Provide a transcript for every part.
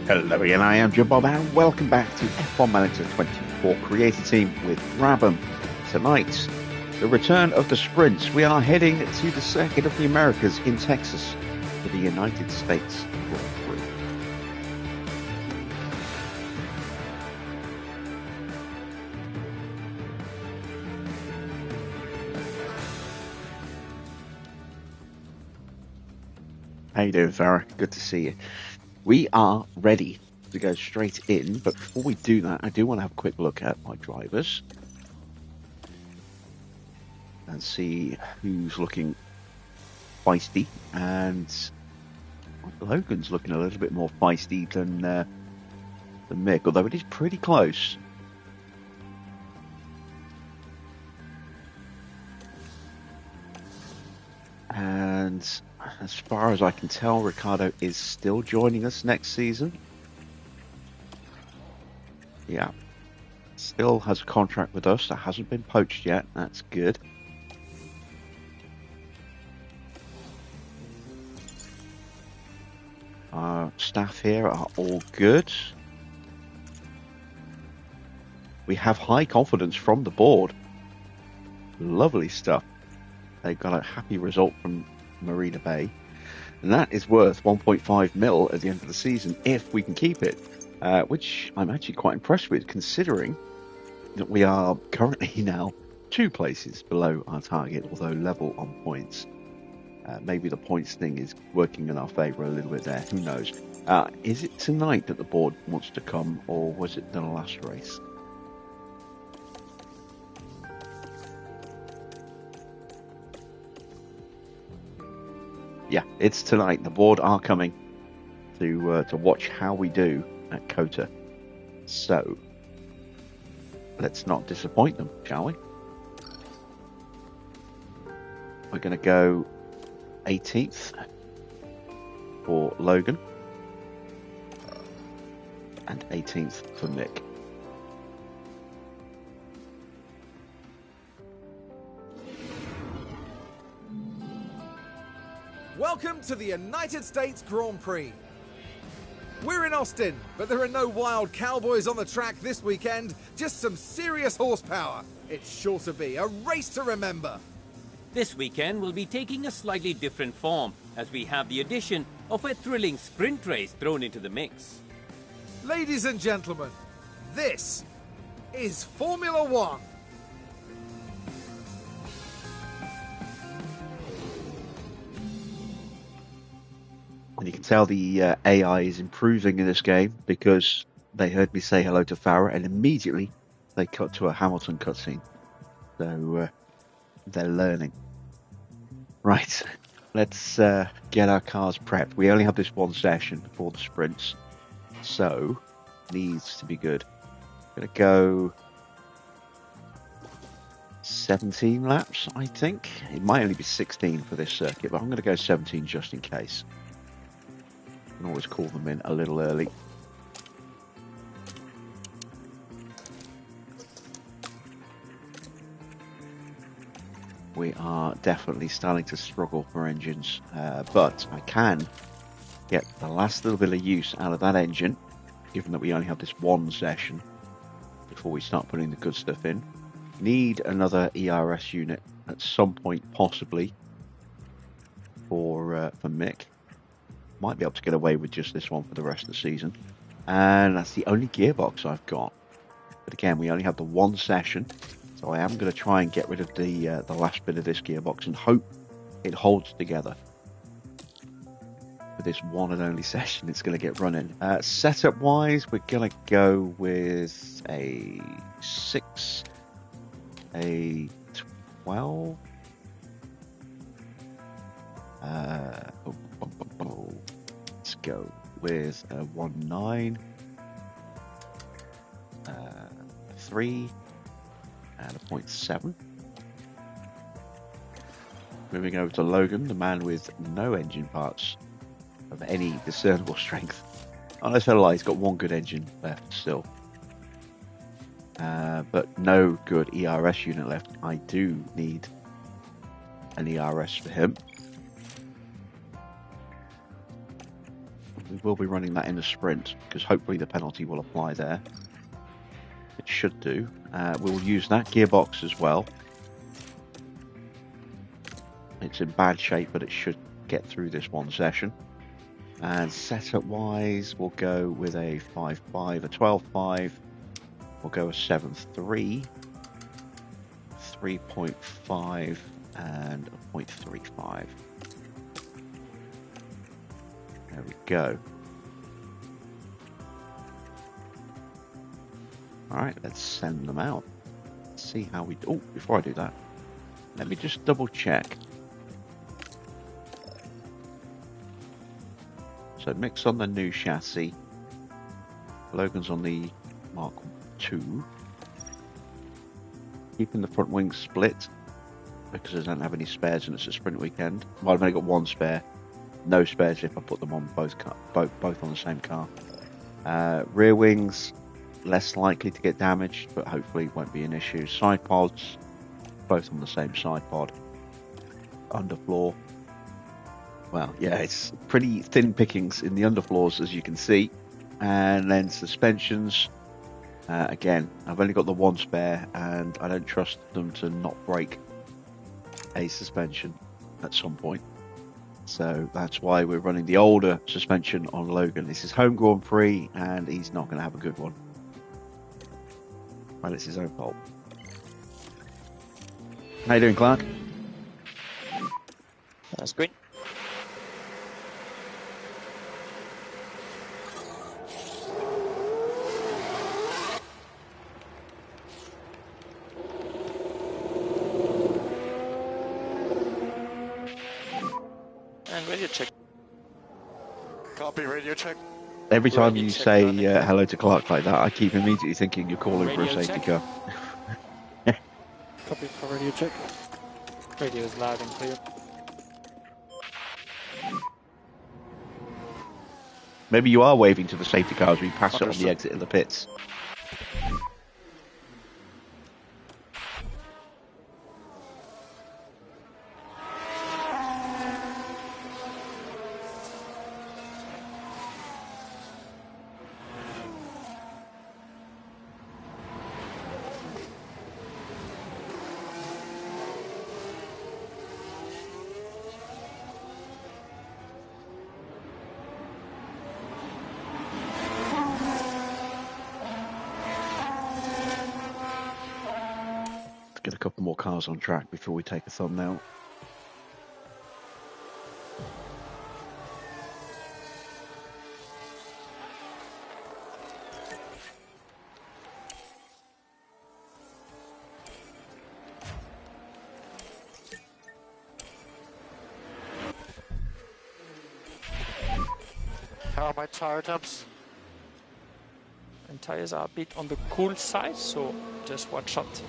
Hello again, I am Bob and welcome back to F1 Manager 24 Creator Team with Brabham. Tonight, the return of the sprints. We are heading to the Circuit of the Americas in Texas for the United States Grand Prix. How you doing, Farah? Good to see you. We are ready to go straight in, but before we do that, I do want to have a quick look at my drivers and see who's looking feisty. And Logan's looking a little bit more feisty than Mick, although it is pretty close. And as far as I can tell, Ricardo is still joining us next season. Yeah. Still has a contract with us. That hasn't been poached yet. That's good. Our staff here are all good. We have high confidence from the board. Lovely stuff. They got a happy result from Marina Bay, and that is worth 1.5 mil at the end of the season if we can keep it, which I'm actually quite impressed with, considering that we are currently now 2 places below our target, although level on points. Maybe the points thing is working in our favour a little bit there, who knows. Is it tonight that the board wants to come, or was it the last race? Yeah, it's tonight. The board are coming to watch how we do at COTA. So let's not disappoint them, shall we? We're going to go 18th for Logan and 18th for Mick. Welcome to the United States Grand Prix. We're in Austin, but there are no wild cowboys on the track this weekend, just some serious horsepower. It's sure to be a race to remember. This weekend will be taking a slightly different form, as we have the addition of a thrilling sprint race thrown into the mix. Ladies and gentlemen, this is Formula One. And you can tell the AI is improving in this game because they heard me say hello to Farah and immediately they cut to a Hamilton cutscene. So they're learning. Right, let's get our cars prepped. We only have this one session for the sprints, so needs to be good. Gonna go 17 laps, I think. It might only be 16 for this circuit, but I'm gonna go 17 just in case. I can always call them in a little early. We are definitely starting to struggle for engines, but I can get the last little bit of use out of that engine, given that we only have this one session before we start putting the good stuff in. Need another ERS unit at some point, possibly, for Mick. Might be able to get away with just this one for the rest of the season. And that's the only gearbox I've got. But again, we only have the one session, so I am going to try and get rid of the last bit of this gearbox and hope it holds together. For this one and only session it's going to get running. Setup wise, we're going to go with a 6, a 12. Let's go with a 1.9, 3, and a 0.7. Moving over to Logan, the man with no engine parts of any discernible strength. Oh, I tell a lie, he's got one good engine left still. But no good ERS unit left. I do need an ERS for him. We will be running that in a sprint because hopefully the penalty will apply there. It should do. We'll use that gearbox as well. It's in bad shape, but it should get through this one session. And setup wise, we'll go with a 5.5, a 12.5. We'll go a 7.3, 3.5, and a 0.35. There we go. Alright, let's send them out. Let's see how we do. Oh, before I do that, let me just double check. So Mick's on the new chassis. Logan's on the Mark II. Keeping the front wings split because I don't have any spares and it's a sprint weekend. Well, I've only got one spare. No spares if I put them on both on the same car. Rear wings, less likely to get damaged, but hopefully won't be an issue. Side pods, both on the same side pod. Underfloor. Well, yeah, it's pretty thin pickings in the underfloors, as you can see. And then suspensions. Again, I've only got the one spare, and I don't trust them to not break a suspension at some point. So that's why we're running the older suspension on Logan. This is home Grand Prix, and he's not going to have a good one. Well, it's his own fault. How you doing, Clark? That's great. And radio check. Copy, radio check. Every time Radio you check, say running. hello to Clark like that, I keep immediately thinking you're calling for a Radio safety check. car. Copy for radio check. Radio is loud and clear. Maybe you are waving to the safety car as we pass it on the Understood. exit of the pits. Get a couple more cars on track before we take a thumbnail. How are my tire temps? And tires are a bit on the cool side, so just watch out.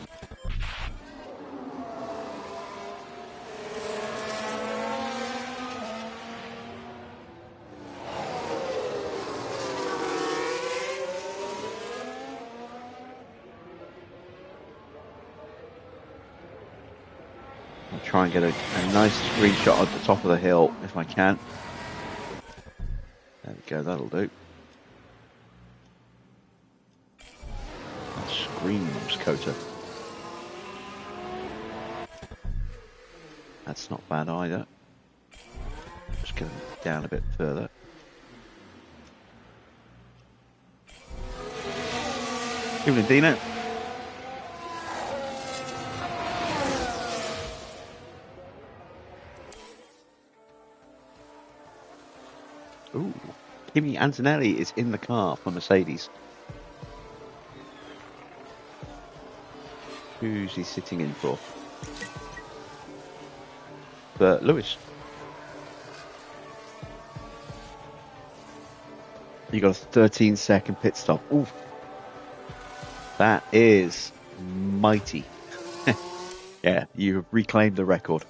I'll try and get a nice screenshot at the top of the hill if I can. There we go, that'll do. That screams COTA. That's not bad either. Just get it down a bit further. Evening, Dino. Ooh, Kimi Antonelli is in the car for Mercedes. Who's he sitting in for? For Lewis. You got a 13-second pit stop. Ooh, that is mighty. Yeah, you have reclaimed the record.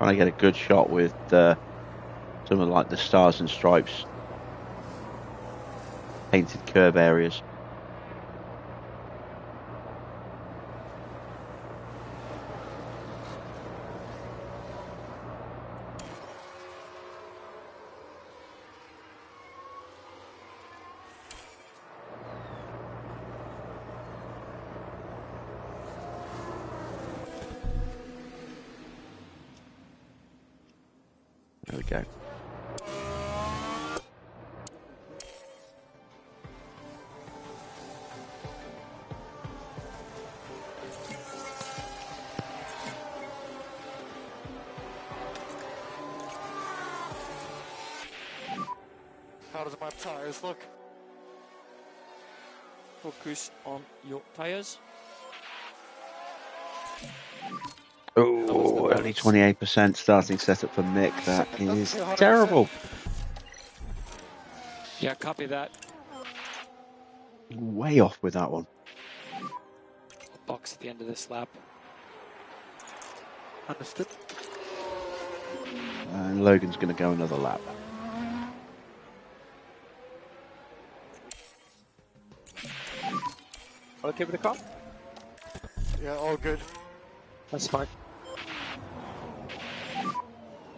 Trying to get a good shot with some of like the stars and stripes painted curb areas. There we go. How does my tires look? Focus on your tires. Oh, only 28% starting setup for Mick. That is terrible. Yeah, copy that. Way off with that one. Box at the end of this lap. Understood. And Logan's going to go another lap. Okay with the car? Yeah, all good. That's fine.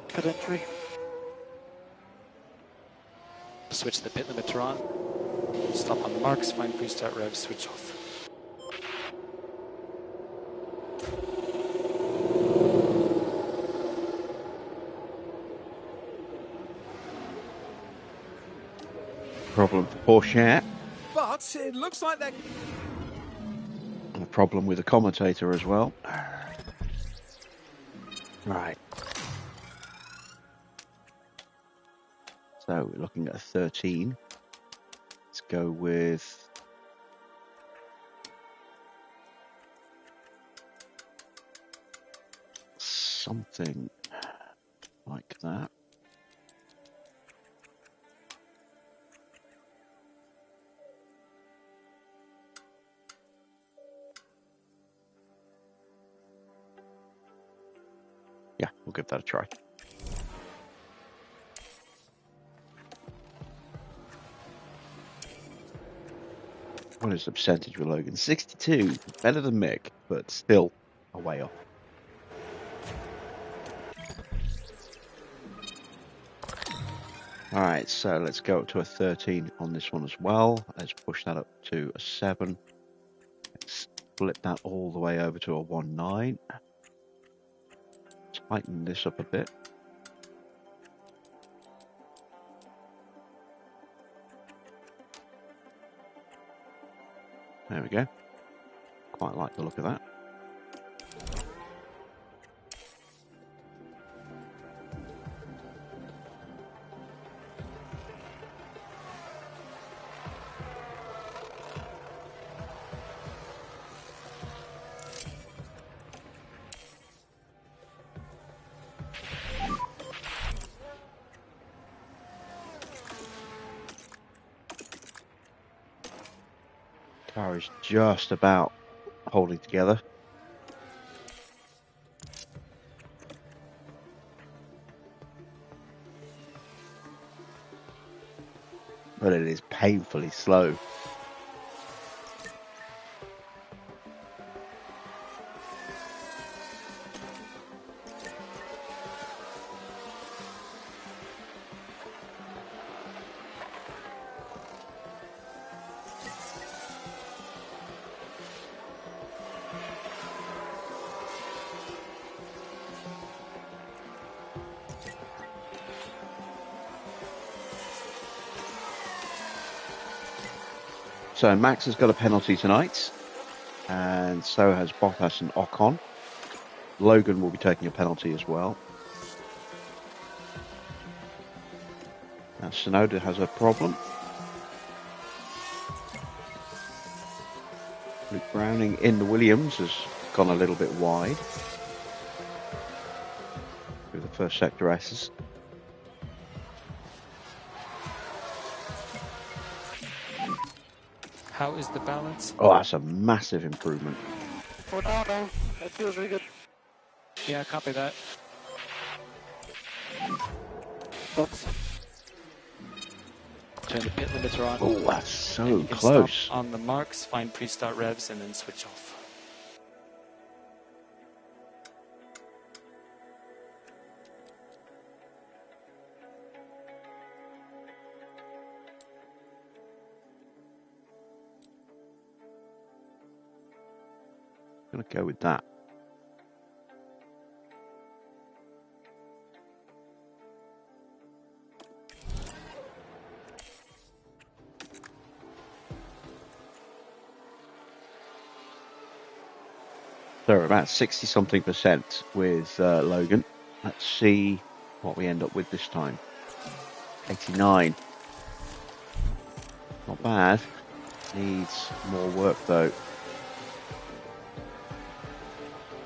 Pit entry. Switch the pit limiter on. Stop on the marks, find pre-start rev, switch off. Problem for Porsche. But it looks like they're... And a problem with the commentator as well. Right. So we're looking at a 13. Let's go with something like that. Yeah, we'll give that a try. What is the percentage with Logan? 62. Better than Mick, but still a way off. Alright, so let's go up to a 13 on this one as well. Let's push that up to a 7. Let's flip that all the way over to a 1.9. Tighten this up a bit. There we go. Quite like the look of that. Car is just about holding together. But it is painfully slow. So Max has got a penalty tonight, and so has Bottas and Ocon. Logan will be taking a penalty as well. Now Tsunoda has a problem. Luke Browning in the Williams has gone a little bit wide through the first sector S's. How is the balance? Oh, that's a massive improvement. Oh, no. That feels really good. Yeah, copy that. Thoughts? Turn the pit limiter on. Oh, that's so And you can close. stop on the marks, find pre-start revs, and then switch off. I'm gonna go with that. So we're about 60-something% with Logan. Let's see what we end up with this time. 89. Not bad. Needs more work though.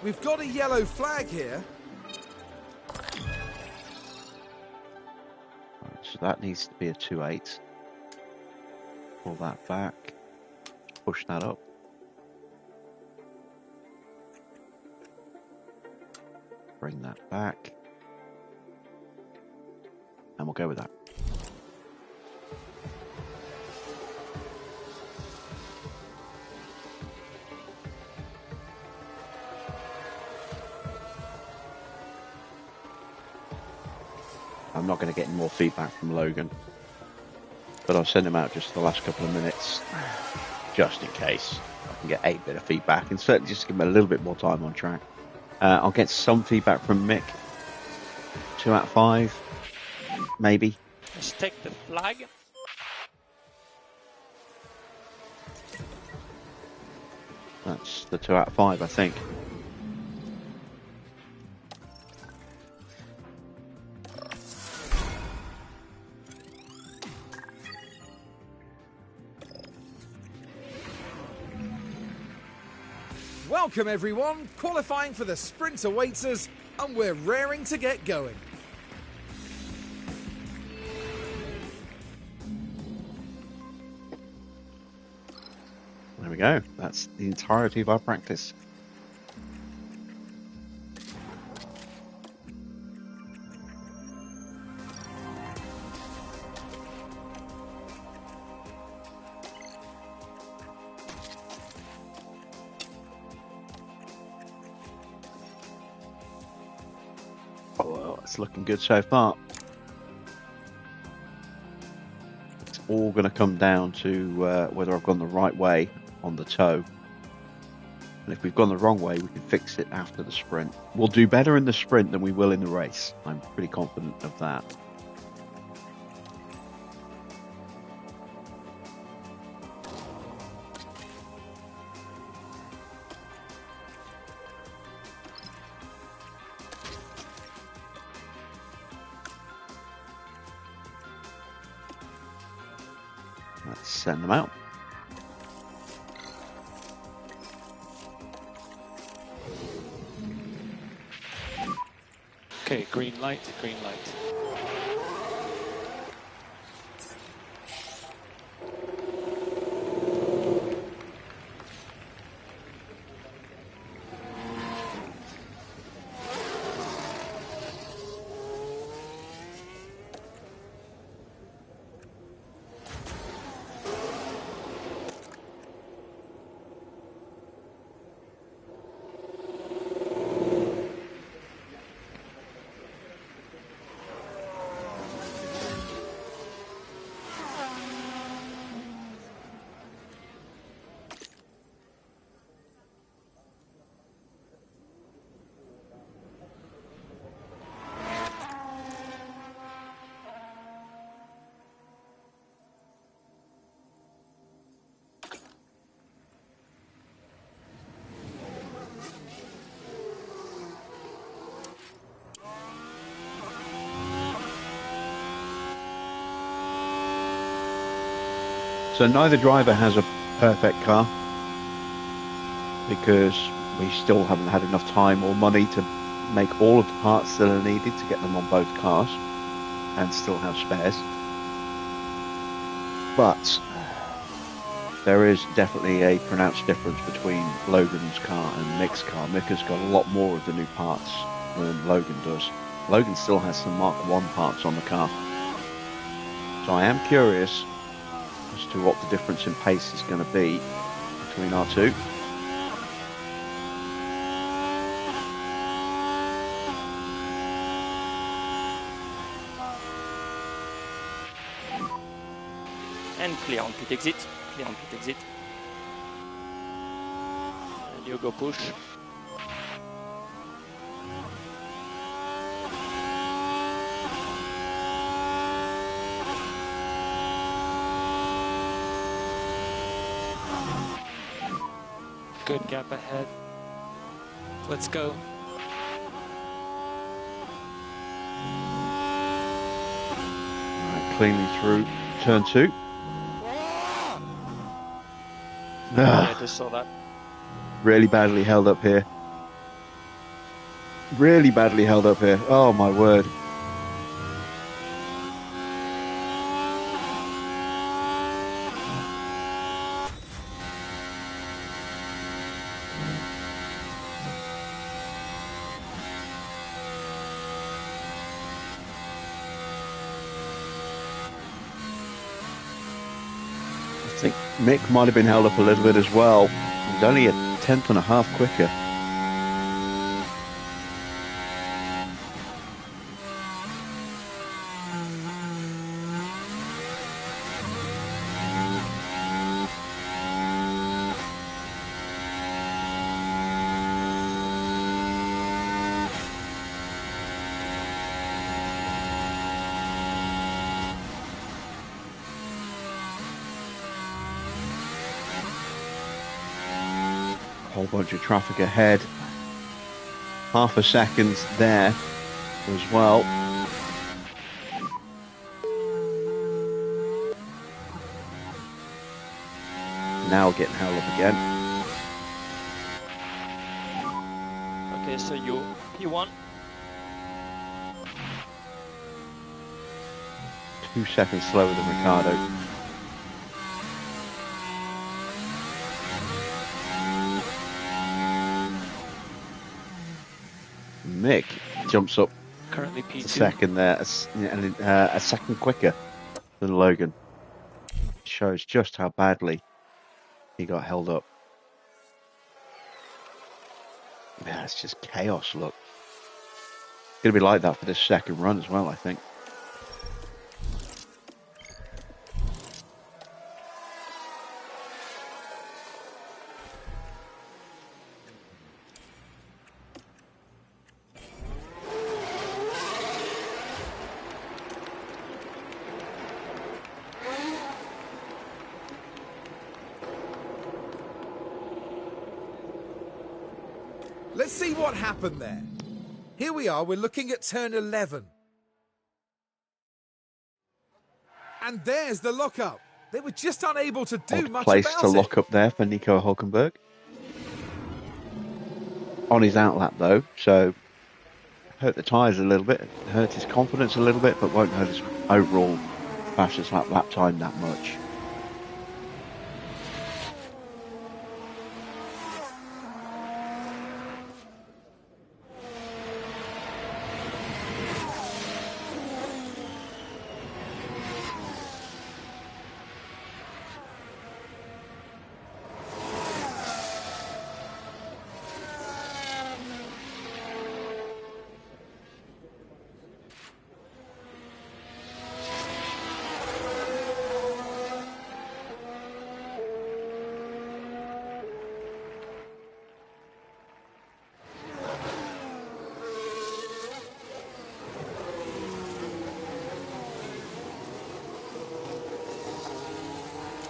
We've got a yellow flag here. So that needs to be a 2.8. Pull that back. Push that up. Bring that back. And we'll go with that. I'm not going to get any more feedback from Logan, but I'll send him out just for the last couple of minutes, just in case I can get a bit of feedback, and certainly just give him a little bit more time on track. I'll get some feedback from Mick. 2 out of 5, maybe. Let's take the flag. That's the 2 out of 5, I think. Welcome everyone, qualifying for the sprint awaits us, and we're raring to get going. There we go. That's the entirety of our practice. Oh, well, it's looking good so far. It's all going to come down to whether I've gone the right way on the toe. And if we've gone the wrong way, we can fix it after the sprint. We'll do better in the sprint than we will in the race. I'm pretty confident of that. Let's send them out. Okay, green light, green light. So neither driver has a perfect car because we still haven't had enough time or money to make all of the parts that are needed to get them on both cars and still have spares. But there is definitely a pronounced difference between Logan's car and Mick's car. Mick has got a lot more of the new parts than Logan does. Logan still has some Mark 1 parts on the car. So I am curious as to what the difference in pace is going to be between our two. And clear on pit exit. Clear on pit exit. And you go push. Good gap ahead. Let's go. Right, cleanly through turn 2. I just saw that. Really badly held up here. Really badly held up here. Oh my word. I think Mick might have been held up a little bit as well. He's only a 1/10 and a half quicker. Whole bunch of traffic ahead. Half a second there as well. Now getting held up again. Okay, so you P1. 2 seconds slower than Ricardo. Mick jumps up Currently P2. a second there, a second quicker than Logan. Shows just how badly he got held up. Yeah, it's just chaos, look. It's going to be like that for this second run as well, I think. Let's see what happened there. Here we are, we're looking at turn 11. And there's the lockup. They were just unable to do Odd much place about to it. lock up there for Nico Hulkenberg. On his outlap though, so hurt the tyres a little bit, hurt his confidence a little bit, but won't hurt his overall fastest lap time that much.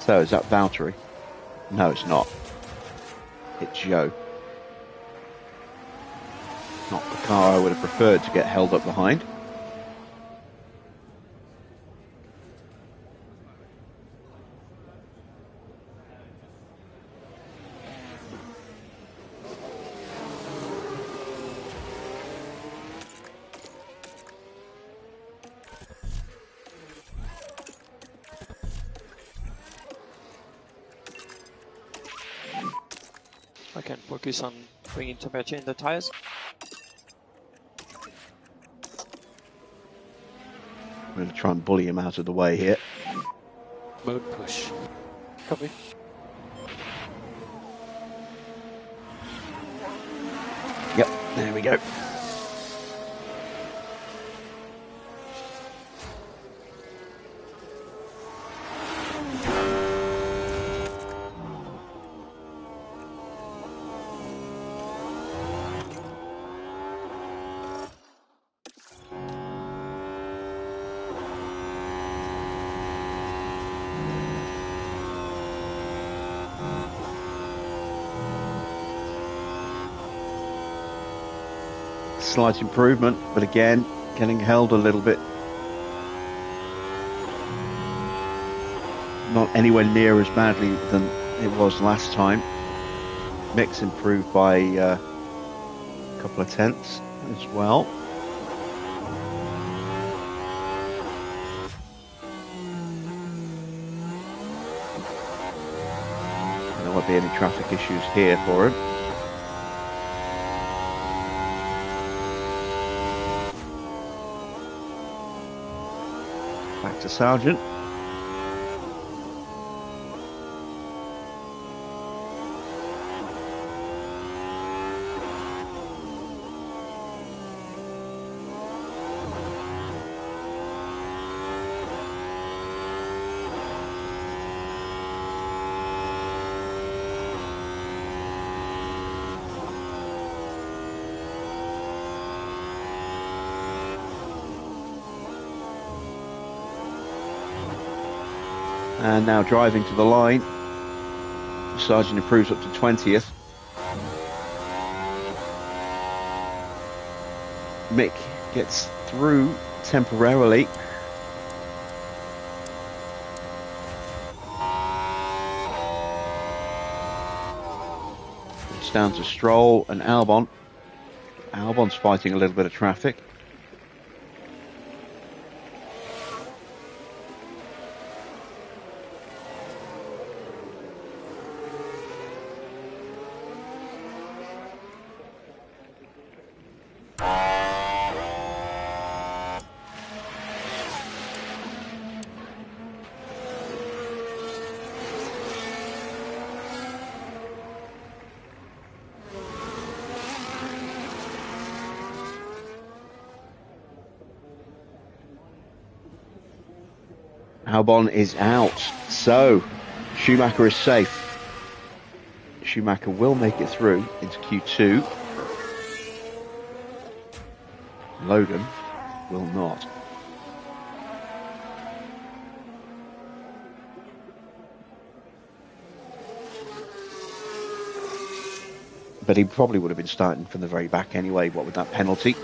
So is that Valtteri? No, it's not. It's Joe. Not the car I would have preferred to get held up behind. I can focus on bringing temperature in the tires. I'm going to try and bully him out of the way here. Mode push. Copy. Yep, there we go. Slight improvement, but again, getting held a little bit. Not anywhere near as badly than it was last time. Mix improved by a couple of tenths as well. There won't be any traffic issues here for him. Back to Sargent. And now driving to the line. Sargent improves up to 20th. Mick gets through temporarily. It's down to Stroll and Albon. Albon's fighting a little bit of traffic. Albon is out, so Schumacher is safe. Schumacher will make it through into Q2. Logan will not. But he probably would have been starting from the very back anyway, what with that penalty.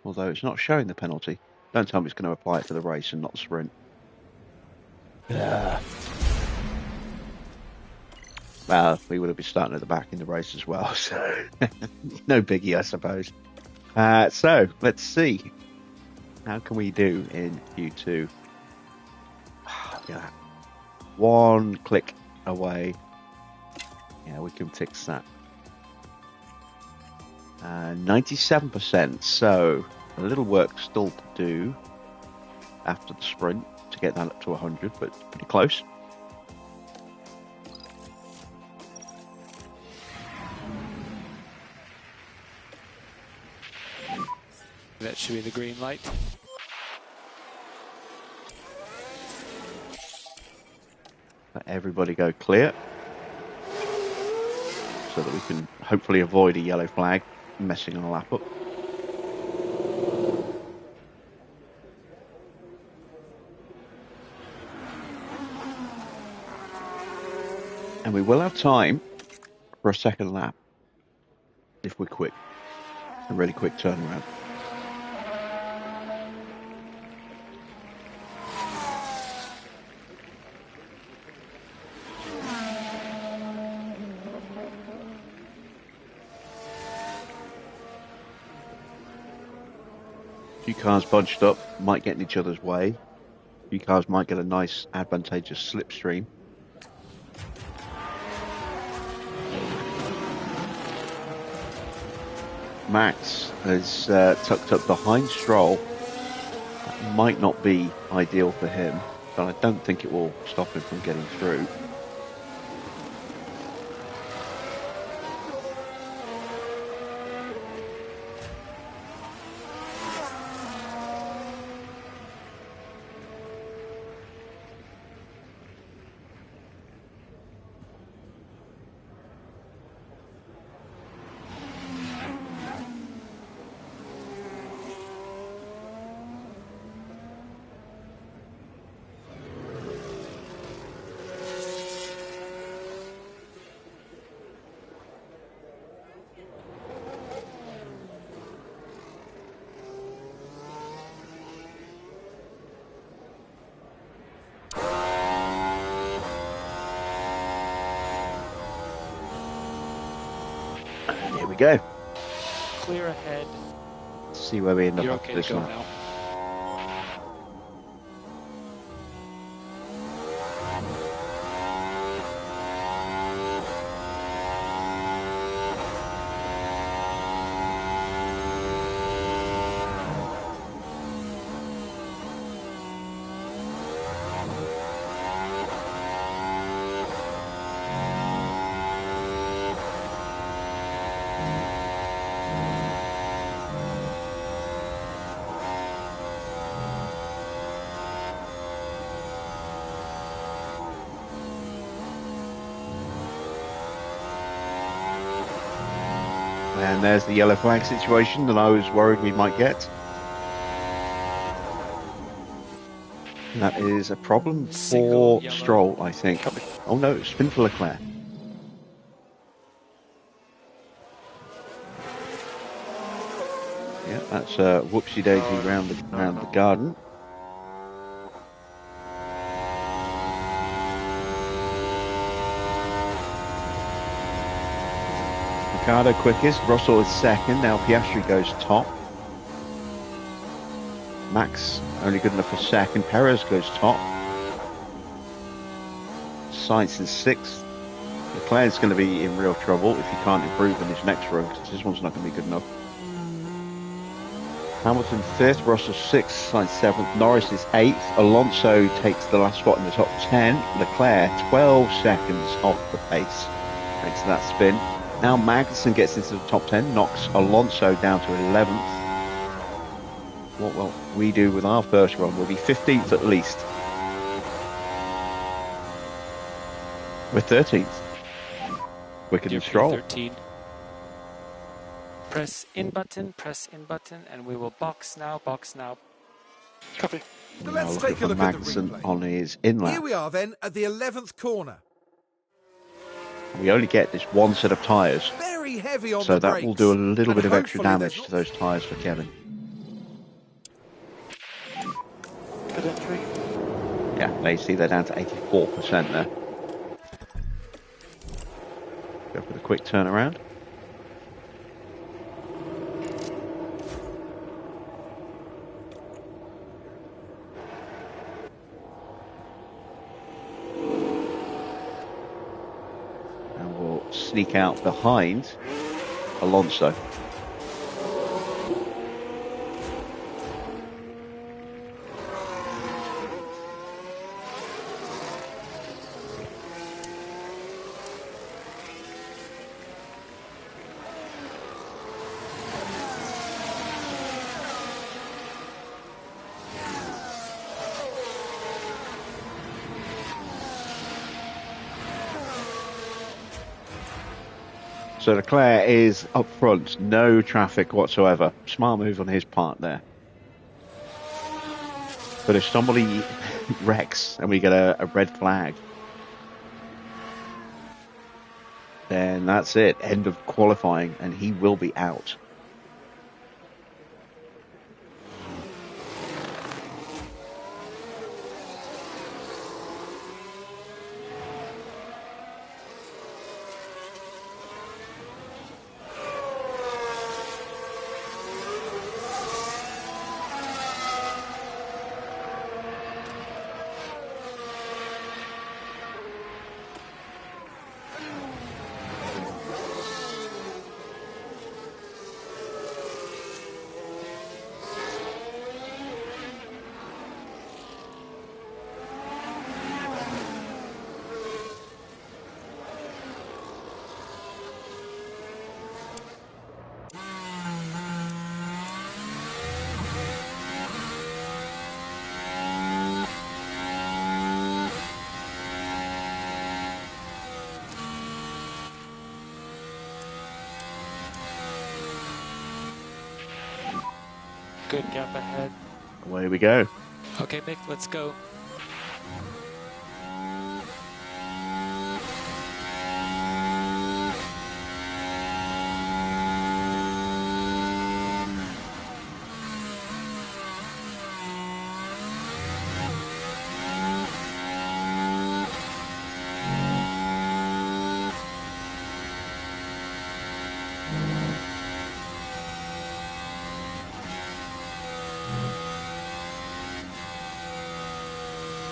Although it's not showing the penalty. Don't tell me it's going to apply it to the race and not the sprint. Well, we would have been starting at the back in the race as well, so no biggie, I suppose. So, let's see. How can we do in Q2? Yeah. One click away. Yeah, we can fix that. 97%, so a little work still to do after the sprint to get that up to 100, but pretty close. That should be the green light. Let everybody go clear so that we can hopefully avoid a yellow flag messing our lap up. And we will have time for a second lap if we're quick. A really quick turnaround. Few cars bunched up, might get in each other's way. Few cars might get a nice advantageous slipstream. Max is tucked up behind Stroll. That might not be ideal for him, but I don't think it will stop him from getting through. And here we go. Clear ahead. Let's see where we end up You're after okay this to go lap. now. And there's the yellow flag situation that I was worried we might get. That is a problem Single for yellow. Stroll, I think. Copy. Oh no, spin for Leclerc. Yeah, that's a whoopsie daisy round the garden. Ricciardo quickest, Russell is second, now Piastri goes top. Max only good enough for second, Perez goes top. Sainz is sixth. Leclerc's going to be in real trouble if he can't improve in his next run, because this one's not going to be good enough. Hamilton fifth, Russell sixth, Sainz seventh, Norris is eighth. Alonso takes the last spot in the top 10. Leclerc 12 seconds off the pace. Thanks to that spin. Now Magnussen gets into the top 10, knocks Alonso down to 11th. What will we do with our first run? We'll be 15th at least. We're 13th. Quicker than Dear Stroll. 13. Press in button, and we will box now, Copy. So Now let's looking take for a look at the Magnussen replay. on his in Here lap. we are then at the 11th corner. We only get this one set of tyres, Very heavy on so the that brakes. will do a little And bit of extra hopefully damage there's to those tyres for Kevin. Good entry. Yeah, they see they're down to 84% there. Go for the quick turnaround. And we'll sneak out behind Alonso. So Leclerc is up front, no traffic whatsoever. Smart move on his part there. But if somebody wrecks and we get a red flag, then that's it. End of qualifying, and he will be out. Good gap ahead. Away we go. Okay, Mick, let's go.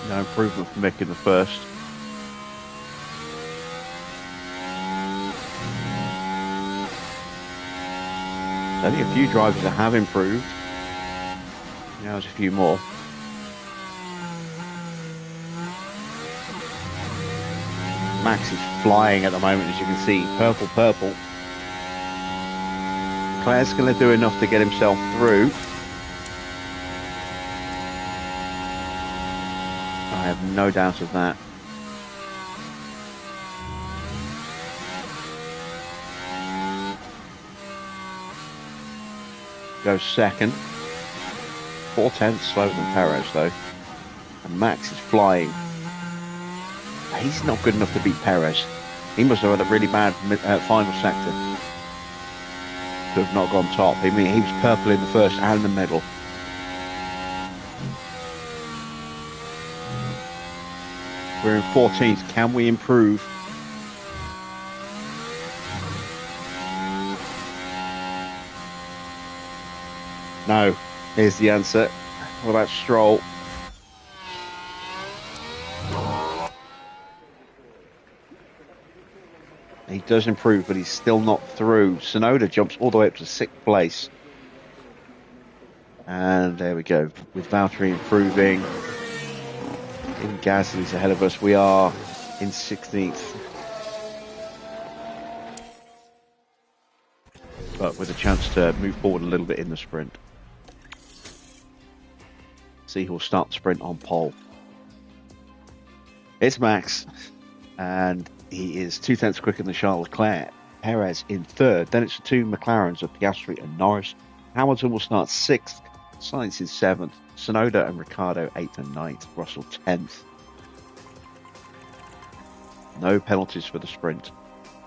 No improvement from Mick in the first. Only a few drivers that have improved. Now there's a few more. Max is flying at the moment, as you can see. Purple, purple. Claire's going to do enough to get himself through. I have no doubt of that. Goes second. 4/10 slower than Perez though. And Max is flying. He's not good enough to beat Perez. He must have had a really bad final sector to have not gone top. I mean, he was purple in the first and the middle. We're in 14th. Can we improve? No. Here's the answer. What about Stroll? He does improve, but he's still not through. Tsunoda jumps all the way up to 6th place. And there we go. With Valtteri improving. In Gasly's ahead of us. We are in 16th. But with a chance to move forward a little bit in the sprint. See who'll start the sprint on pole. It's Max. And he is 2/10 quicker than Charles Leclerc. Perez in 3rd. Then it's the two McLarens of Piastri and Norris. Hamilton will start 6th. Sainz in 7th. Tsunoda and Ricciardo 8th and 9th. Russell 10th. No penalties for the sprint.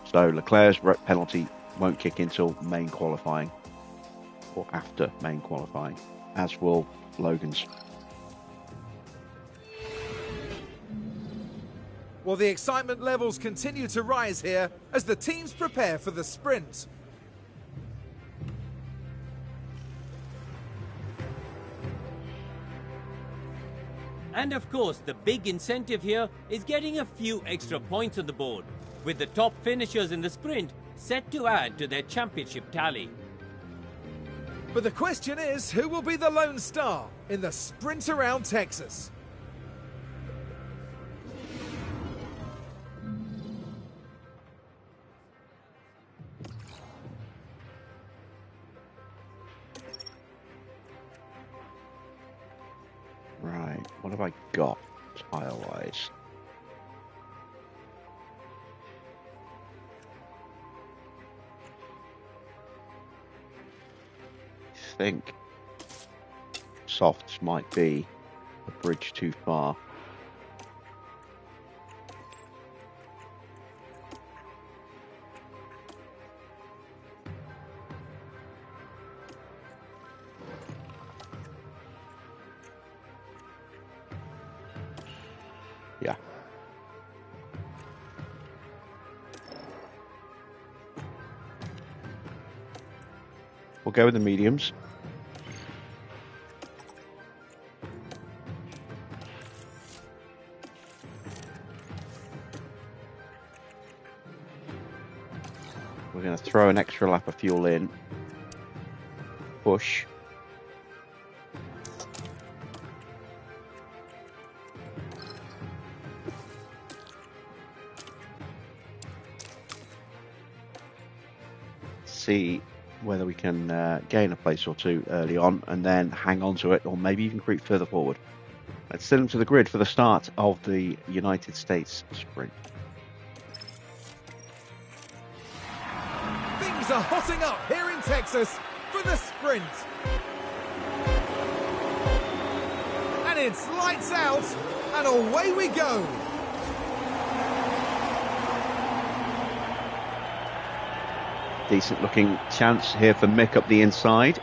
So Leclerc's penalty won't kick in until main qualifying. Or after main qualifying. As will Logan's. Well, the excitement levels continue to rise here as the teams prepare for the sprint. And of course, the big incentive here is getting a few extra points on the board, with the top finishers in the sprint set to add to their championship tally. But the question is, who will be the lone star in the sprint around Texas? Right, what have I got tire-wise? I think softs might be a bridge too far. Yeah. We'll go with the mediums. We're going to throw an extra lap of fuel in. Push. See whether we can gain a place or two early on and then hang on to it, or maybe even creep further forward. Let's send them to the grid for the start of the United States sprint. Things are hotting up here in Texas for the sprint. It's lights out, and away we go. Decent looking chance here for Mick up the inside.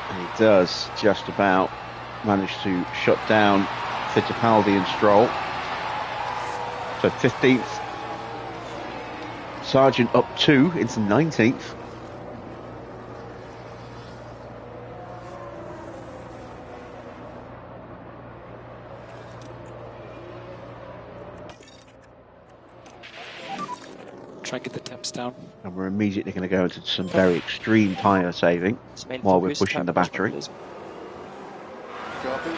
And he does just about manage to shut down Fittipaldi and Stroll. So 15th. Sargent up 2 into 19th. Try and get the temps down. And we're immediately going to go into some very extreme tyre saving while we're pushing the battery. Copy.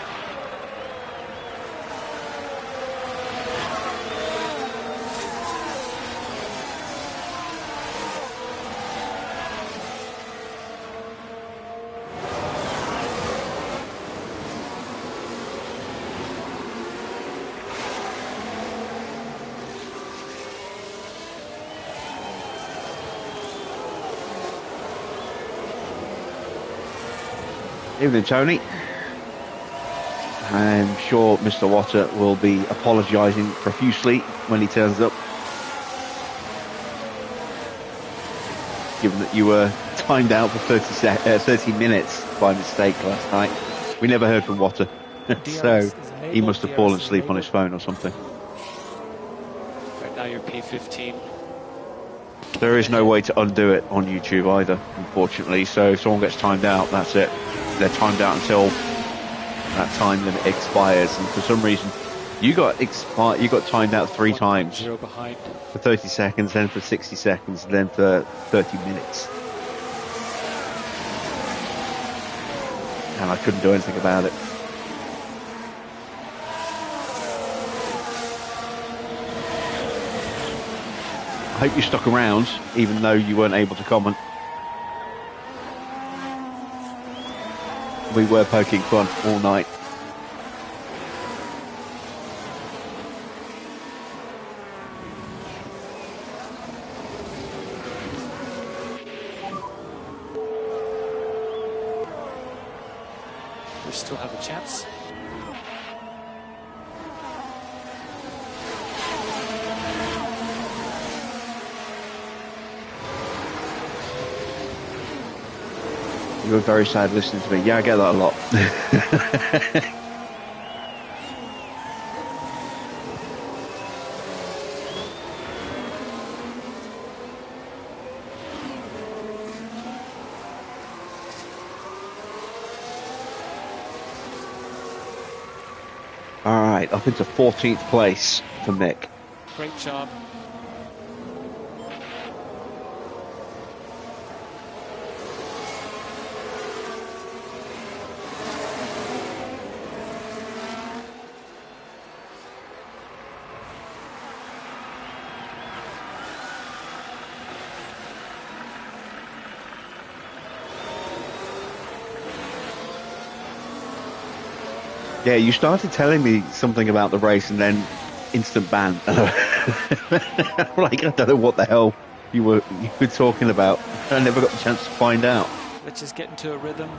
Evening, Tony. I'm sure Mr. Watter will be apologising profusely when he turns up, given that you were timed out for 30 minutes by mistake last night. We never heard from Watter, so he must have fallen asleep on his phone or something. Right now you're P15. There is no way to undo it on YouTube either, unfortunately, so if someone gets timed out, that's it. They're timed out until that time limit expires, and for some reason you got timed out 3 times. 0 behind. For 30 seconds, then for 60 seconds, then for 30 minutes. And I couldn't do anything about it. I hope you stuck around, even though you weren't able to comment. We were poking fun all night. We still have a chance. You were very sad listening to me. Yeah, I get that a lot. All right, up into 14th place for Mick. Great job. Yeah, you started telling me something about the race and then instant ban. I'm like, I don't know what the hell you were talking about. I never got the chance to find out. Let's just get into a rhythm.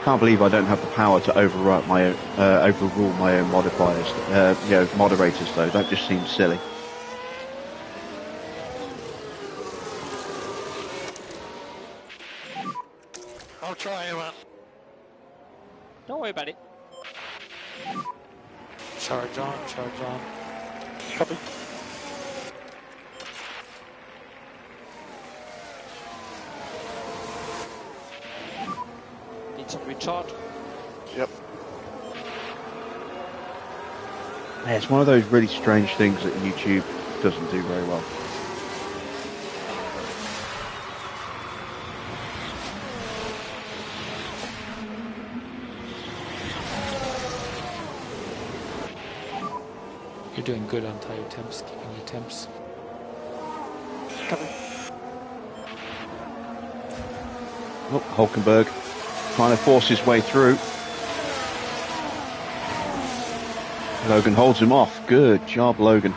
Can't believe I don't have the power to overrule my own modifiers, moderators though. That just seems silly. I'll try him out. Don't worry about it. Charge on, charge on. Copy. Need some recharge. Yep. Yeah, it's one of those really strange things that YouTube doesn't do very well. You're doing good on tire temps, keeping your temps. Copy. Oh, Hulkenberg trying to force his way through. Logan holds him off. Good job, Logan.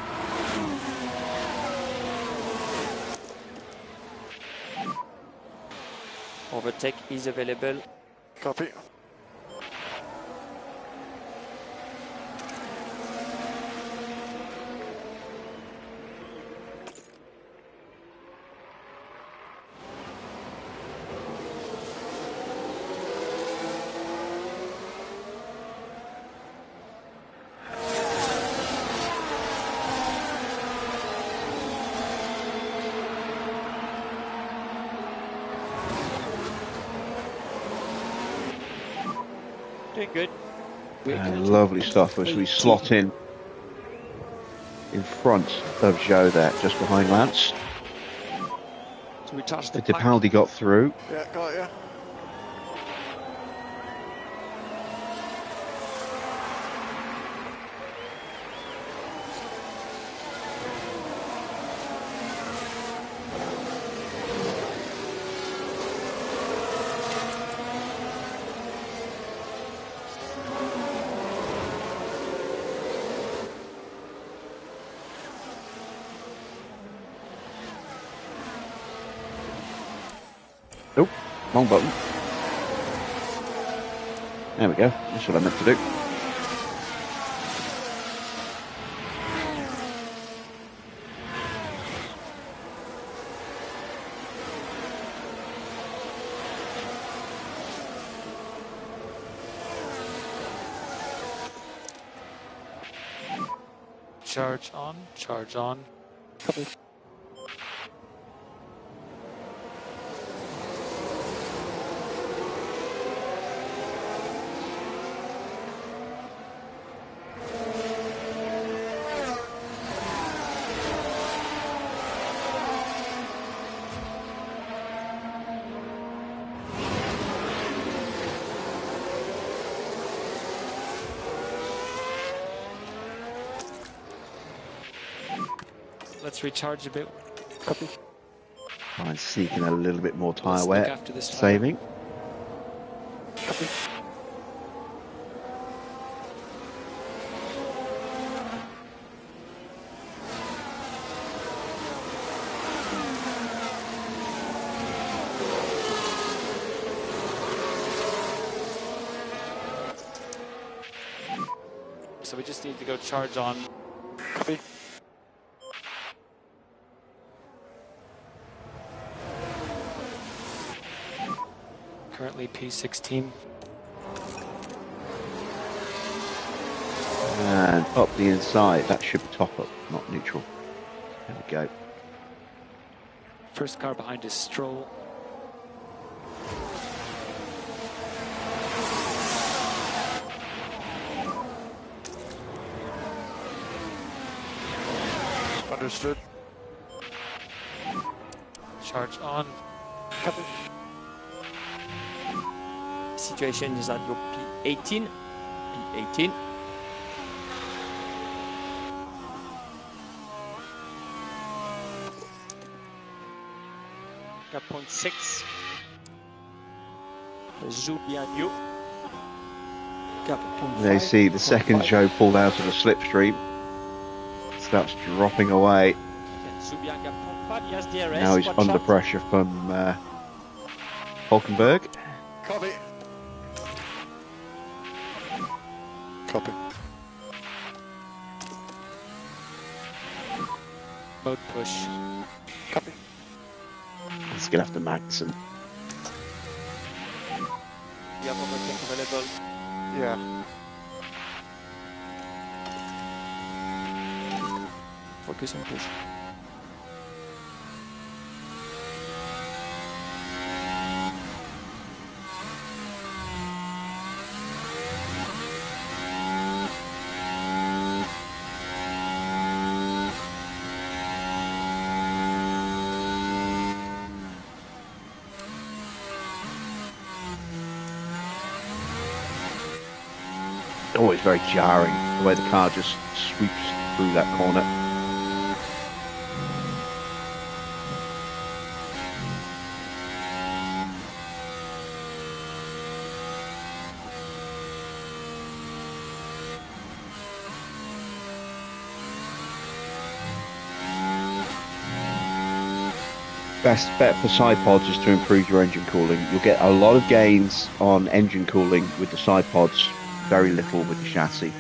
Overtake is available. Copy. Doing good. And lovely stuff as we slot in front of Joe there, just behind Lance. So we charge the Fittipaldi got through. Yeah, got ya. Oh, wrong button. There we go. That's what I meant to do. Charge on, charge on. Copy. Let's recharge a bit. Copy. Try and sneak in a little bit more tyre Let's look wear. after this tyre. Saving. Copy. So we just need to go charge on. Copy. Currently P16. And up the inside. That should be top up, not neutral. There we go. First car behind is Stroll. Understood. Charge on. Copy. situation is at your P18. P18. Got 0.6. Zubiano. There you see the second Joe pulled out of the slipstream. Starts dropping away. Now he's under pressure from Hulkenberg. Copy. Copy. Mode push. Copy. Let's get after Magnussen. You have overtake available. Yeah. Focus and push. Always very jarring the way the car just sweeps through that corner. Best bet for side pods is to improve your engine cooling. You'll get a lot of gains on engine cooling with the side pods, very little with the chassis.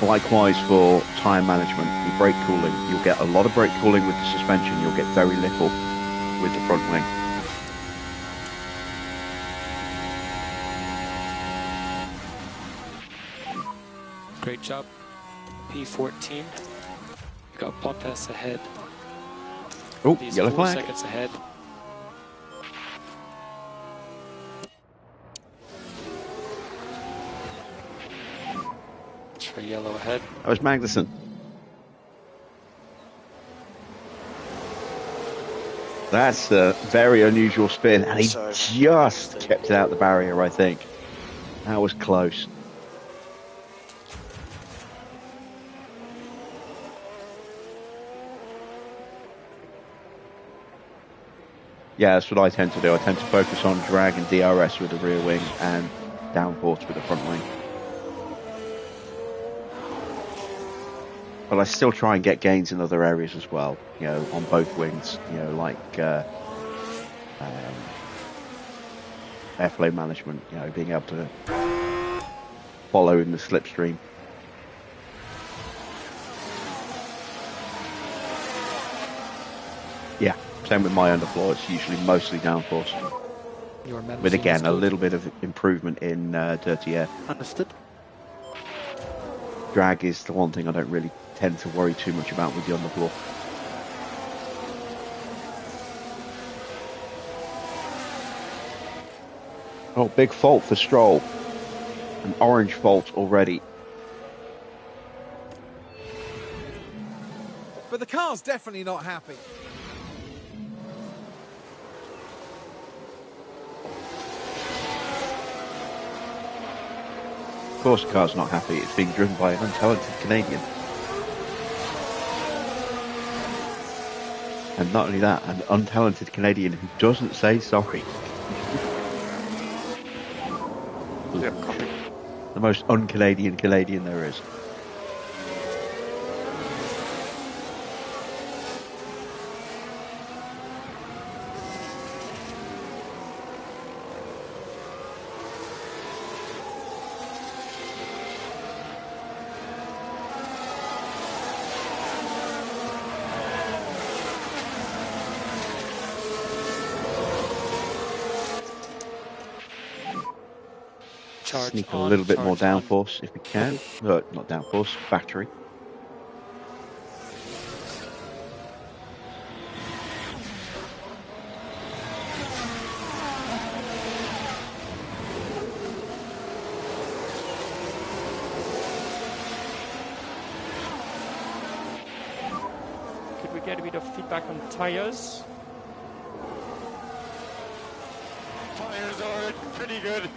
Likewise for tyre management, your brake cooling. You'll get a lot of brake cooling with the suspension. You'll get very little with the front wing. Great job. P14. You got Bottas ahead. Oh, He's yellow 4 flag. seconds ahead. For yellow ahead. That was Magnussen. That's a very unusual spin, and he So, just kept it out the barrier, I think. That was close. Yeah, that's what I tend to do. I tend to focus on drag and DRS with the rear wing and downforce with the front wing. But I still try and get gains in other areas as well, you know, on both wings, you know, like airflow management, you know, being able to follow in the slipstream. Yeah, same with my underfloor. It's usually mostly downforce, You're managing with again this a good. little bit of improvement in dirty air. understood. Drag is the one thing I don't really tend to worry too much about with the underfloor. Oh, big fault for Stroll. An orange fault already. But the car's definitely not happy. Of course the car's not happy. It's being driven by an untalented Canadian. And not only that, an untalented Canadian who doesn't say sorry. Yeah, copy. The most un-Canadian Canadian there is. Charge Sneak a on, little bit more charge on. downforce if we can. Not downforce, battery. Could we get a bit of feedback on tires? Tires are pretty good.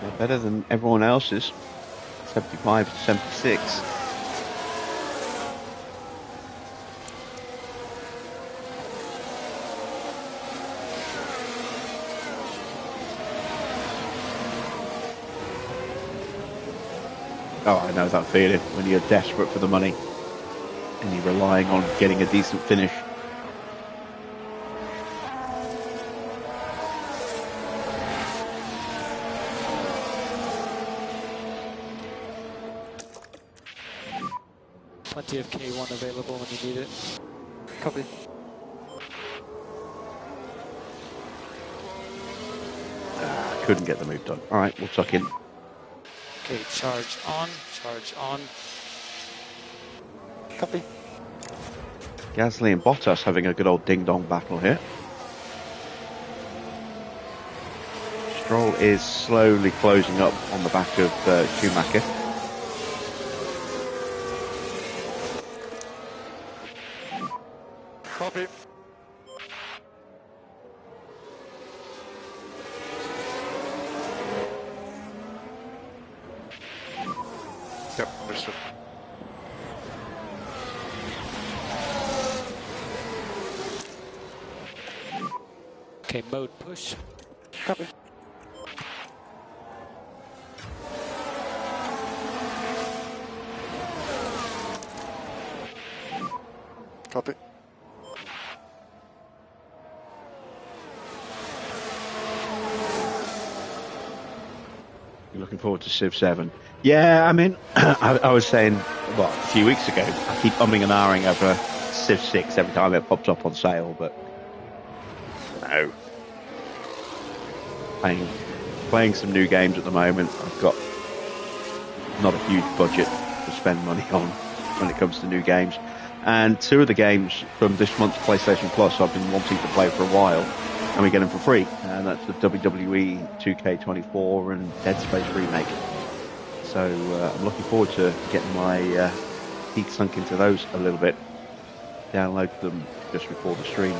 They're better than everyone else's. 75 to 76. Oh, I know that feeling when you're desperate for the money and you're relying on getting a decent finish. Plenty of K1 available when you need it. Copy. Couldn't get the move done. All right, we'll tuck in. Okay, charge on, charge on. Copy. Gasly and Bottas having a good old ding-dong battle here. Stroll is slowly closing up on the back of Schumacher. Copy. Yep, understood. Okay, mode push. Copy. Copy. You're looking forward to Civ 7. Yeah, I mean, I was saying, well, a few weeks ago, I keep umming and ahhing over Civ 6 every time it pops up on sale, but no. Playing some new games at the moment. I've got not a huge budget to spend money on when it comes to new games. And two of the games from this month's PlayStation Plus I've been wanting to play for a while, and we get them for free. And that's the WWE 2K24 and Dead Space Remake. So I'm looking forward to getting my teeth sunk into those a little bit. Download them just before the stream.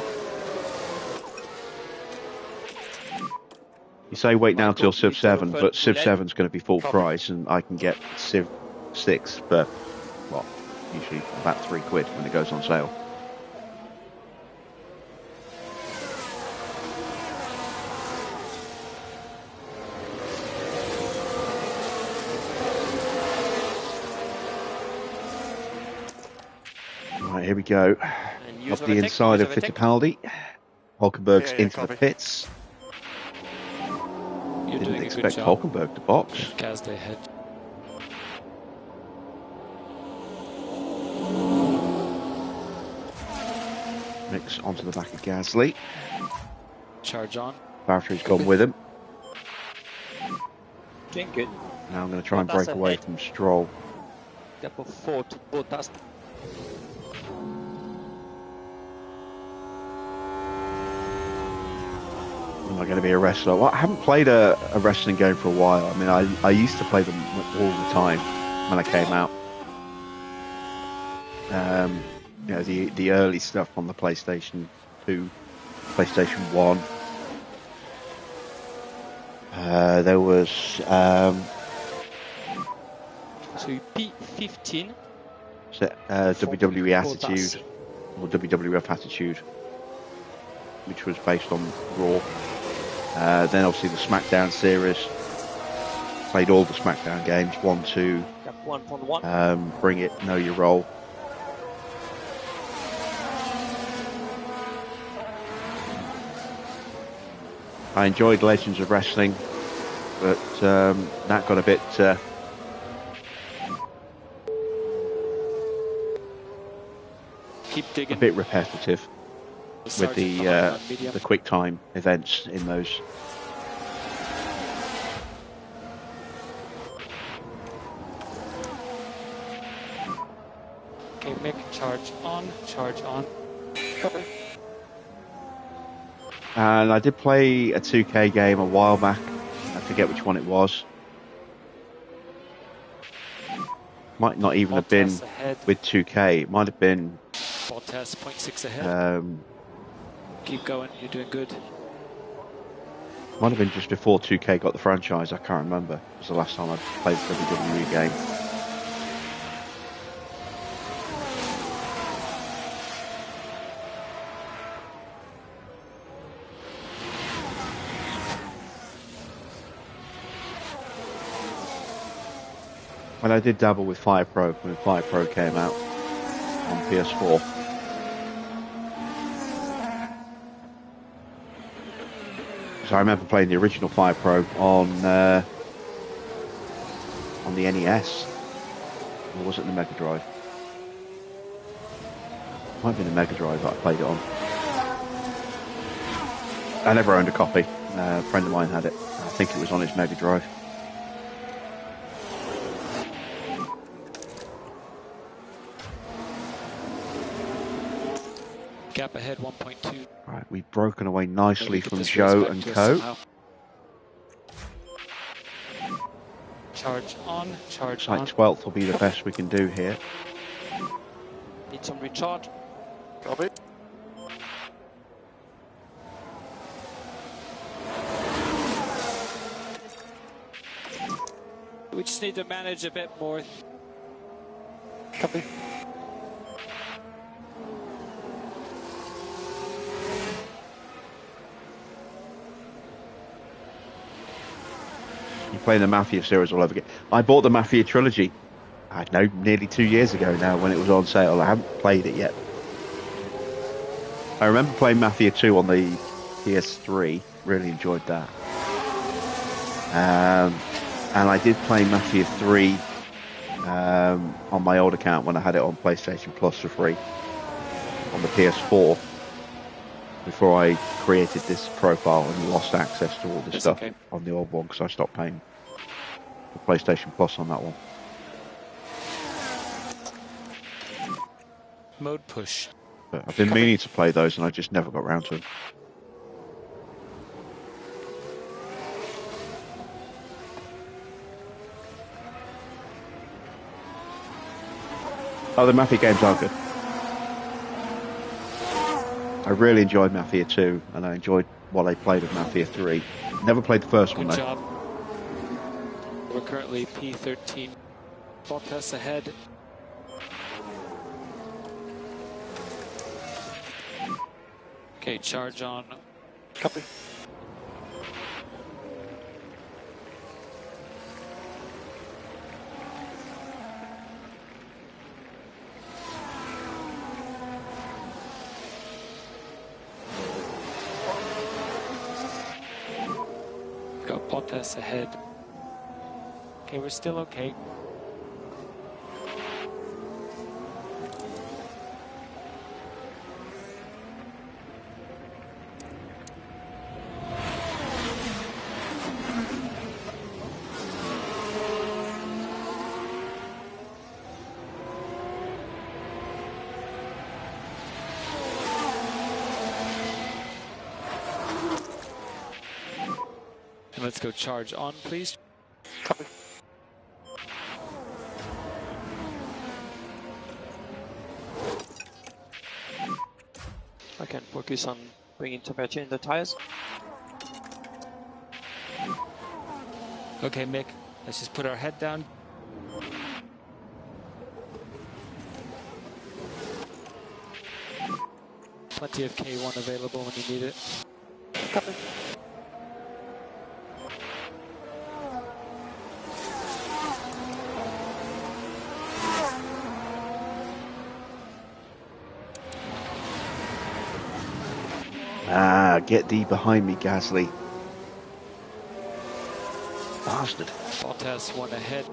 You say wait now till Civ 7, but Civ 7's going to be full price, and I can get Civ 6 for, well, usually about £3 when it goes on sale. Right, here we go. Up the inside of Fittipaldi. Hulkenberg's into the pits. You're Didn't doing a expect good job. Hulkenberg to box. Gasly ahead. Mix onto the back of Gasly. Charge on. Battery's gone with him. Doing good. Now I'm going to try and break Bottas away ahead. from Stroll. Gap of 4 to Bottas. Am I going to be a wrestler? Well, I haven't played a wrestling game for a while. I mean, I used to play them all the time when I came out. You know, the early stuff on the PlayStation 2, PlayStation 1. There was So P15. WWE Bottas. Attitude, or WWF Attitude, which was based on Raw. Then obviously the SmackDown series. Played all the SmackDown games, 1, 2, Gap 1.1. Bring It, Know Your Role. I enjoyed Legends of Wrestling, but that got a bit Keep digging. a bit repetitive with Sergeant the behind on medium. quick time events in those. Okay, Mick, charge on, charge on. And I did play a 2K game a while back. I forget which one it was. Might not even have been Bottas ahead. with 2K. It might have been Bottas 0.6 ahead. Keep going, you're doing good. might have been just before 2K got the franchise. I can't remember. It was the last time I played a WWE game. And I did dabble with Fire Pro when Fire Pro came out on PS4. So I remember playing the original Fire Pro on the NES. Or was it the Mega Drive? Might have been the Mega Drive that I played it on. I never owned a copy. A friend of mine had it. I think it was on his Mega Drive. Gap ahead 1.2. Right, we've broken away nicely Get from this Joe race back and to us Co. somehow. Charge on, charge Looks like on. 12th will be the best we can do here. Need some recharge. Copy. We just need to manage a bit more Copy. You're playing the Mafia series all over again. I bought the Mafia trilogy, I don't know, nearly 2 years ago now when it was on sale. I haven't played it yet. I remember playing Mafia 2 on the PS3. Really enjoyed that. And I did play Mafia 3 on my old account when I had it on PlayStation Plus for free on the PS4 before I created this profile and lost access to all the stuff on the old one because I stopped paying for PlayStation Plus on that one. Mode push. But I've been meaning to play those and I just never got around to them. Oh, the Mafia games are good. I really enjoyed Mafia 2, and I enjoyed what I played of Mafia 3. Never played the first one, though. Good job. We're currently P13. Bottas ahead. Okay, charge on. Copy. Got Bottas ahead. Okay, we're still okay. And let's go charge on, please. Copy. I can focus on bringing temperature in the tires. Okay, Mick, let's just put our head down. Plenty of K1 available when you need it. Copy. Ah, get thee behind me, Gasly. Bastard. Bottas one ahead.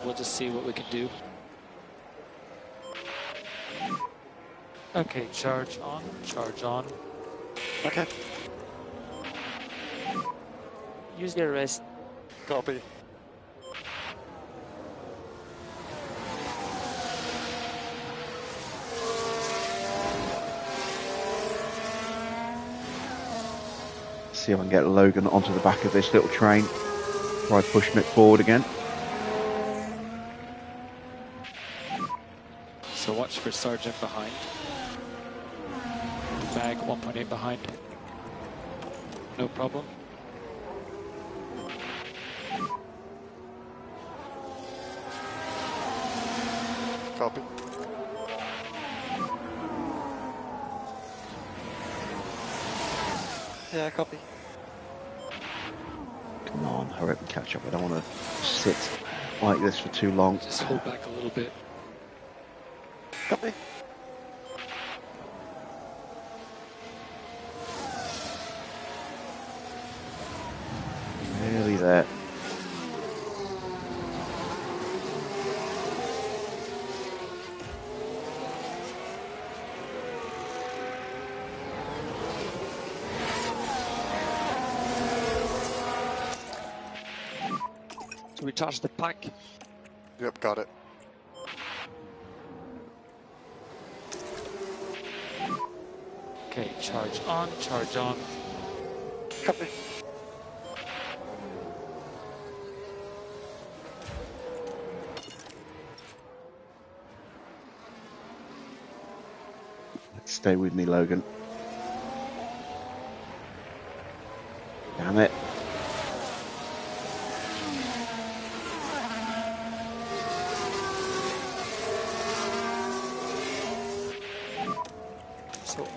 We'll just see what we can do. Okay, charge on, charge on. Okay. Use the rest. Copy. See if I can get Logan onto the back of this little train. Try push Mick forward again. So watch for Sargent behind. Mag 1.8 behind. No problem. Copy. Yeah, copy. Come on, hurry up and catch up. I don't want to sit like this for too long. Just hold back a little bit. Copy. Nearly there. To recharge the pack. Yep, got it. Okay, charge on, charge on. Copy. Stay with me, Logan. Damn it.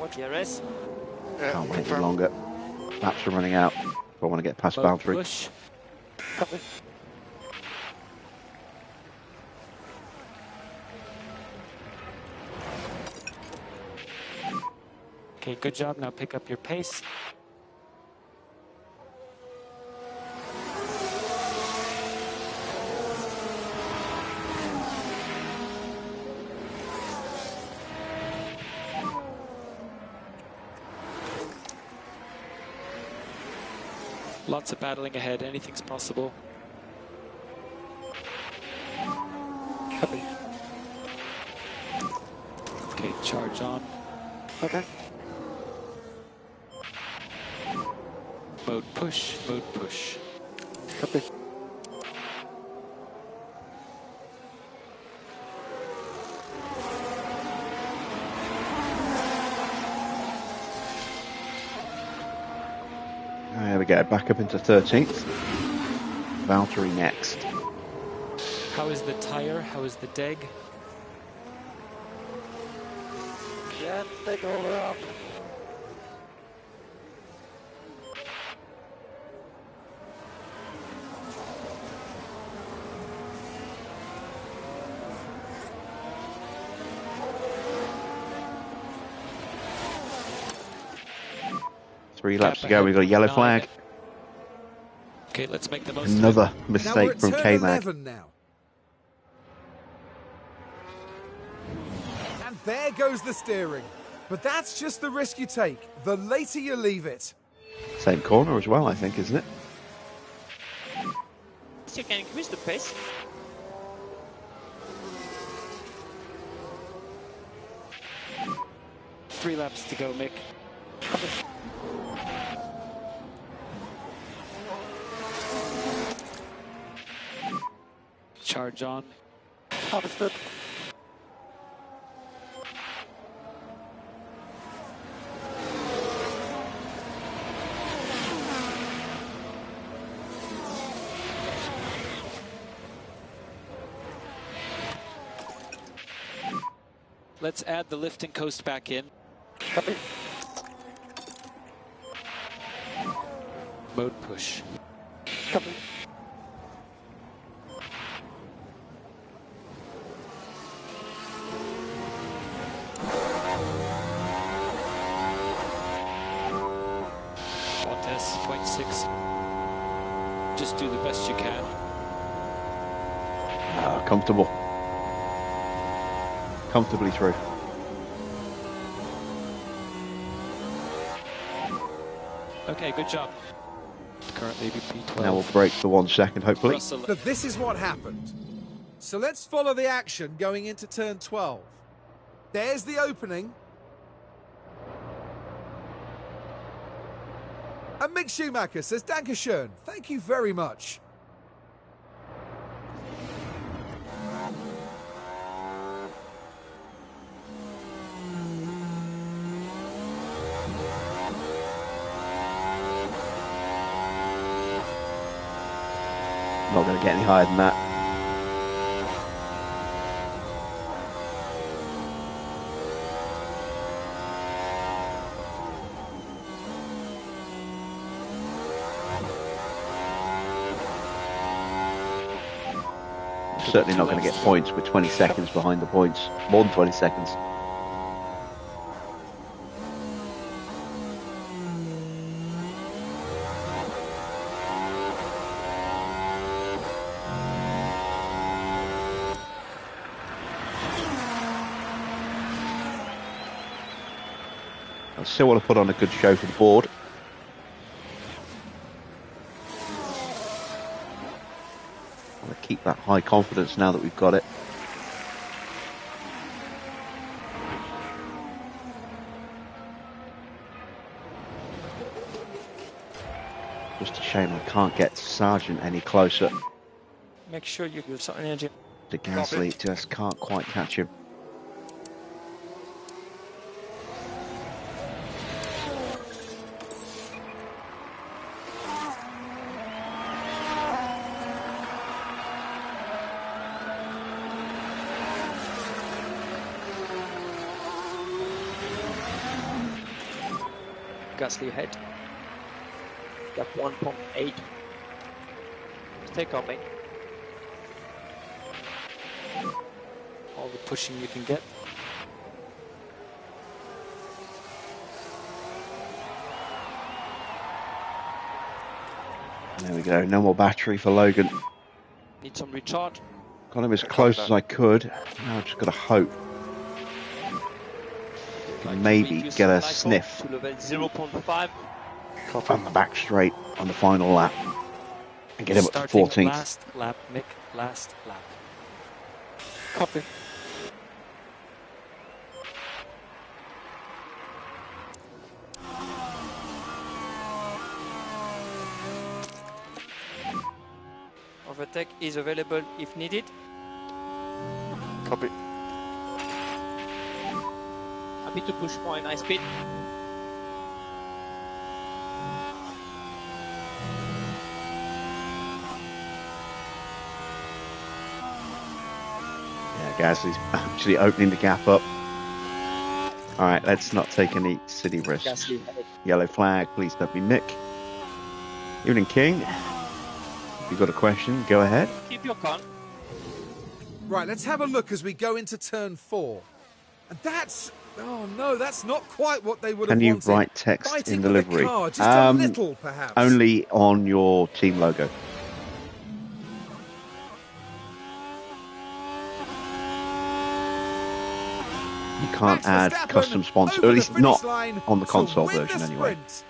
What DRS? Yeah, Can't wait any confirm. longer. Laps are running out. If I want to get past Mode Valtteri. push. Copy. Okay, good job. Now pick up your pace. Lots of battling ahead. Anything's possible. Copy. Okay, charge on. Okay. Mode push. Mode push. Copy. There we go. Back up into 13th. Valtteri next. How is the tire? How is the deg? Yeah, take over up. Three laps Gap to go. ahead, We've got a yellow 9. flag. Okay, let's make the most of Another Now we're mistake at from turn K-Mag. 11 now. And there goes the steering. But that's just the risk you take. The later you leave it. Same corner as well, I think, isn't it? So you can increase the pace. it. 3 laps to go, Mick. Charge on. Understood. Let's add the lift and coast back in. Copy. Mode push. Copy. Montes, 0.6. Just do the best you can. Comfortable. Comfortably through. Okay, good job. Currently P12. Now we'll break for 1 second, hopefully. Russell. But this is what happened. So let's follow the action going into turn 12. There's the opening. And Mick Schumacher says, Dankeschön. Thank you very much. Not going to get any higher than that. Certainly not going to get points with 20 seconds behind the points. More than 20 seconds. I still want to put on a good show for the board. I want to keep that high confidence now that we've got it. Just a shame I can't get Sargent any closer. Make sure you use some energy. The Gasly just can't quite catch him. Gasly ahead. Gap 1.8. Stay coming. All the pushing you can get. There we go. No more battery for Logan. Need some recharge. Got him as close as I could. Now I've just got to hope. Can maybe Reduce get a glycol sniff to level 0.5. on the back straight on the final lap and get him up to Starting 14th. last lap, Mick. Last lap. Copy. Overtake is available if needed. Copy. Happy to push more in high speed. Yeah, Gasly's actually opening the gap up. All right, let's not take any silly risks. Gasly ahead. Yellow flag, please don't be Mick. Evening King. If you've got a question, go ahead. Keep your con. Right, let's have a look as we go into turn 4. And that's... Oh, no, that's not quite what they would have Can you wanted. write text Fighting in the with livery? a car, just a little, perhaps. Only on your team logo. You can't Max add Verstappen custom sponsors, over or at the least finish not line on the to console win the version anyway. sprint.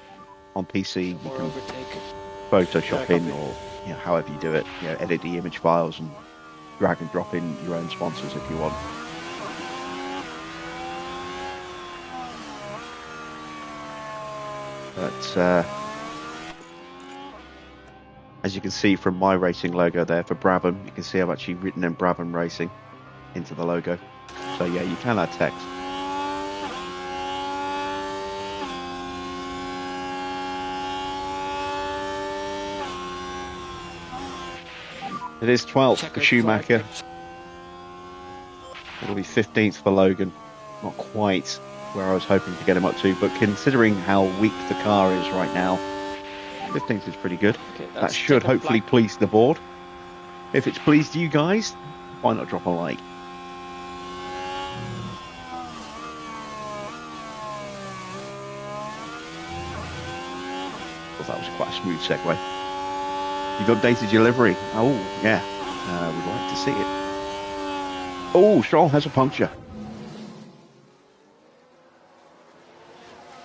On PC, you More can overtake. Photoshop Yeah, in, copy. or however you do it. Edit the image files and drag and drop in your own sponsors if you want. But as you can see from my racing logo there for Brabham, you can see I've actually written in Brabham Racing into the logo. So yeah, you can add text. It is 12th for Checkered Schumacher. flag. It'll be 15th for Logan. Not quite where I was hoping to get him up to, but considering how weak the car is right now, 15th is pretty good. Okay, That that's should checkered hopefully flag. please the board. If it's pleased you guys, why not drop a like? Well, that was quite a smooth segue. You've updated your livery. Oh, yeah. We'd like to see it. Oh, Stroll has a puncture.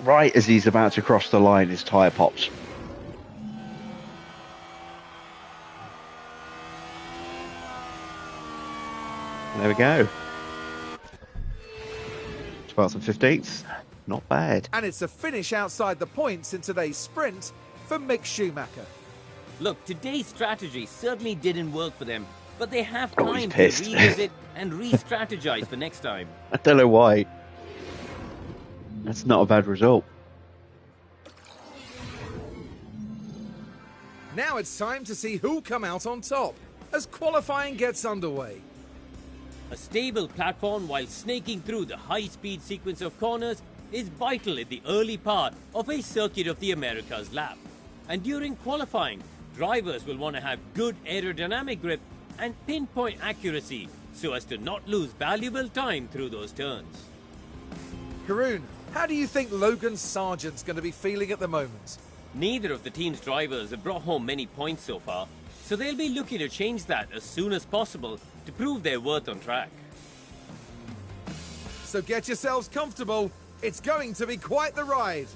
Right as he's about to cross the line, his tyre pops. There we go. 12th and 15th. Not bad. And it's a finish outside the points in today's sprint for Mick Schumacher. Look, today's strategy certainly didn't work for them, but they have Oh, he's time to pissed. revisit and re-strategize for next time. I don't know why. That's not a bad result. Now it's time to see who'll come out on top as qualifying gets underway. A stable platform while snaking through the high-speed sequence of corners is vital in the early part of a Circuit of the Americas lap. And during qualifying, drivers will want to have good aerodynamic grip and pinpoint accuracy so as to not lose valuable time through those turns. Haroon, how do you think Logan Sargent's going to be feeling at the moment? Neither of the team's drivers have brought home many points so far, so they'll be looking to change that as soon as possible to prove their worth on track. So get yourselves comfortable. It's going to be quite the ride.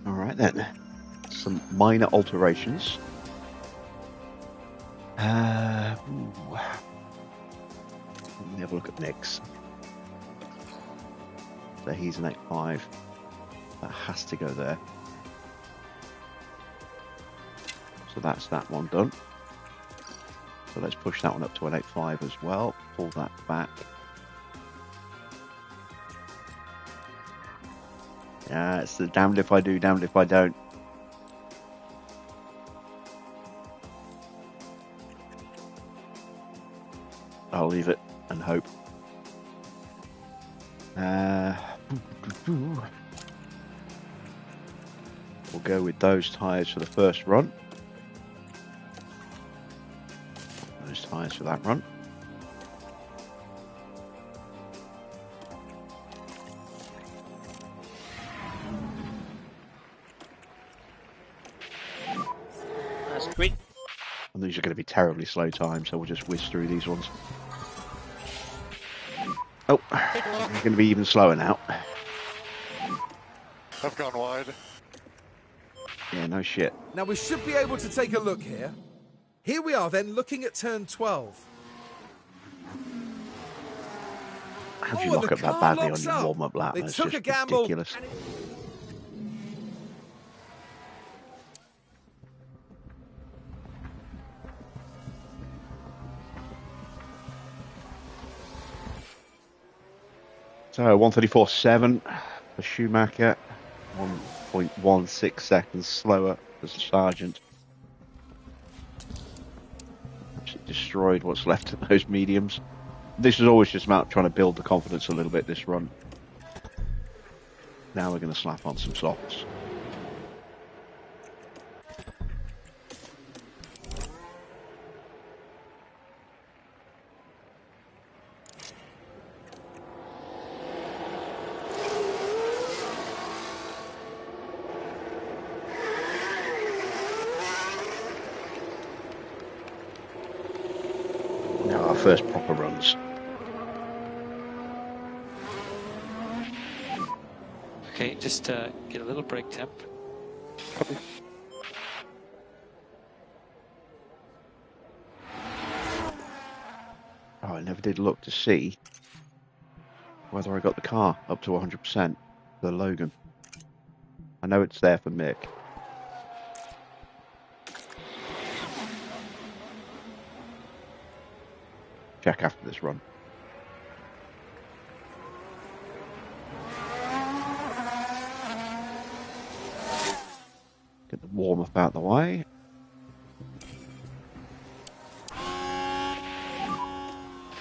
All right then. Some minor alterations. Let me have a look at Nick's. So he's an X5. That has to go there. So that's that one done. So let's push that one up to an 8.5 as well. Pull that back. Yeah, it's the damned if I do, damned if I don't. I'll leave it and hope. We'll go with those tyres for the first run. Those tyres for that run. That's great. And these are going to be terribly slow times, so we'll just whiz through these ones. Oh, they're going to be even slower now. I've gone wide. Yeah, no shit. Now we should be able to take a look here. Here we are then, looking at turn 12. How'd you and lock the up that car badly on locks your up. warm-up lap? They That's took just a gamble. ridiculous. So 1:34.7 for Schumacher, 1.16 seconds slower as the Sargent. Absolutely destroyed what's left of those mediums. This is always just about trying to build the confidence a little bit this run. Now we're going to slap on some softs. Now our first proper runs. Okay, just get a little brake temp. Copy. Oh, I never did look to see whether I got the car up to 100% for Logan. I know it's there for Mick. Check after this run. Get the warm-up out of the way.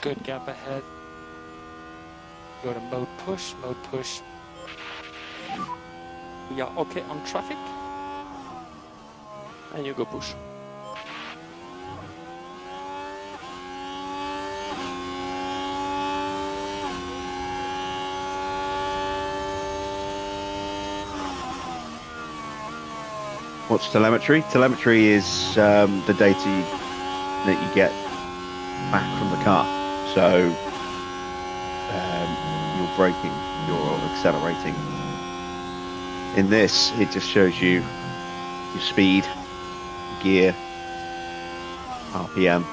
Good gap ahead. Go to mode push, mode push. We are okay on traffic. And you go push. What's telemetry? Telemetry is the data that you get back from the car. So you're braking, you're accelerating. In this, it just shows you your speed, gear, RPM.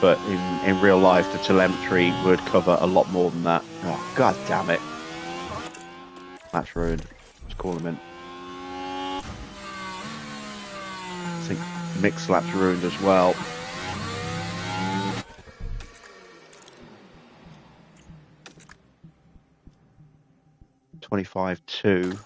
But in real life, the telemetry would cover a lot more than that. Oh, god damn it. That's ruined. Let's call him in. I think Mick's lap's ruined as well. $25.2.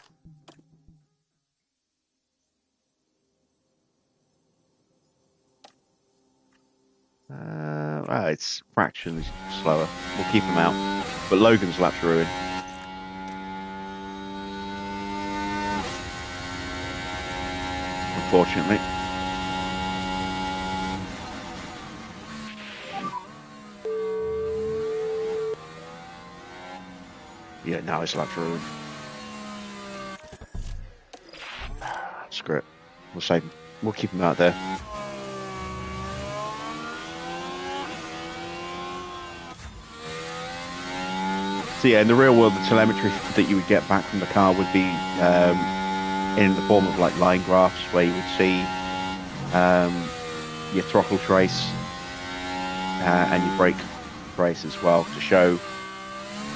It's fractions slower. We'll keep him out. But Logan's lap's ruined. Unfortunately. Yeah, now his lap's ruined. Screw it. We'll save him. We'll keep him out there. So yeah, in the real world, the telemetry that you would get back from the car would be in the form of like line graphs, where you would see your throttle trace and your brake trace as well, to show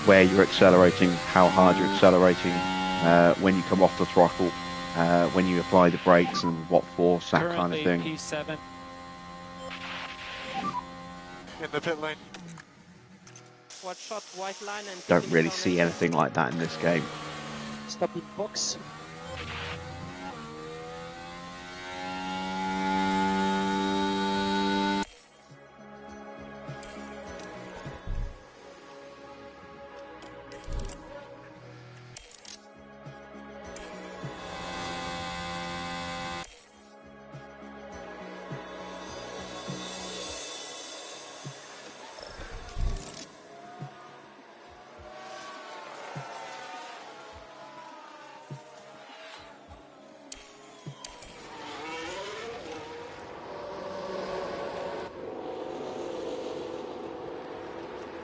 where you're accelerating, how hard you're accelerating, when you come off the throttle, when you apply the brakes and what force, that Currently kind of thing. P7. In the pit lane. Watch shot, white line and Don't really see anything like that in this game. stop in box.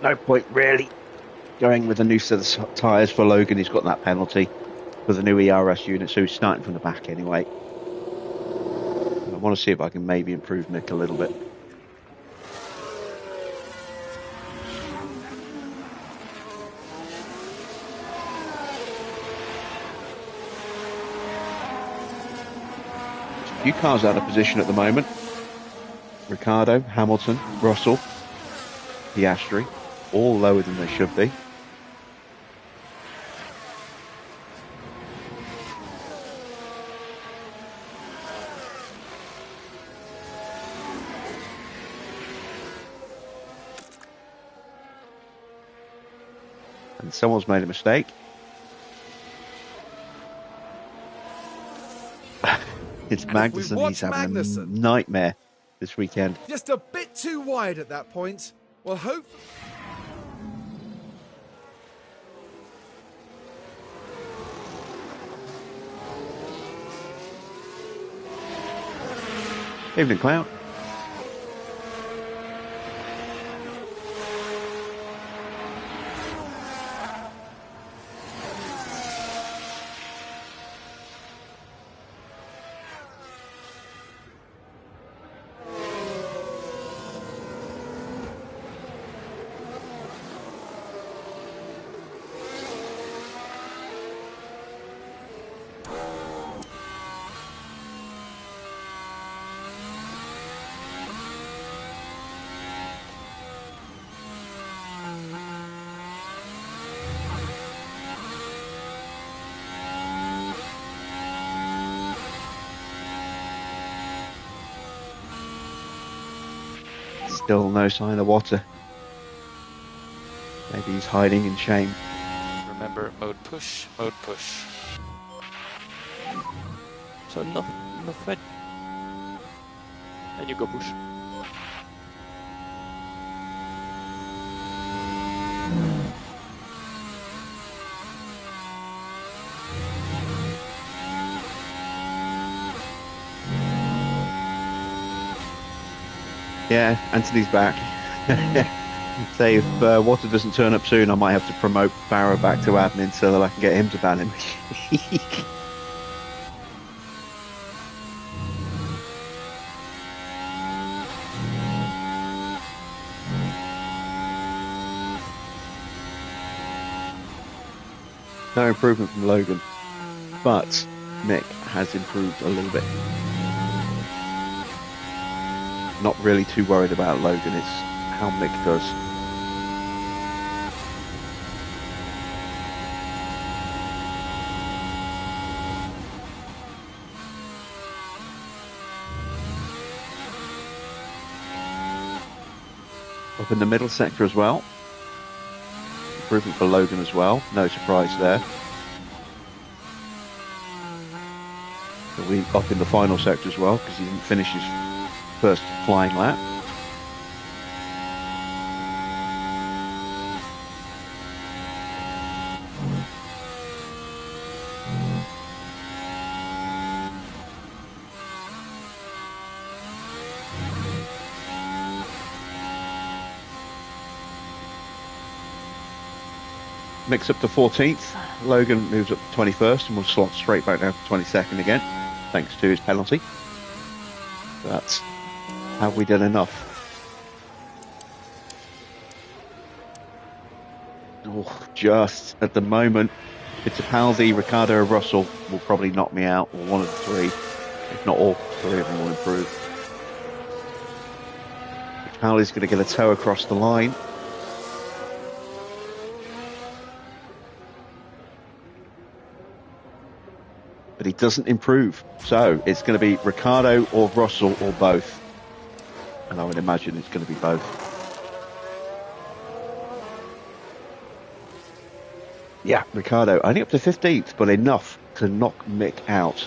No point really going with a new set of tyres for Logan. He's got that penalty for the new ERS unit, so he's starting from the back anyway. I want to see if I can maybe improve Mick a little bit. A few cars out of position at the moment. Ricciardo, Hamilton, Russell, Piastri, all lower than they should be. And someone's made a mistake. It's Magnussen. He's having a nightmare this weekend. Just a bit too wide at that point. Well, hope. Evening, Cloud. Still no sign of water. Maybe he's hiding in shame. Remember, mode push, mode push. So no threat. And you go push. Yeah, Anthony's back. Say if water doesn't turn up soon, I might have to promote Barrow back to admin so that I can get him to ban him. No improvement from Logan, but Mick has improved a little bit. Not really too worried about Logan, it's how Mick does. Up in the middle sector as well. Improvement for Logan as well, no surprise there. So we up in the final sector as well because he didn't finish his first flying lap. Mix up to 14th. Logan moves up to 21st and will slot straight back down to 22nd again, thanks to his penalty. But have we done enough? Oh, just at the moment, Fittipaldi, Ricciardo, or Russell will probably knock me out, or one of the three, if not all three of them will improve. Fittipaldi's going to get a toe across the line. But he doesn't improve. So it's going to be Ricciardo or Russell or both. And I would imagine it's going to be both. Yeah, Ricciardo only up to 15th, but enough to knock Mick out.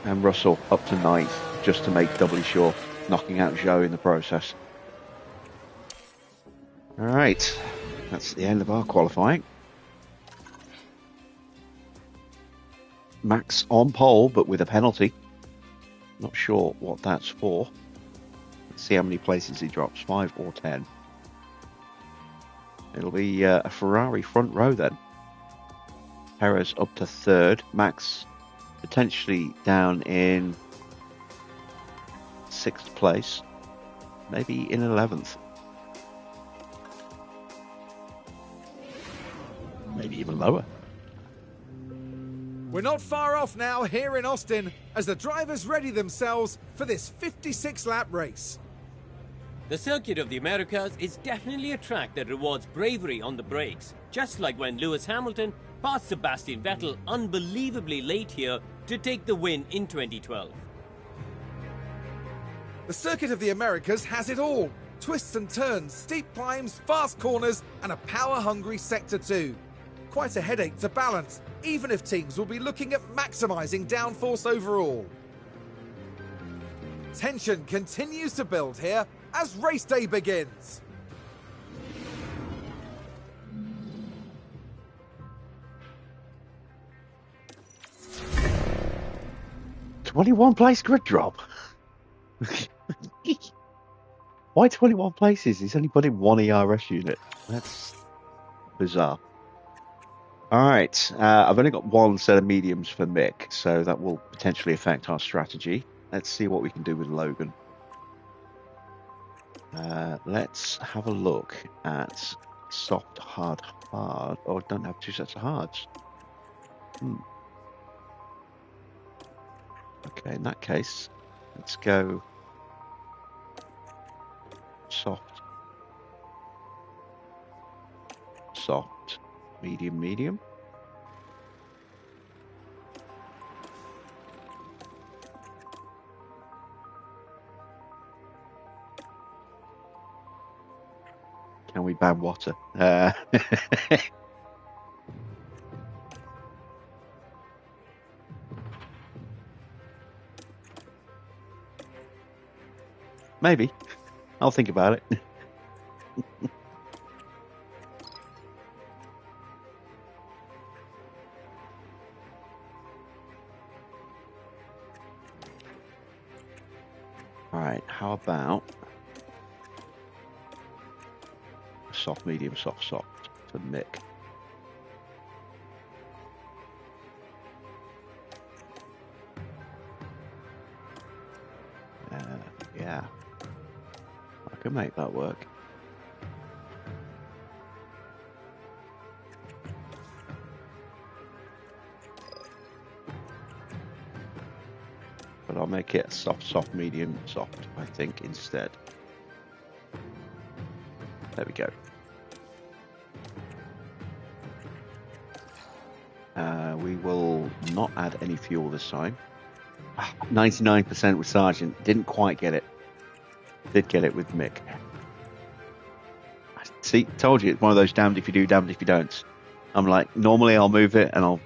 And Russell up to 9th, just to make doubly sure, knocking out Zhou in the process. All right, that's the end of our qualifying. Max on pole, but with a penalty. Not sure what that's for. See how many places he drops, 5 or 10. It'll be a Ferrari front row then. Perez up to 3rd. Max potentially down in 6th place. Maybe in 11th. Maybe even lower. We're not far off now here in Austin as the drivers ready themselves for this 56-lap race. The Circuit of the Americas is definitely a track that rewards bravery on the brakes, just like when Lewis Hamilton passed Sebastian Vettel unbelievably late here to take the win in 2012. The Circuit of the Americas has it all. Twists and turns, steep climbs, fast corners, and a power-hungry Sector 2. Quite a headache to balance, even if teams will be looking at maximising downforce overall. Tension continues to build here as race day begins. '21 place grid drop. Why 21 places? He's only put in 1 ERS unit. That's bizarre. Alright, I've only got 1 set of mediums for Mick, so that will potentially affect our strategy. Let's see what we can do with Logan. Let's have a look at soft, hard, hard. Oh, I don't have 2 sets of hards. Okay, in that case, let's go soft, soft, medium, medium. Can we ban water? Maybe. I'll think about it. Alright, how about soft, medium, soft, soft for Mick? Yeah. I can make that work. But I'll make it soft, soft, medium, soft, I think, instead. There we go. We will not add any fuel this time. 99% with Sargent. Didn't quite get it. Did get it with Mick. See, told you, it's one of those damned if you do, damned if you don't. I'm like, normally I'll move it and I'll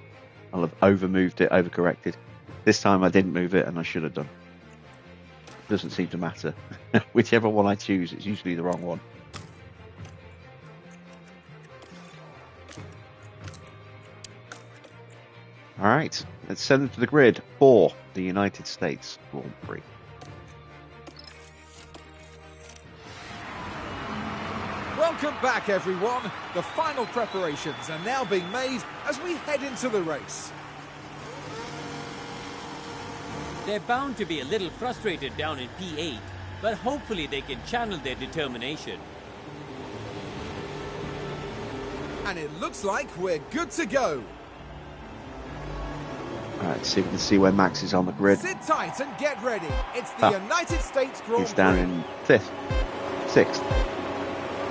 have over-moved it, over-corrected. This time I didn't move it and I should have done. Doesn't seem to matter. Whichever one I choose, it's usually the wrong one. Alright, let's send them to the grid for the United States Grand Prix. Welcome back, everyone. The final preparations are now being made as we head into the race. They're bound to be a little frustrated down in P8, but hopefully they can channel their determination. And it looks like we're good to go. Alright, see if we can see where Max is on the grid. Sit tight and get ready. It's the United States Grand Prix. He's down in 5th, 6th.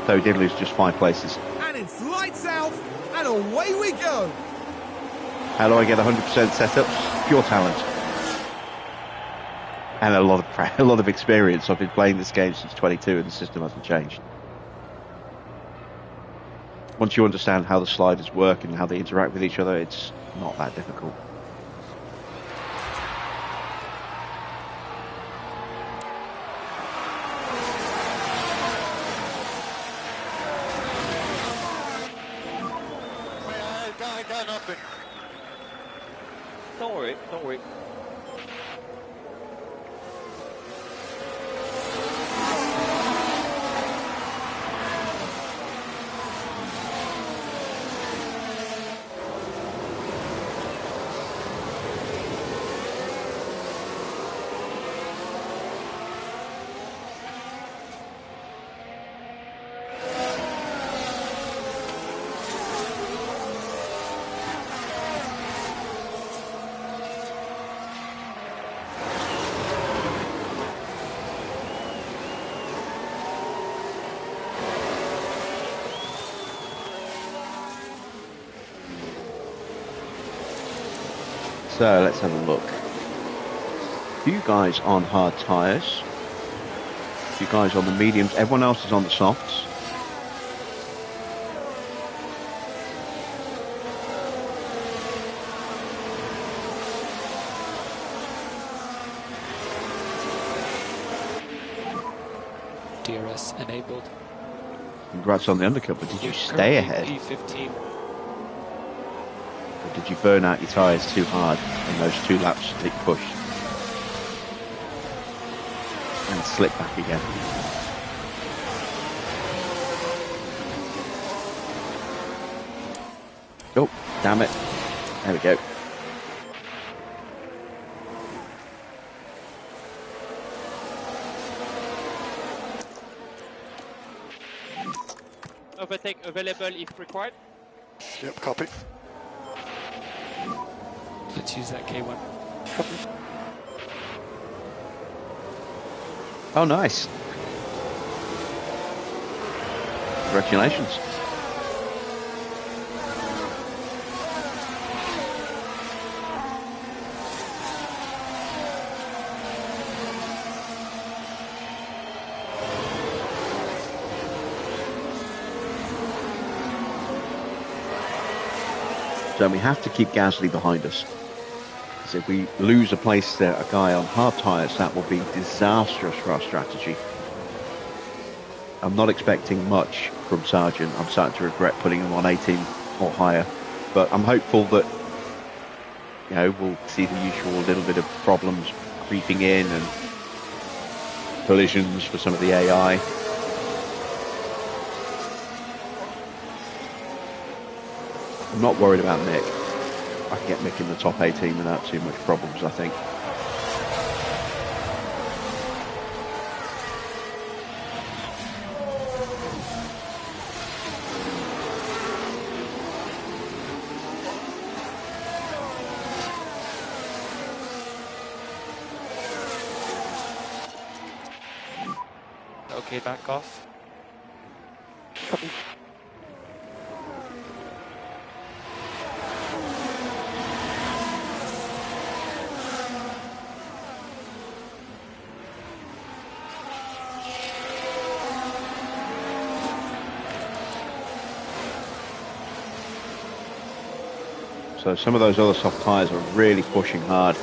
So he did lose just 5 places. And it's lights out, and away we go. How do I get 100% setup? Pure talent. And a lot of experience. I've been playing this game since 22 and the system hasn't changed. Once you understand how the sliders work and how they interact with each other, it's not that difficult. Don't worry, don't worry. So let's have a look. You guys on hard tyres. You guys on the mediums. Everyone else is on the softs. DRS enabled. Congrats on the undercut, but did you You're stay ahead? currently P15. Or did you burn out your tyres too hard in those 2 laps that you pushed? And slip back again. Oh, damn it. There we go. Overtake available if required. Yep, copy. Let's use that K1. Oh, nice. Congratulations. So we have to keep Gasly behind us. Because if we lose a place there, a guy on hard tyres, that will be disastrous for our strategy. I'm not expecting much from Sargent. I'm starting to regret putting him on 18 or higher. But I'm hopeful that, you know, we'll see the usual little bit of problems creeping in and collisions for some of the AI. I'm not worried about Mick. I can get Mick in the top 18 without too much problems, I think. Okay, back off. Copy. So some of those other soft tyres are really pushing hard.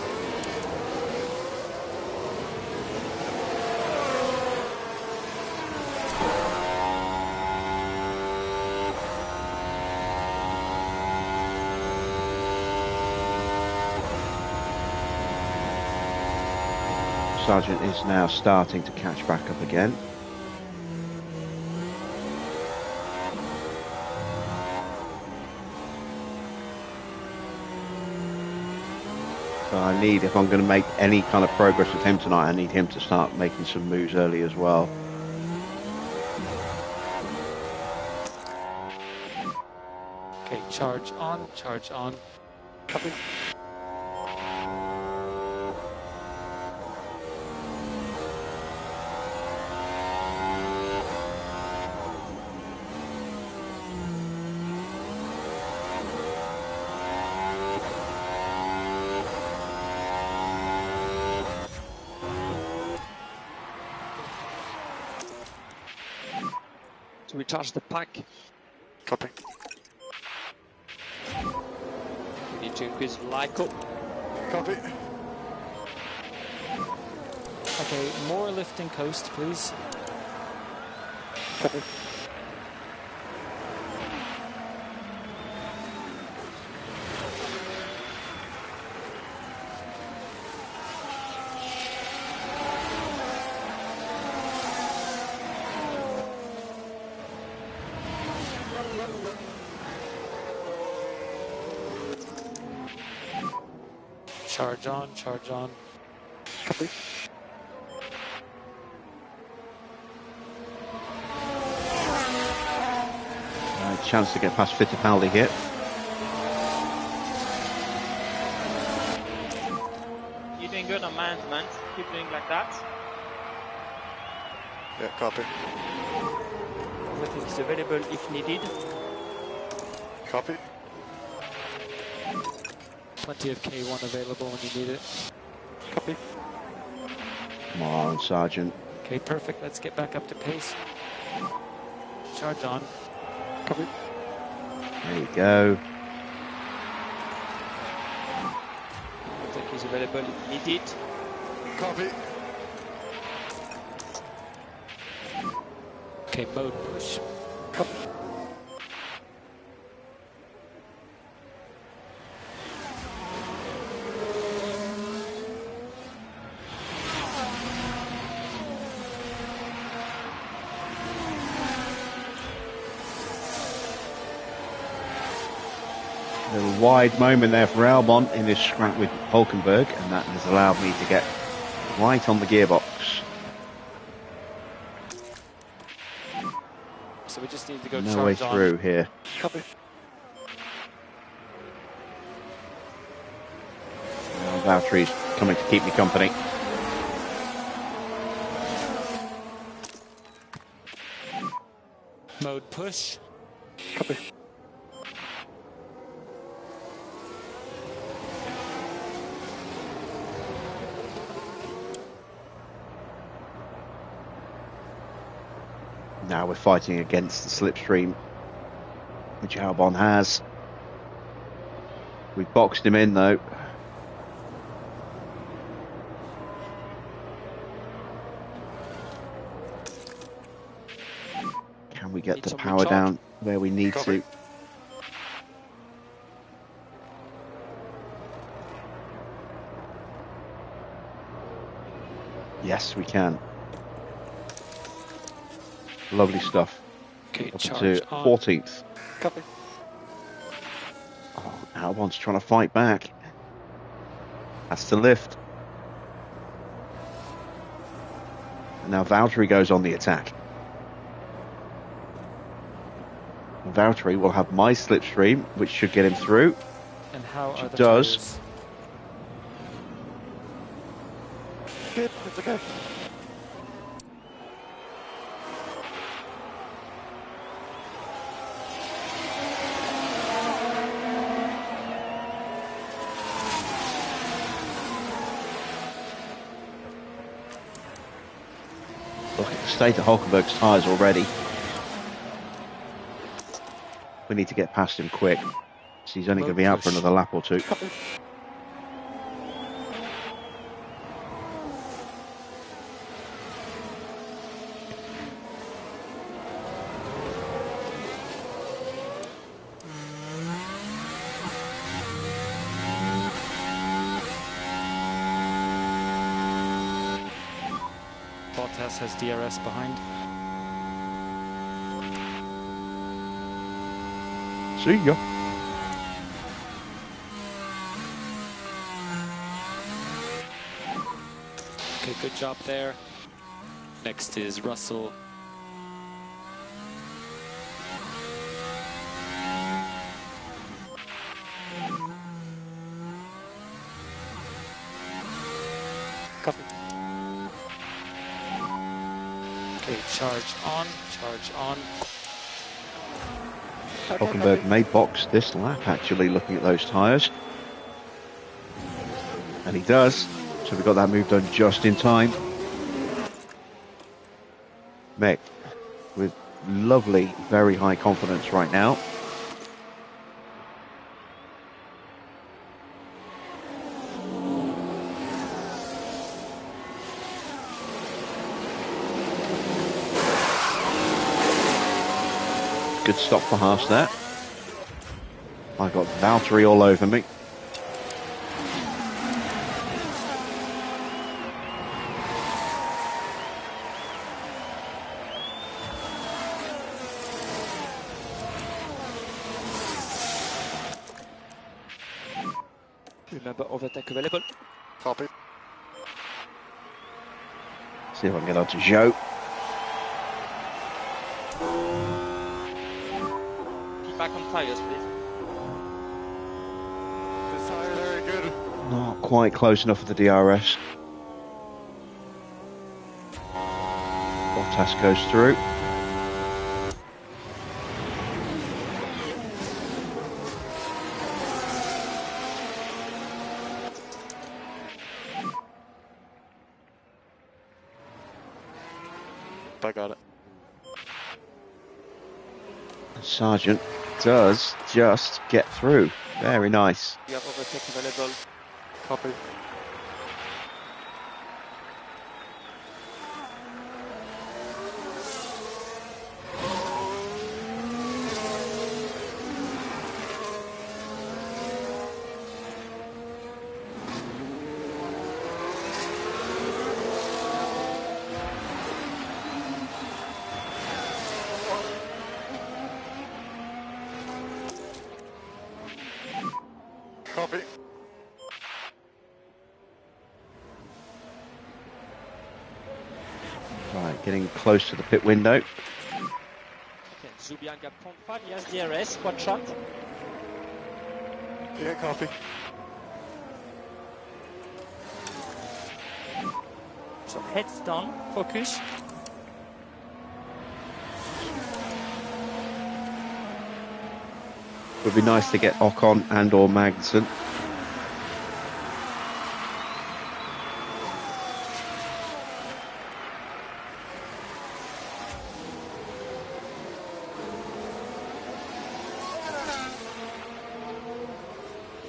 Sargent is now starting to catch back up again. So I need, if I'm going to make any kind of progress with him tonight, I need him to start making some moves early as well. Okay, charge on, charge on. Copy. To recharge the pack, Copy. we need to increase LICO. Copy. Okay, more lifting coast, please. Copy. Charge on, charge on. Copy. Chance to get past Fittipaldi here. You're doing good on management. Keep doing like that. Yeah, copy. Everything is available if needed. Copy. Plenty of K1 available when you need it. Copy. Come on, Sergeant. Okay, perfect. Let's get back up to pace. Charge on. Copy. There you go. Contact is available if needed. Copy. Okay, mode push. Copy. A little wide moment there for Albon in his scrap with Hulkenberg, and that has allowed me to get right on the gearbox. So we just need to go No way charge through on. here. Copy. Now Valtteri's coming to keep me company. Mode push. Copy. Now we're fighting against the slipstream, which Albon has. We've boxed him in though. Can we get Need the some power recharge. down where we need Copy. to? Yes, we can. Lovely stuff. Okay, Up charge to on. 14th. Copy. Oh, Albon's trying to fight back. Has to lift. And now Valtteri goes on the attack. And Valtteri will have my slipstream, which should get him through. And how Which are it the does. tires? Good. It's okay. Look at the state of Hulkenberg's tyres already. We need to get past him quick. So he's only going to be out for another lap or two. Copy. Bottas has DRS behind. See ya. Okay, good job there. Next is Russell. Copy. Okay, charge on, charge on. Okay, Hulkenberg copy. may box this lap, actually, looking at those tyres. And he does. So we got that move done just in time. Mick, with lovely, very high confidence right now. Good stop for Haas there. I got Valtteri all over me. Remember overtake available. Copy. See if I can get on to Joe. Feedback on tires, please. This tire very good. Not quite close enough for the DRS. Bottas goes through. Sergeant does just get through. Very nice. You have overtake available. Copy. Copy. Right, getting close to the pit window. Okay, Zubian gap 0.5, yes, DRS, one shot. Yeah, copy. So heads down, focus. Would be nice to get Ocon and or Magnussen.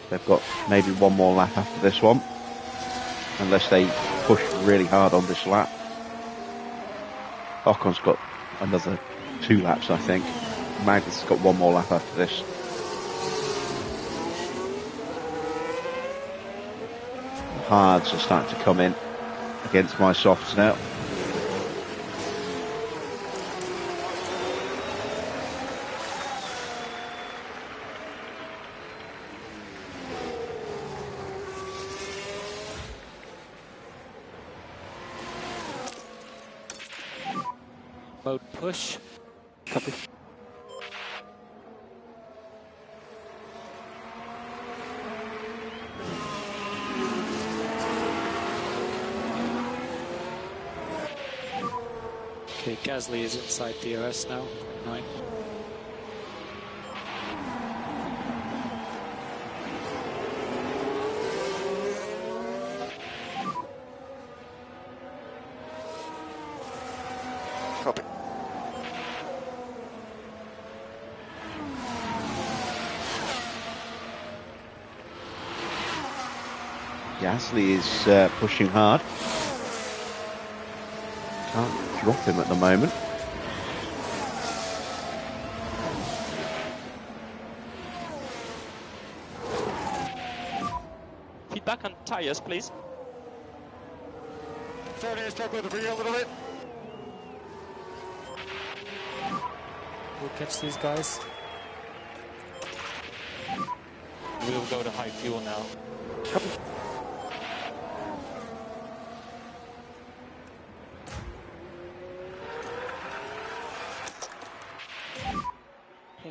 They've got maybe one more lap after this one, unless they push really hard on this lap. Ocon's got another 2 laps, I think. Magnussen's got one more lap after this. The hards are starting to come in against my softs now. Mode push. Copy. Okay, Gasly is inside DRS now. 9. Copy. Gasly is pushing hard. Can't drop him at the moment. Feedback on tires, please. Starting to struggle with the wheel a little bit. We'll catch these guys. We'll go to high fuel now.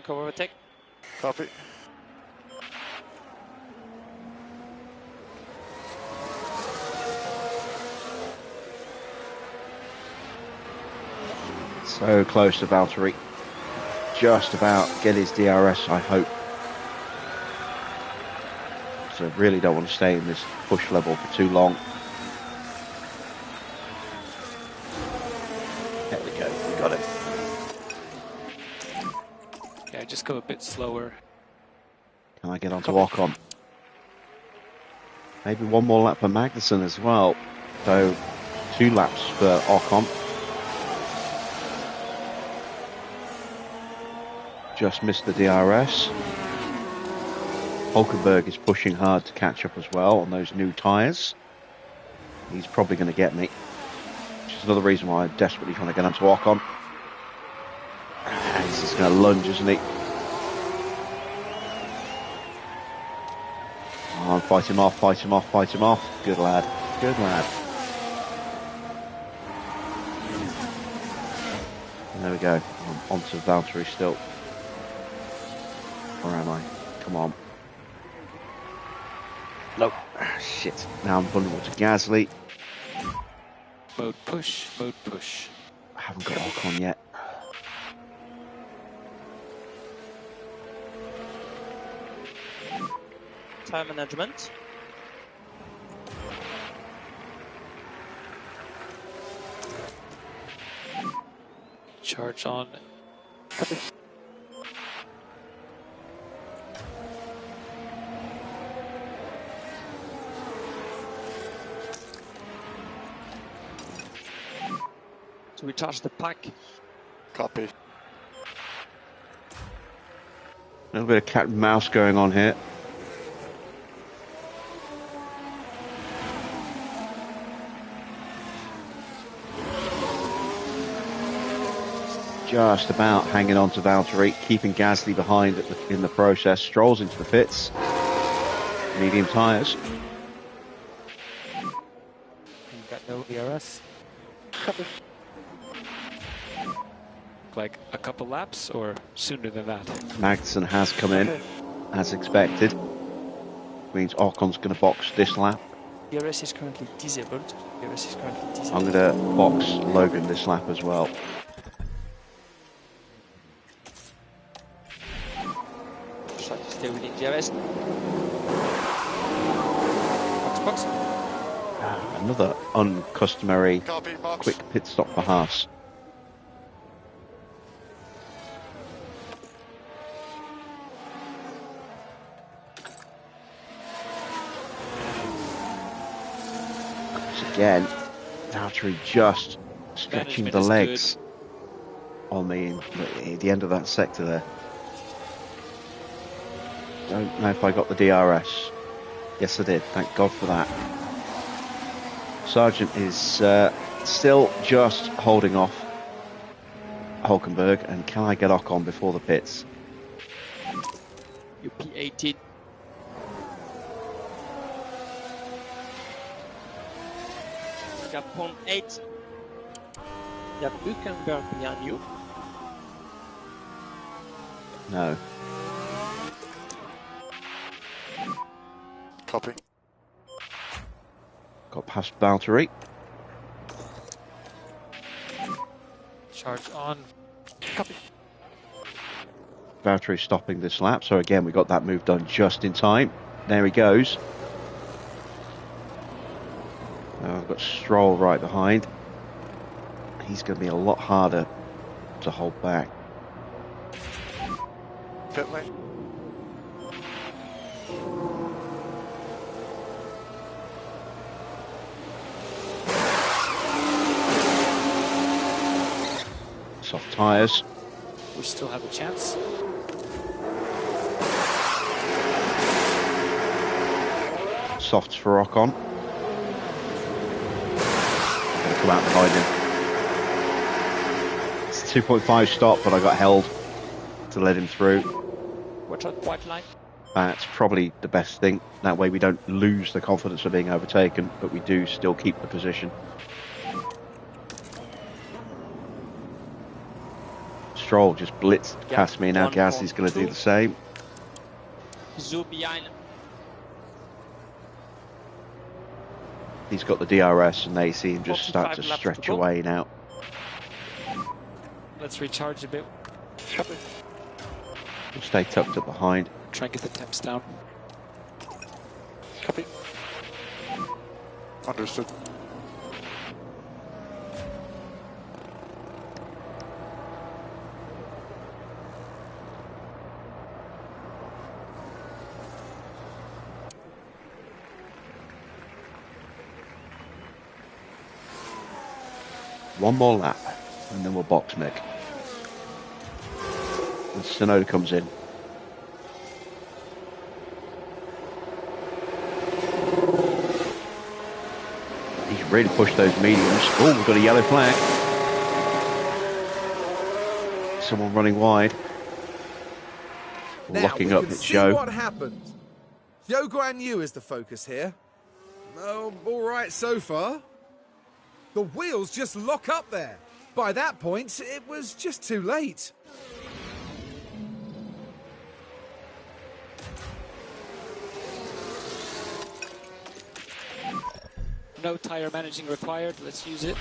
Go overtake. Copy. So close to Valtteri. Just about get his DRS, I hope. So really don't want to stay in this push level for too long. There we go, we got it. Yeah, just go a bit slower. Can I get onto Ocon? Maybe one more lap for Magnussen as well. So 2 laps for Ocon. Just missed the DRS. Hulkenberg is pushing hard to catch up as well on those new tyres. He's probably going to get me. Which is another reason why I'm desperately trying to get onto Ocon. He's just going to lunge, isn't he? Oh, fight him off, fight him off, fight him off. Good lad, good lad. And there we go. I'm onto Valtteri still. Where am I? Come on. Nope. Shit. Now I'm vulnerable to Gasly. Mode push, mode push. I haven't got Ocon yet. Tire management. Charge on. recharge the pack. Copy. A little bit of cat and mouse going on here. Just about hanging on to Valtteri, keeping Gasly behind in the process. Strolls into the pits. Medium tyres. You've got no DRS. Copy. Like a couple laps or sooner than that? Magnussen has come in, as expected. Means Ocon's going to box this lap. DRS is currently disabled. DRS is currently disabled. I'm going to box Logan this lap as well. Try to stay within DRS. Box. Another uncustomary Copy, box. quick pit stop for Haas. Again, Valtteri just stretching Management the is legs on the end of that sector there. Don't know if I got the DRS. Yes, I did. Thank God for that. Sargent is still just holding off Hulkenberg, and can I get Ocon before the pits? You P18. You have Pond 8. You have Hülkenberg behind you. No. Copy. Got past Valtteri. Charge on. Copy. Valtteri stopping this lap. So again, we got that move done just in time. There he goes. I've got Stroll right behind. He's going to be a lot harder to hold back. Pit lane. Soft tyres. We still have a chance. Softs for Ocon. Gonna come out behind him. It's a 2.5 stop, but I got held to let him through. Watch out, white line. That's probably the best thing. That way we don't lose the confidence of being overtaken, but we do still keep the position. Stroll just blitzed past me. Now Gasly's going to do the same. Zoo behind. He's got the DRS, and they see him just start to 45 laps stretch to go. away now. Let's recharge a bit. Copy. We'll stay tucked up behind. Try and get the temps down. Copy. Understood. One more lap, and then we'll box Mick. And Tsunoda comes in. He's really pushed those mediums. Oh, we've got a yellow flag. Someone running wide. Now Locking we up, can it's see Zhou. what happened. Zhou Guan Yu is the focus here. Oh, all right so far. The wheels just lock up there. By that point, it was just too late. No tire managing required. Let's use it.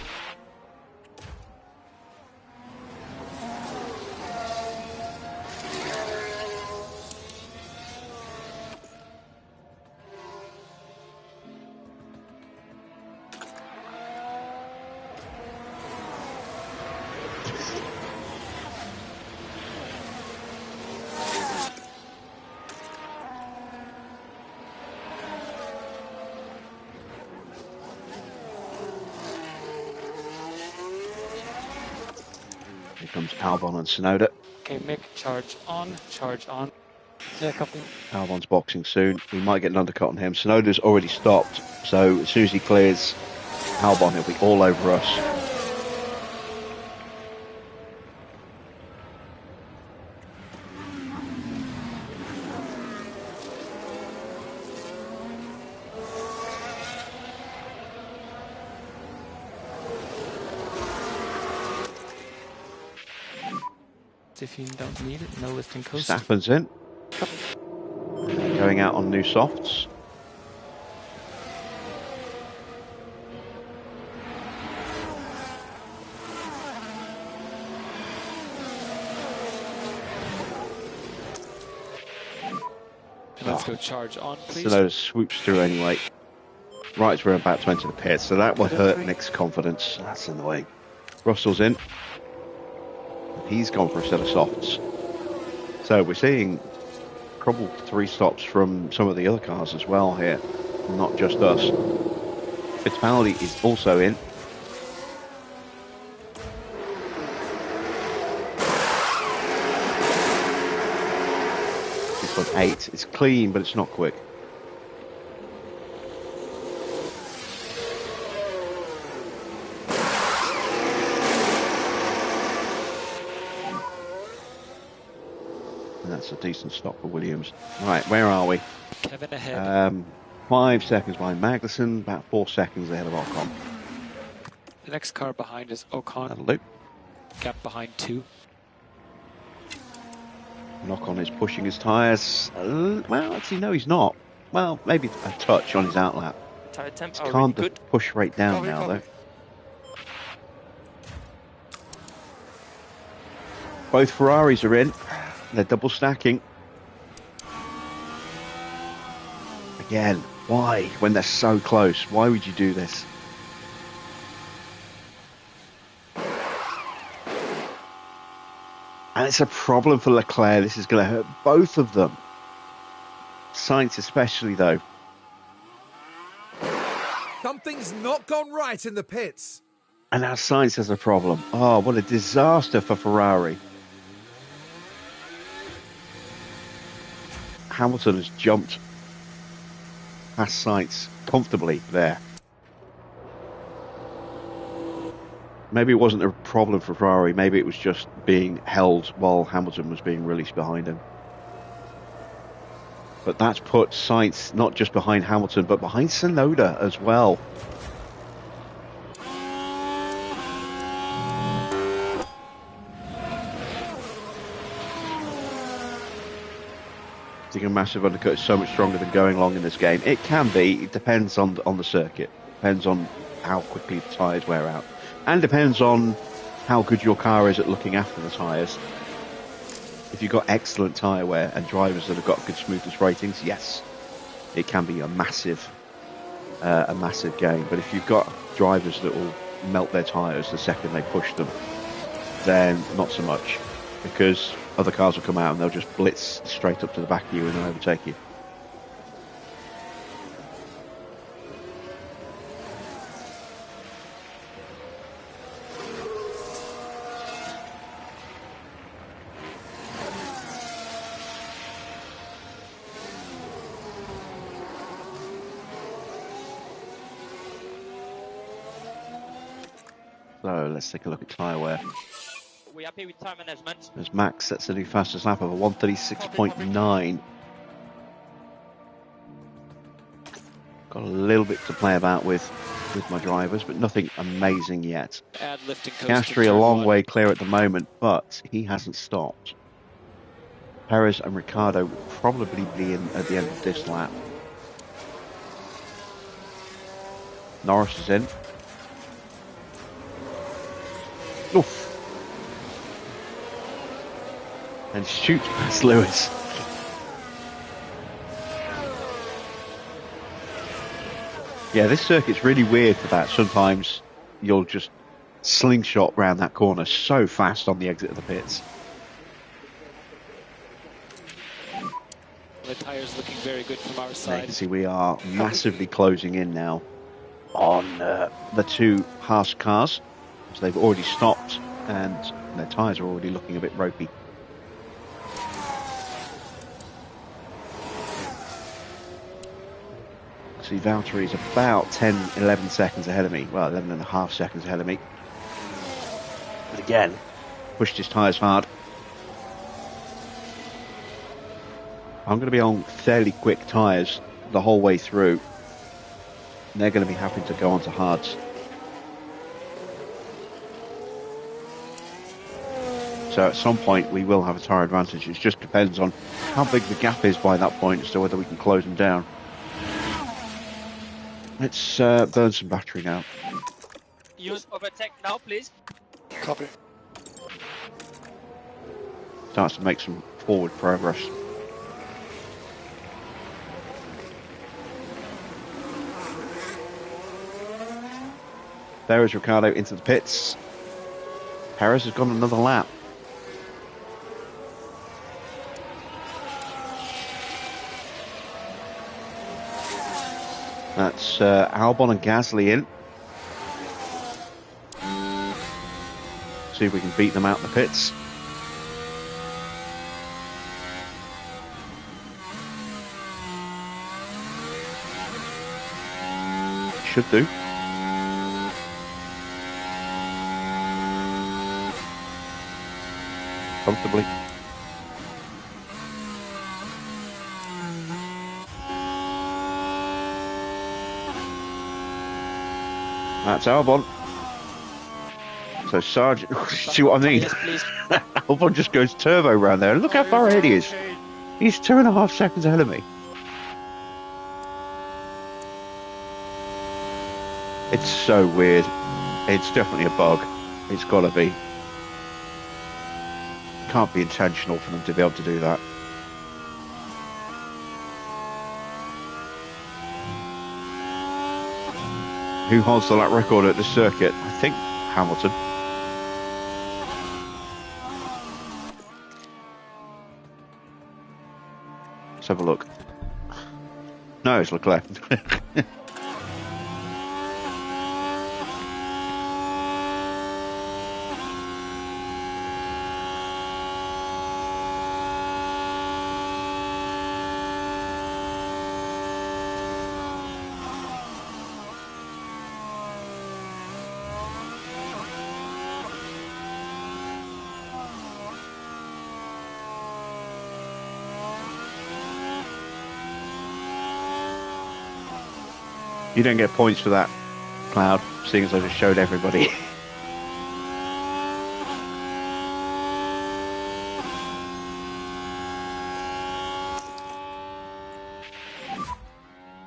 Here comes Albon and Sonoda. Okay, Mick, charge on, charge on. Yeah, copy. Albon's boxing soon. We might get an undercut on him. Sonoda's already stopped, so as soon as he clears Albon, he'll be all over us. If you don't need it, no lifting coast. Staffan's in. And they're going out on new softs. Let's go charge on, please. Sonoda swoops through anyway. Right as we're about to enter the pit, so that would hurt Nick's confidence. That's annoying. Russell's in. He's gone for a set of softs. So we're seeing probably 3 stops from some of the other cars as well here, not just us. Fittipaldi is also in. He's got 8. It's clean, but it's not quick. That's a decent stop for Williams. Right, where are we? Kevin ahead. 5 seconds behind Magnussen, about 4 seconds ahead of Ocon. The next car behind is Ocon. That'll do. Gap behind 2. And Ocon is pushing his tyres. Well, actually, no, he's not. Well, maybe a touch on his outlap. Tire temp He are can't really good. push right down Copy, now, copy. though. Both Ferraris are in. They're double stacking. Again, why? When they're so close, why would you do this? And it's a problem for Leclerc. This is going to hurt both of them. Sainz especially, though. Something's not gone right in the pits. And now Sainz has a problem. Oh, what a disaster for Ferrari. Hamilton has jumped past Sainz comfortably there. Maybe it wasn't a problem for Ferrari. Maybe it was just being held while Hamilton was being released behind him. But that's put Sainz not just behind Hamilton, but behind Tsunoda as well. I think a massive undercut is so much stronger than going long in this game. It can be. It depends on the circuit. Depends on how quickly the tyres wear out. And depends on how good your car is at looking after the tyres. If you've got excellent tyre wear and drivers that have got good smoothness ratings, yes, it can be a massive game. But if you've got drivers that will melt their tyres the second they push them, then not so much. Because other cars will come out and they'll just blitz straight up to the back of you and then overtake you. So let's take a look at tyre wear. We happy with time management? As Max sets a new fastest lap of a 1:36.9. Got a little bit to play about with my drivers, but nothing amazing yet. Add lifting coast. Piastri a long way clear at the moment, but he hasn't stopped. Perez and Ricciardo will probably be in at the end of this lap. Norris is in. Oof. And shoots past Lewis. Yeah, this circuit's really weird for that. Sometimes you'll just slingshot round that corner so fast on the exit of the pits. The tyres looking very good from our You side. can see we are massively closing in now on the two Haas cars. So they've already stopped and and their tyres are already looking a bit ropey. See, Valtteri is about 10, 11 seconds ahead of me. Well, 11 and a half seconds ahead of me. But again, pushed his tyres hard. I'm going to be on fairly quick tyres the whole way through. And they're going to be having to go onto hards. So at some point we will have a tyre advantage. It just depends on how big the gap is by that point as to whether we can close them down. Let's burn some battery now. Use overtake now, please. Copy. Starts to make some forward progress. There is Ricciardo into the pits. Perez has gone another lap. That's Albon and Gasly in. See if we can beat them out in the pits. Should do. Comfortably. That's Albon. So Sargent, see what I mean? Yes, please. Albon just goes turbo around there. Look how far ahead he is. He's 2.5 seconds ahead of me. It's so weird. It's definitely a bug. It's got to be. Can't be intentional for them to be able to do that. Who holds the lap record at this circuit? I think Hamilton. Let's have a look. No, it's Leclerc. You don't get points for that, Cloud, seeing as I just showed everybody.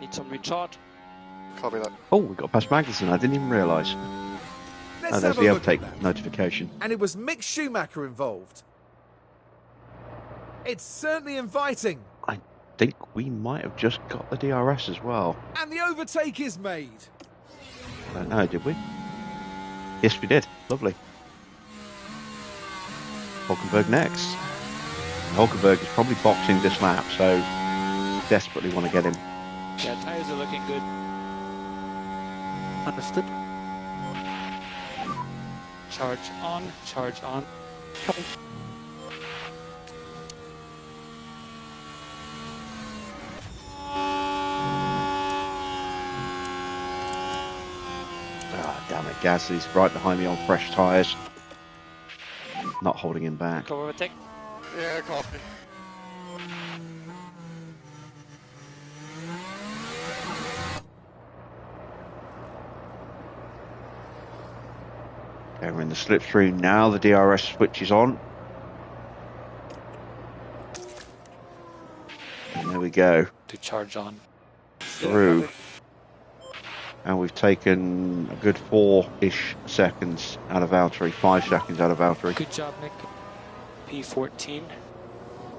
Need some recharge. Copy that. Oh, we got past Magnussen. I didn't even realise. Let's Oh, there's have a the look at uptake that. notification. And it was Mick Schumacher involved. It's certainly inviting. I think we might have just got the DRS as well. And the overtake is made. I don't know, did we? Yes, we did. Lovely. Hulkenberg next. Hulkenberg is probably boxing this lap, so desperately want to get him. Yeah, tires are looking good. Understood. Charge on, charge on. Copy. Ah, damn it, Gasly's right behind me on fresh tyres. Not holding him back. Go overtake. Yeah, copy. Okay, we're in the slipstream now. The DRS switches on. And there we go. To charge on. Through. And we've taken a good 4-ish seconds out of Valtteri. 5 seconds out of Valtteri. Good job, Nick. P14.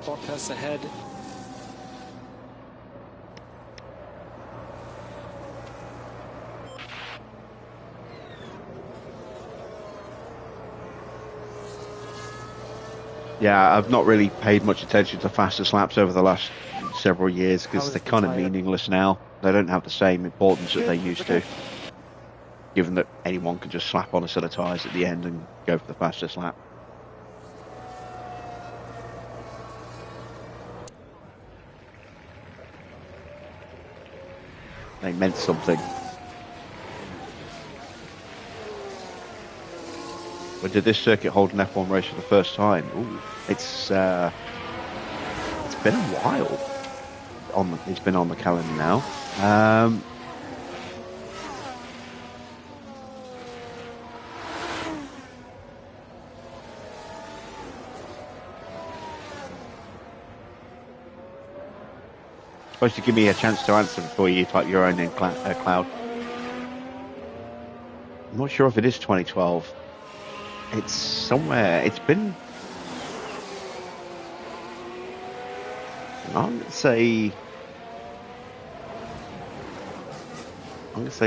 Bottas ahead. Yeah, I've not really paid much attention to fastest laps over the last several years How because is they're the kind of tyre? meaningless now. They don't have the same importance that they used to. Given that anyone can just slap on a set of tyres at the end and go for the fastest lap. they meant something. But did this circuit hold an F1 race for the first time? Ooh, it's been a while. It's been on the calendar now. Supposed to give me a chance to answer before you type your own in, Cloud. I'm not sure if it is 2012. It's somewhere. It's been. I'm gonna say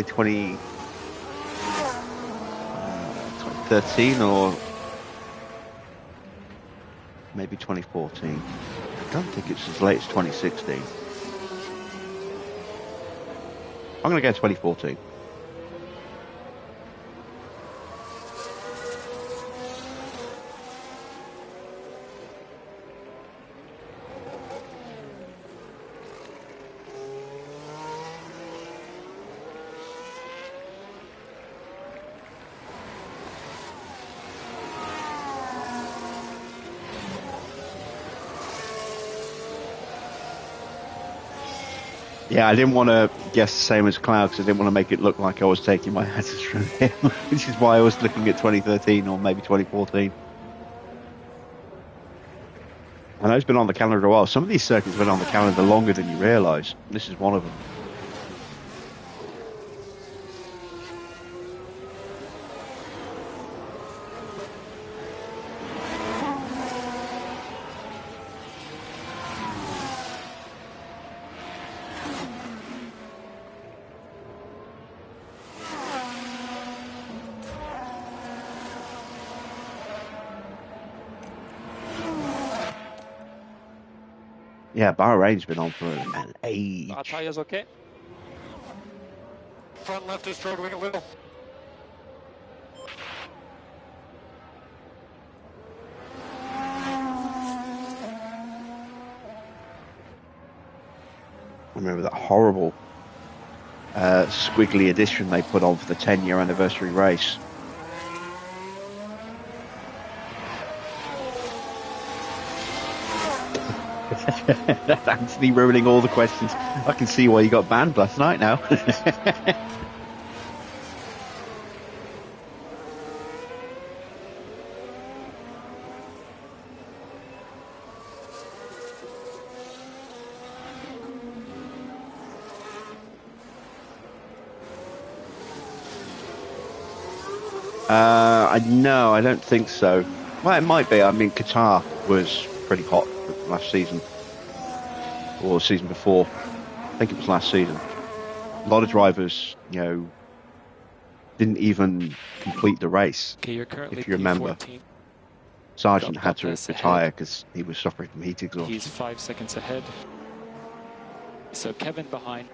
2013 or maybe 2014. I don't think it's as late as 2016. I'm going to go 2014. Yeah, I didn't want to guess the same as Cloud because I didn't want to make it look like I was taking my answers from him, which is why I was looking at 2013 or maybe 2014. I know it's been on the calendar a while. Some of these circuits have been on the calendar longer than you realise. This is one of them. Yeah, Bahrain's been on for an age. Are tires okay? Front left is struggling a little. I remember that horrible squiggly edition they put on for the 10-year anniversary race. That's Anthony ruining all the questions. I can see why you got banned last night now. No, I don't think so. Well, it might be. I mean, Qatar was pretty hot last season. Or the season before. I think it was last season. A lot of drivers, didn't even complete the race. Okay, you're currently if you remember. P14. Sargent Got had to Bottas retire ahead. because he was suffering from heat exhaustion. He's 5 seconds ahead. So Kevin behind.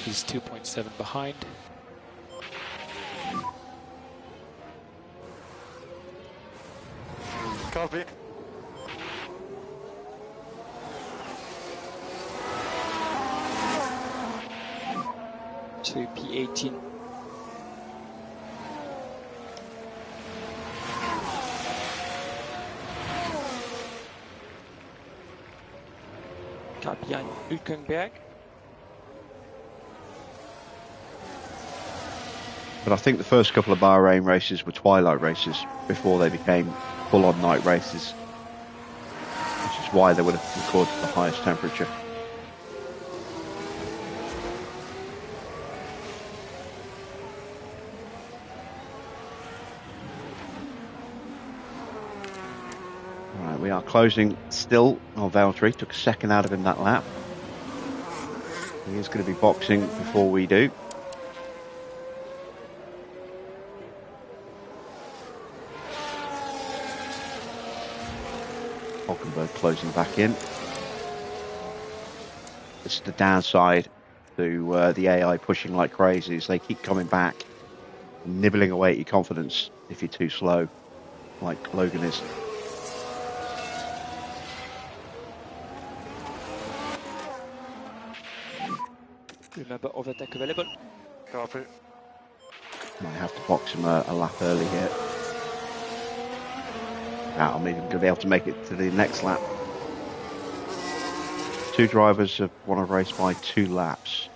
He's 2.7 behind. Copy. To P18. Copy on Hülkenberg. But I think the first couple of Bahrain races were twilight races before they became full-on night races, which is why they would have recorded the highest temperature. Right, we are closing still on Valtteri. Took a second out of him that lap. He is going to be boxing before we do. Hulkenberg closing back in. This is the downside to the AI pushing like crazy, is they keep coming back, nibbling away at your confidence if you're too slow, like Logan is. Remember, overtake available. Copy. Might have to box him a lap early here. I'm even going to be able to make it to the next lap. Two drivers have won a race by 2 laps.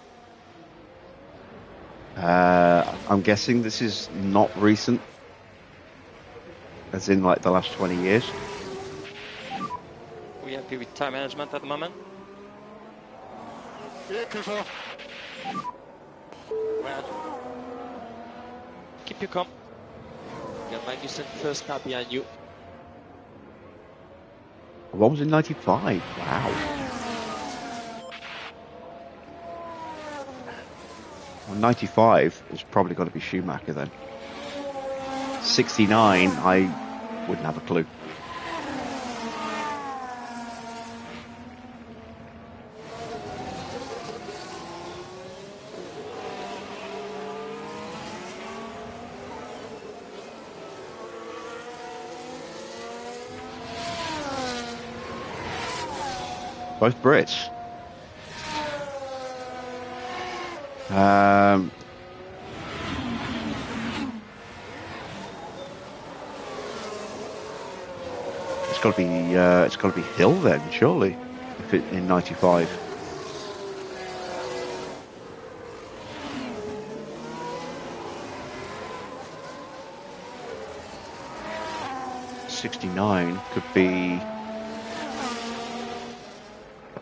I'm guessing this is not recent, as in like the last 20 years. We happy with time management at the moment? Yeah, COTA. Well, keep your calm. Got Magnussen first car behind you. What was in 95? Wow. Well, 95 is probably got to be Schumacher then. 69, I wouldn't have a clue. Both Brits. It's got to be Hill then, surely, if it in 95. '69 could be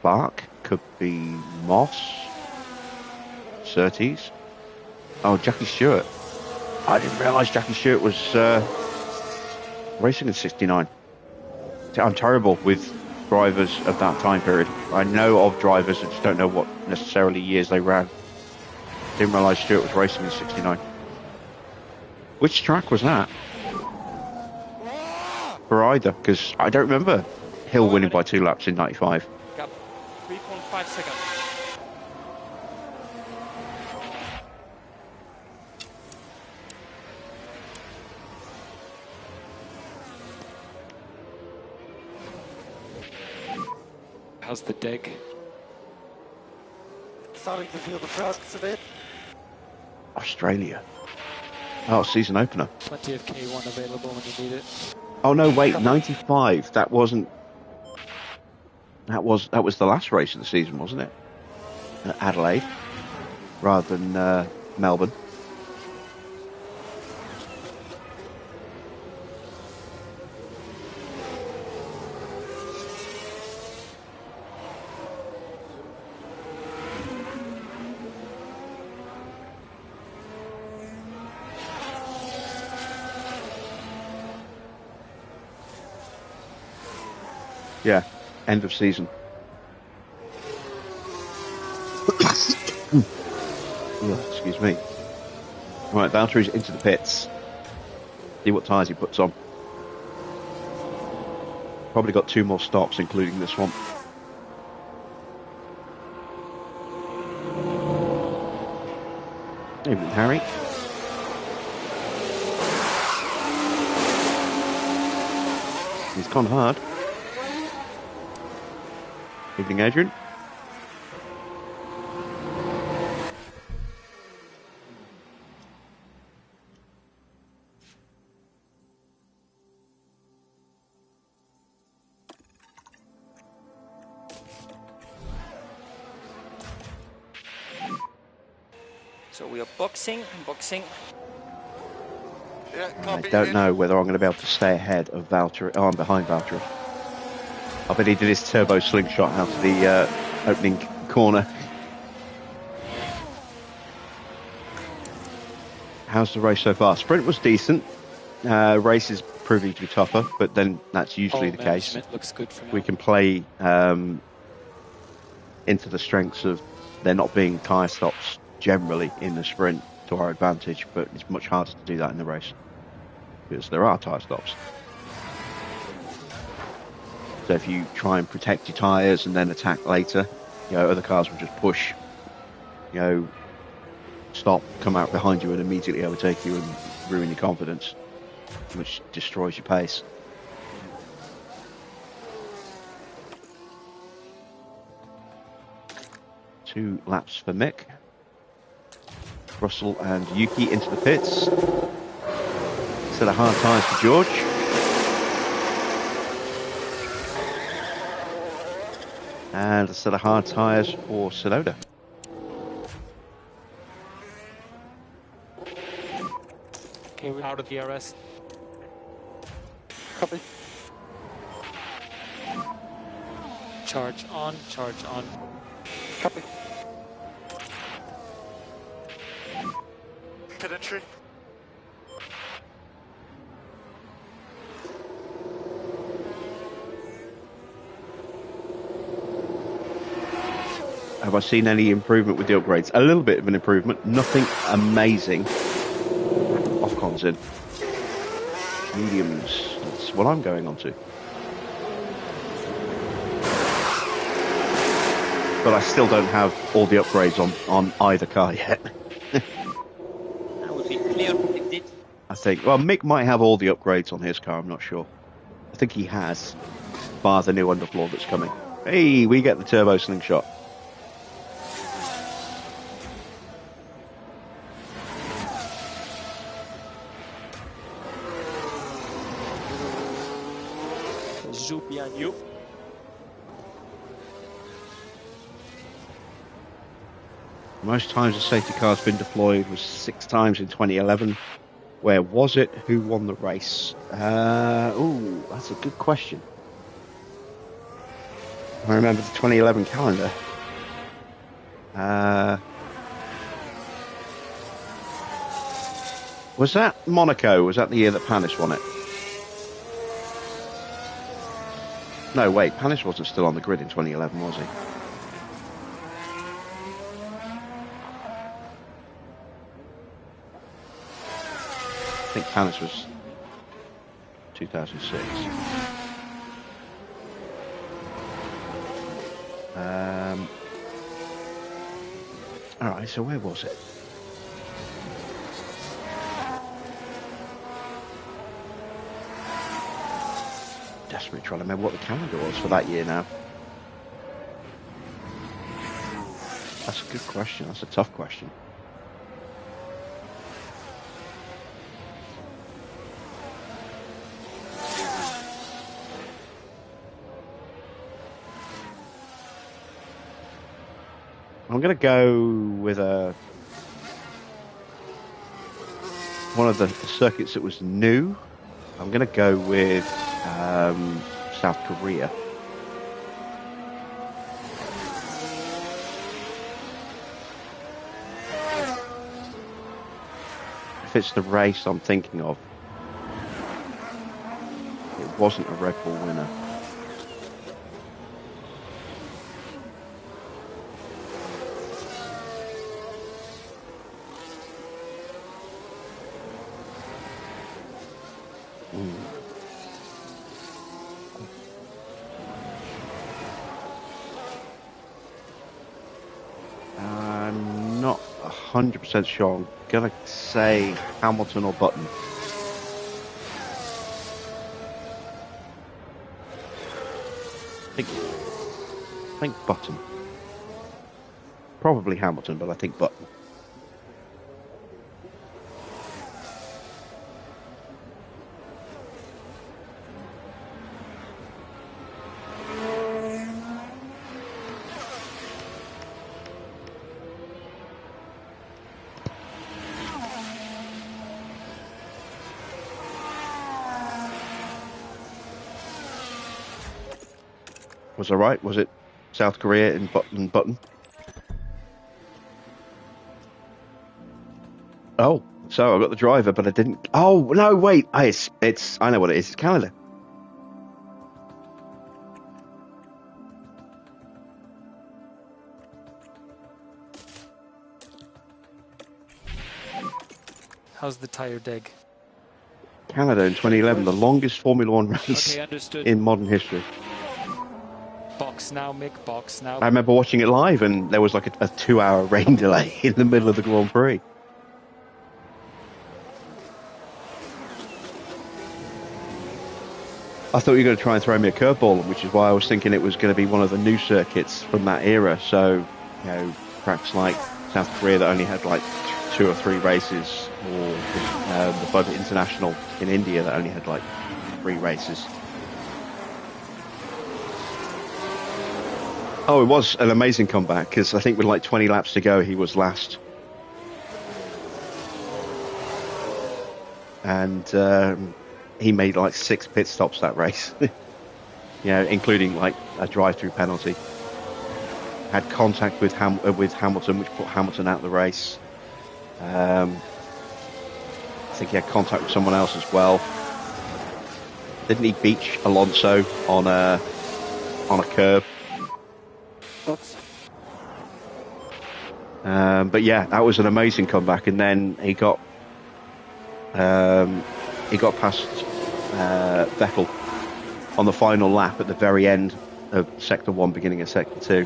Clark, could be Moss, Surtees. Oh, Jackie Stewart. I didn't realise Jackie Stewart was racing in '69. I'm terrible with drivers of that time period. I know of drivers, I just don't know what necessarily years they ran. Didn't realise Stewart was racing in '69. Which track was that? For either, because I don't remember Hill winning by 2 laps in '95. Got 3.5 seconds. How's the dig? Starting to feel the presence a bit. Australia. Oh, season opener. Plenty of K1 available when you need it. Oh no, wait, 95. That wasn't. That was the last race of the season, wasn't it? Adelaide, rather than Melbourne. Yeah, end of season. Oh, excuse me. Right, Valtteri's into the pits. See what tyres he puts on. Probably got 2 more stops, including this one. Evening, Harry. He's gone hard. Evening, Adrian. So we are boxing. Yeah, I copy. don't know whether I'm going to be able to stay ahead of Valtteri. Oh, I'm behind Valtteri. I bet he did his turbo slingshot out of the opening corner. How's the race so far? Sprint was decent. Race is proving to be tougher, but then that's usually the case. Looks good for now. We can play into the strengths of there not being tyre stops generally in the sprint to our advantage, but it's much harder to do that in the race because there are tyre stops. So if you try and protect your tyres and then attack later, other cars will just push, stop, come out behind you and immediately overtake you and ruin your confidence, which destroys your pace. Two laps for Mick. Russell and Yuki into the pits. Set of hard tyres for George. And a set of hard tyres for Sonoda. Okay, we're out of the DRS. Copy. Charge on, charge on. Copy. Pit entry. Have I seen any improvement with the upgrades? A little bit of an improvement. Nothing amazing. Off-cons in. Mediums. That's what I'm going on to. But I still don't have all the upgrades on either car yet. That would be clear indeed. I think. Well, Mick might have all the upgrades on his car. I'm not sure. I think he has. Bar the new underfloor that's coming. Hey, we get the turbo slingshot. Zoop behind you. Most times a safety car's been deployed was 6 times in 2011. Where was it? Who won the race? Ooh, that's a good question. I remember the 2011 calendar. Was that Monaco? Was that the year that Panis won it? No, wait, Panis wasn't still on the grid in 2011, was he? I think Panis was 2006. Alright, so where was it? Desperately trying to remember what the calendar was for that year now. That's a good question. That's a tough question. I'm going to go with one of the circuits that was new. I'm going to go with South Korea. If it's the race I'm thinking of, it wasn't a Red Bull winner. I'm not 100% sure. I'm gonna say Hamilton or Button. I think Button. Probably Hamilton, but I think Button. Was I right? Was it South Korea in Button? Oh, so I got the driver, but I didn't. Oh no, wait! It's I know what it is. It's Canada. How's the tire deg? Canada in 2011, the longest Formula One race Okay, understood. in modern history. Box now, Mick, box now. I remember watching it live, and there was like a 2-hour rain delay in the middle of the Grand Prix. I thought you were going to try and throw me a curveball, which is why I was thinking it was going to be one of the new circuits from that era. So, you know, perhaps like South Korea that only had like 2 or 3 races, or the Bud International in India that only had like 3 races. Oh, it was an amazing comeback, because I think with like 20 laps to go, he was last. And he made like 6 pit stops that race, including like a drive-through penalty. Had contact with Hamilton, which put Hamilton out of the race. I think he had contact with someone else as well. Didn't he beach Alonso on a curb? But yeah, that was an amazing comeback. And then he got past Vettel on the final lap at the very end of Sector 1, beginning of Sector 2.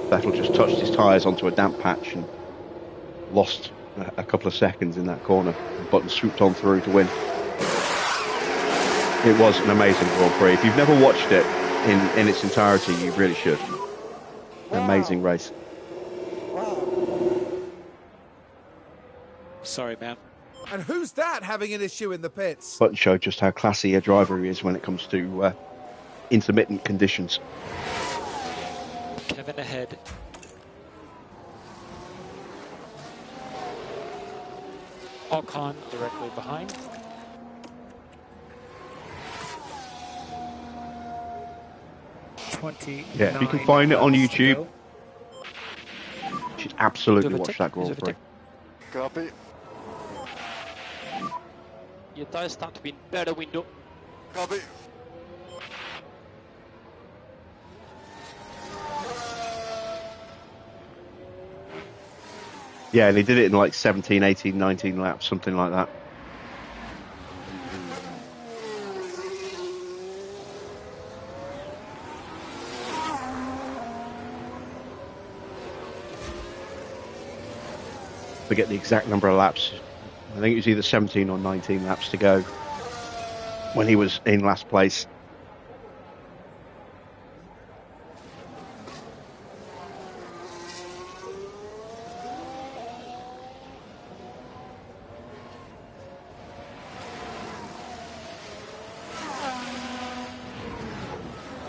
Vettel just touched his tyres onto a damp patch and lost a couple of seconds in that corner. Button swooped on through to win. It was an amazing Grand Prix. If you've never watched it in its entirety, you really should. Wow. Amazing race. Wow. Sorry, man. And who's that having an issue in the pits? Button showed just how classy a driver he is when it comes to intermittent conditions. Kevin ahead. Ocon directly behind. Yeah, if you can find it on YouTube, you should absolutely watch that Grand Prix. Copy. Your tires start to be in better window. Copy. Yeah, and he did it in like 17, 18, 19 laps, something like that. Forget the exact number of laps. I think it was either 17 or 19 laps to go when he was in last place.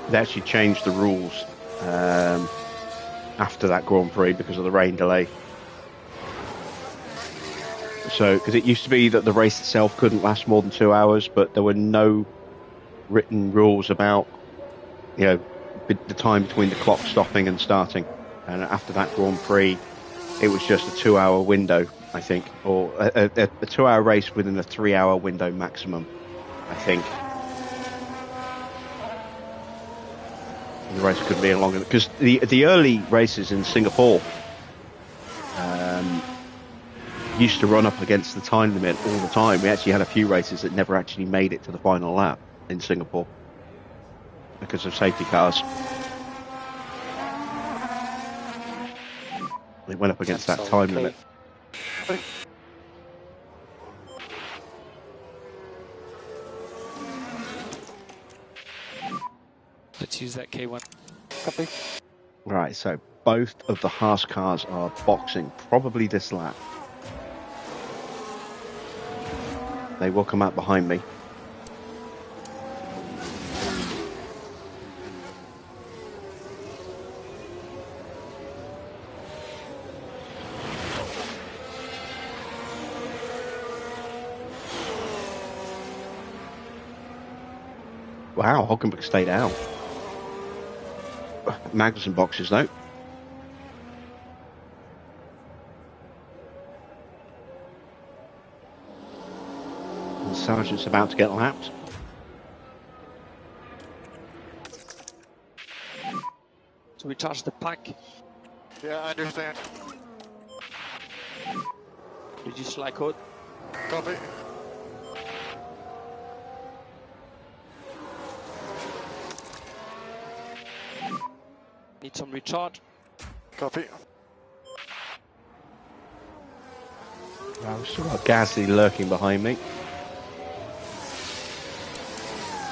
They actually changed the rules after that Grand Prix because of the rain delay. So, because it used to be that the race itself couldn't last more than 2 hours, but there were no written rules about, the time between the clock stopping and starting. And after that Grand Prix, it was just a 2-hour window, I think, or a 2-hour race within a 3-hour window maximum, I think. And the race couldn't be longer because the early races in Singapore used to run up against the time limit all the time. We actually had a few races that never actually made it to the final lap in Singapore because of safety cars. They went up against that time limit. Let's use that K1. Copy. Right, so both of the Haas cars are boxing, probably this lap. They will come out behind me. Wow, Hockenberg stayed out. Magnussen boxes though. And Sargent's about to get lapped. To recharge the pack. Yeah, I understand. Reduce slide code. Copy. Need some recharge. Copy. Wow, we've still got Gasly lurking behind me.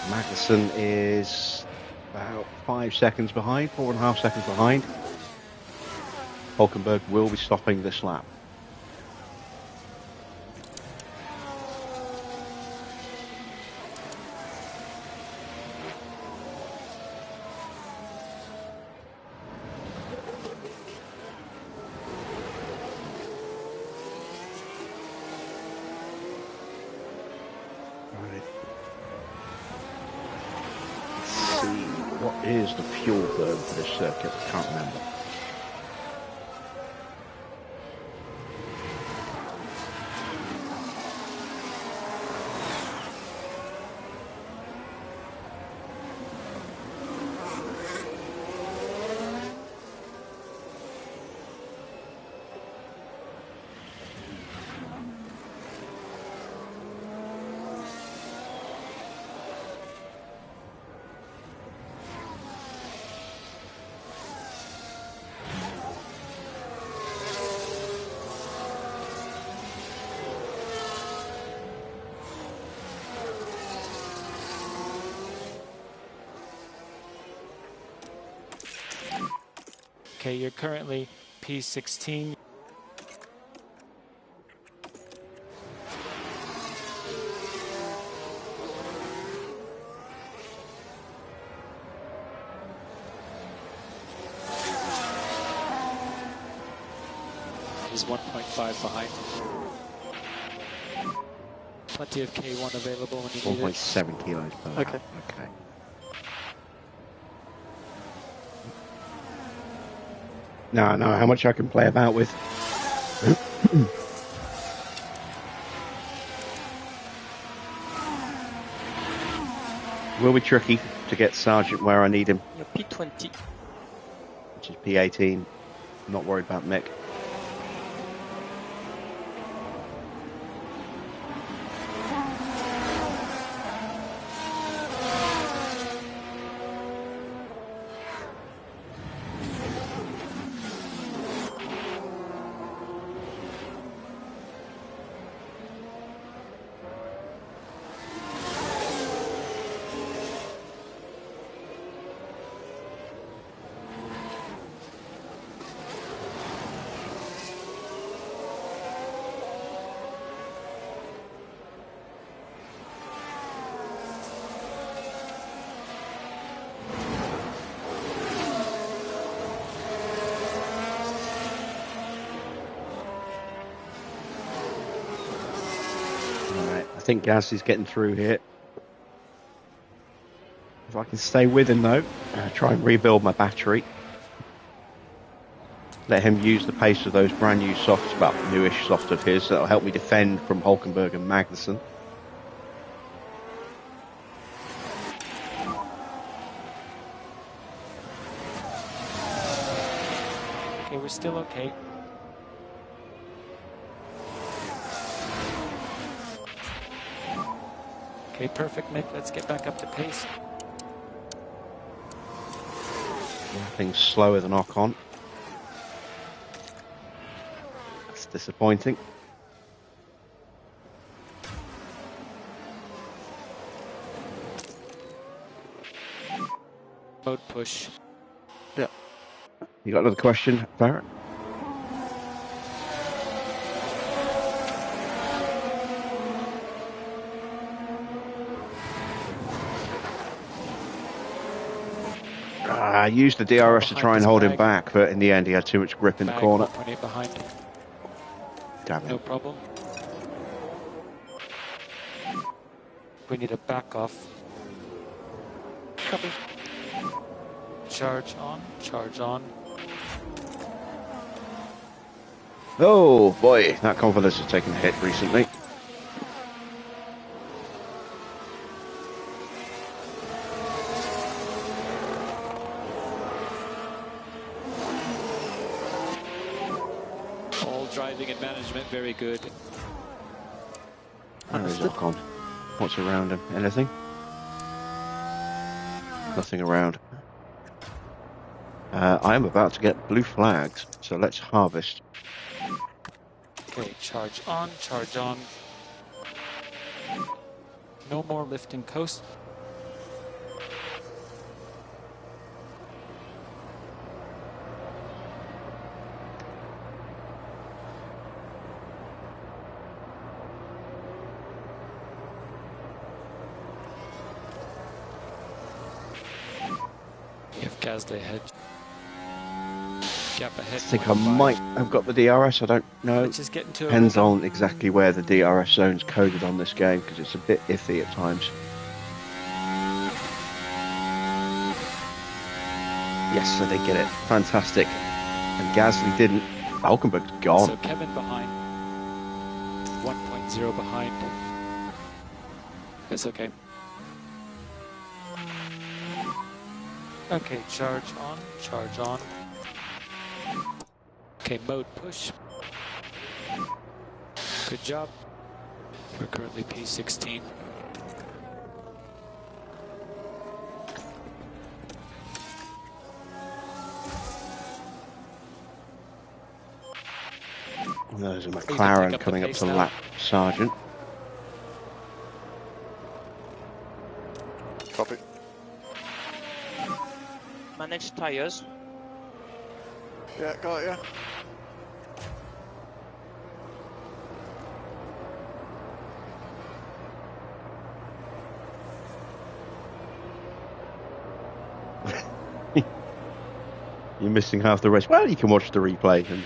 Magnussen is about 5 seconds behind, 4.5 seconds behind. Hülkenberg will be stopping this lap. What is the fuel burn for this circuit? I can't remember. Okay, you're currently P16. He's 1.5 behind. Plenty of K1 available when you need it. 1.7 kilos per hour. Okay. Okay. Now I know how much I can play about with. Will be tricky to get Sergeant where I need him, You're P20. which is P18. Not worried about Mick. I think Gaz is getting through here. If I can stay with him though, try and rebuild my battery. Let him use the pace of those brand new softs, well, newish soft of his, that'll help me defend from Hulkenberg and Magnussen. Okay, we're still okay. Okay, perfect, Mick. Let's get back up to pace. Things slower than Ocon. That's disappointing. Mode push. Yeah. You got another question, Barrett? I used the DRS to try and hold him back, but in the end he had too much grip in the corner. 1.8 behind. Damn No it. problem. We need a back off. Copy. Charge on, charge on. Oh boy, that confidence has taken a hit recently. All driving and management, very good. Where is Ocon? What's around him? Anything? Nothing around. I am about to get blue flags, so let's harvest. Okay, charge on, charge on. No more lifting coast. You have Gasly ahead. Gap ahead. I think I might have got the DRS, I don't know. Let's just get into a Depends rhythm. on exactly where the DRS zone's coded on this game, because it's a bit iffy at times. Yes, so they get it. Fantastic. And Gasly didn't. Hulkenberg's gone. So Kevin behind. 1.0 behind. It's okay. Okay, charge on, charge on. Okay, mode push. Good job. We're currently P16. There's a pick McLaren up the coming up pace to now. lap Sargent. Copy. Manage tires. Yeah, got it, yeah. You're missing half the race. Well, you can watch the replay and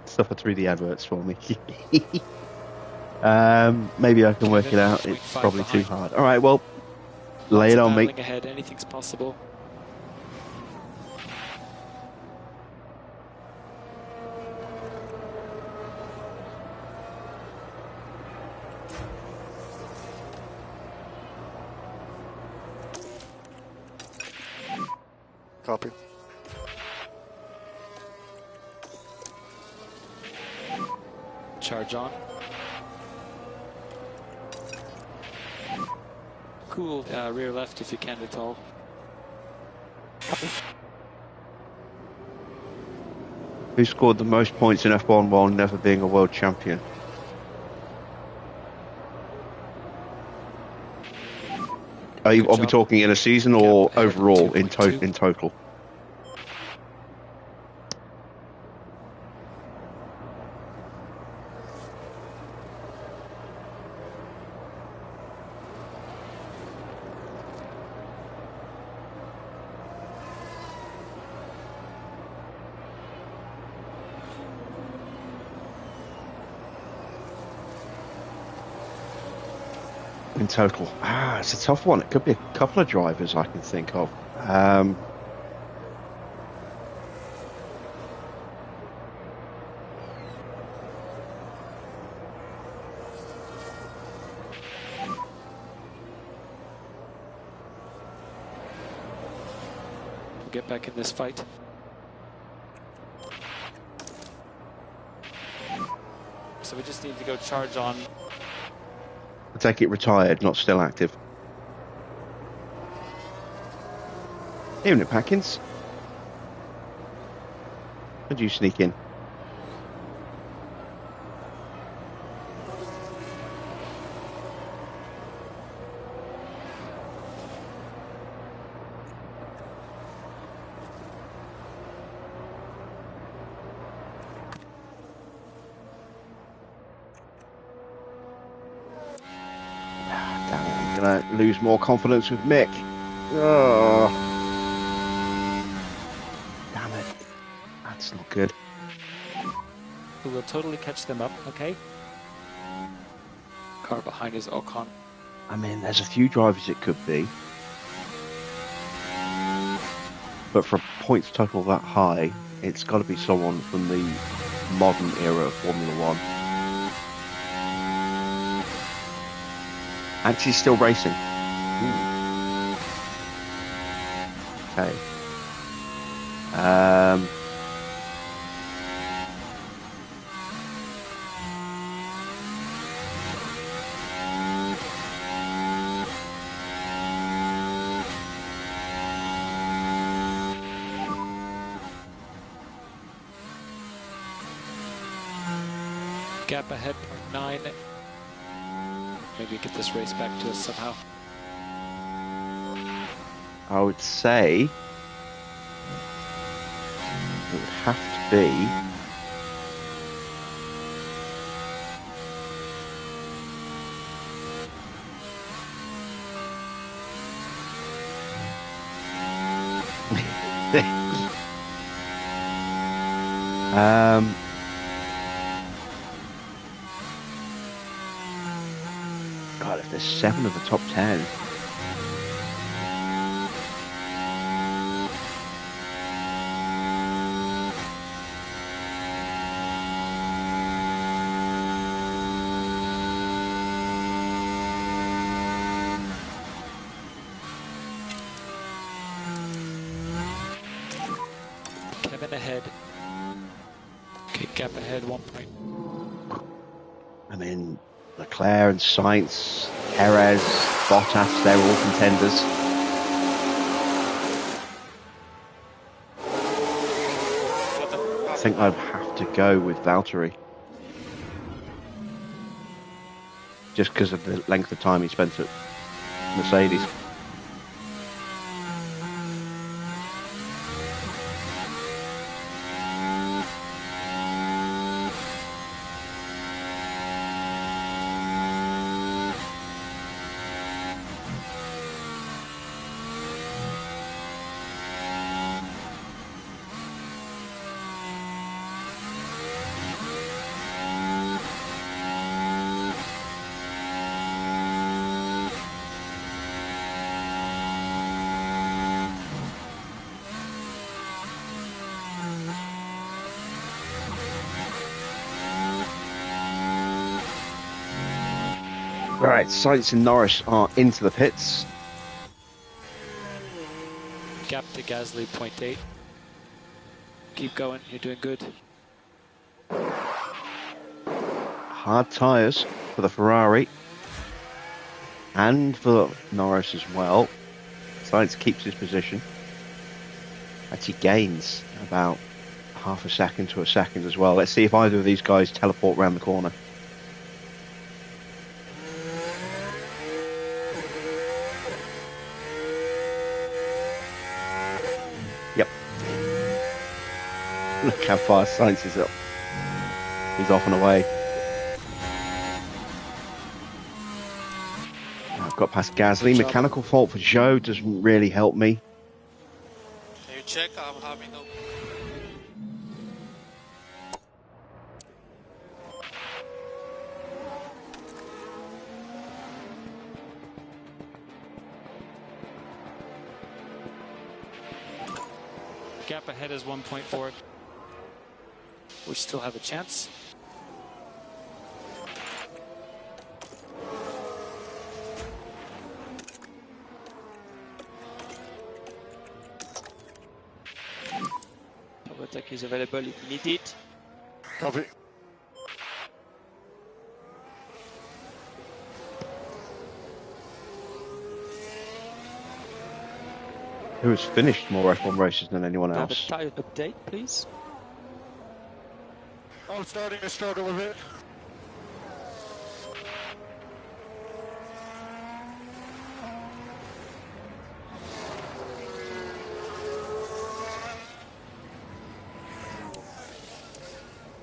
suffer through the adverts for me. Maybe I can work it out. It's 0.5 probably too behind. hard. All right, well, lay it on me. Battling ahead, anything's possible. Copy. Charge on. Cool, rear left if you can at all. Who scored the most points in F1 while never being a world champion? Are we job. talking in a season or Gap ahead, overall in 2.2. total? In total. It's a tough one. It could be a couple of drivers I can think of. We'll get back in this fight. So we just need to go charge on. I take it retired, not still active. Evening, Packins. How'd you sneak in? Damn it, I'm gonna lose more confidence with Mick. Oh. Damn it. That's not good. We will totally catch them up, okay? Car behind is Ocon. I mean, there's a few drivers it could be. But for points total that high, it's got to be someone from the modern era of Formula One. And she's still racing. Okay. Gap ahead, 0.9. Maybe get this race back to us somehow. I would say it would have to be God, if there's 7 of the top 10. Donovan ahead. Okay, gap ahead, 1 point. I mean, Leclerc and Sainz, Perez, Bottas, they're all contenders. I think I'd have to go with Valtteri. Just because of the length of time he spent at Mercedes. Right, Sainz and Norris are into the pits. Gap to Gasly, 0.8. Keep going, you're doing good. Hard tyres for the Ferrari and for Norris as well. Sainz keeps his position. Actually gains about half a second to a second as well. Let's see if either of these guys teleport around the corner. Yep. Look how far Sainz is up. He's off and away. I've got past Gasly. Mechanical fault for Zhou doesn't really help me. Can you check? I'm having no. Gap ahead is 1.4. We still have a chance. Top attack is available if you need it. Copy. Who has finished more F1 races than anyone Have a else? tire update, please. I'm starting to struggle a bit.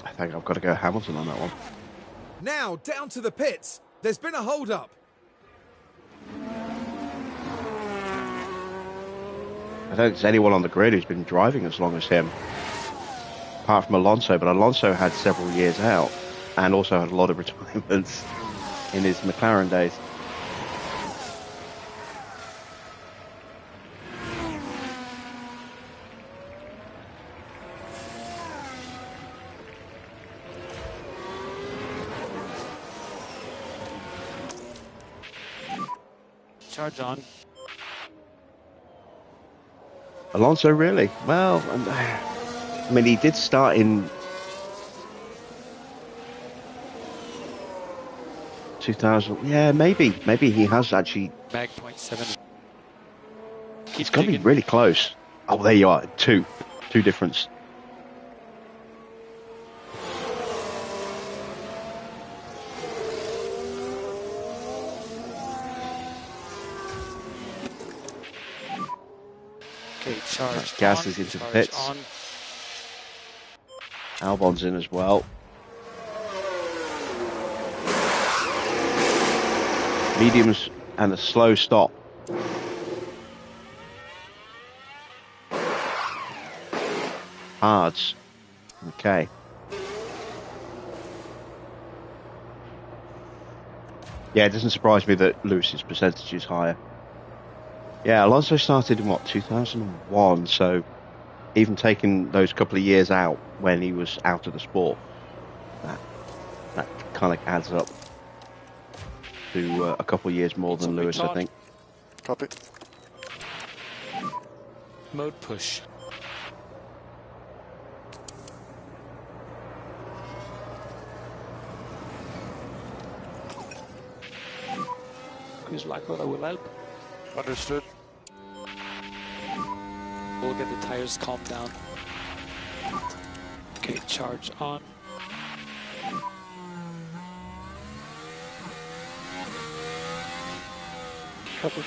I think I've got to go Hamilton on that one. Now down to the pits. There's been a hold-up. I don't think there's anyone on the grid who's been driving as long as him, apart from Alonso, but Alonso had several years out and also had a lot of retirements in his McLaren days. Charge on. Alonso, really? Well, I mean, he did start in 2000. Yeah, maybe he has actually. Mag 0.7. It's got to be really close. Oh, there you are. Two difference. Okay, charge. Gas on, is into the charge pits. on. Albon's in as well. Mediums and a slow stop. Hards. Okay. Yeah, it doesn't surprise me that Lewis's percentage is higher. Yeah, Alonso started in what, 2001, so even taking those couple of years out when he was out of the sport, that kind of adds up to a couple of years more than Lewis, I think. Copy. Mode push. like COTA will help. Understood. We'll get the tires calmed down. Okay, charge on. Copy.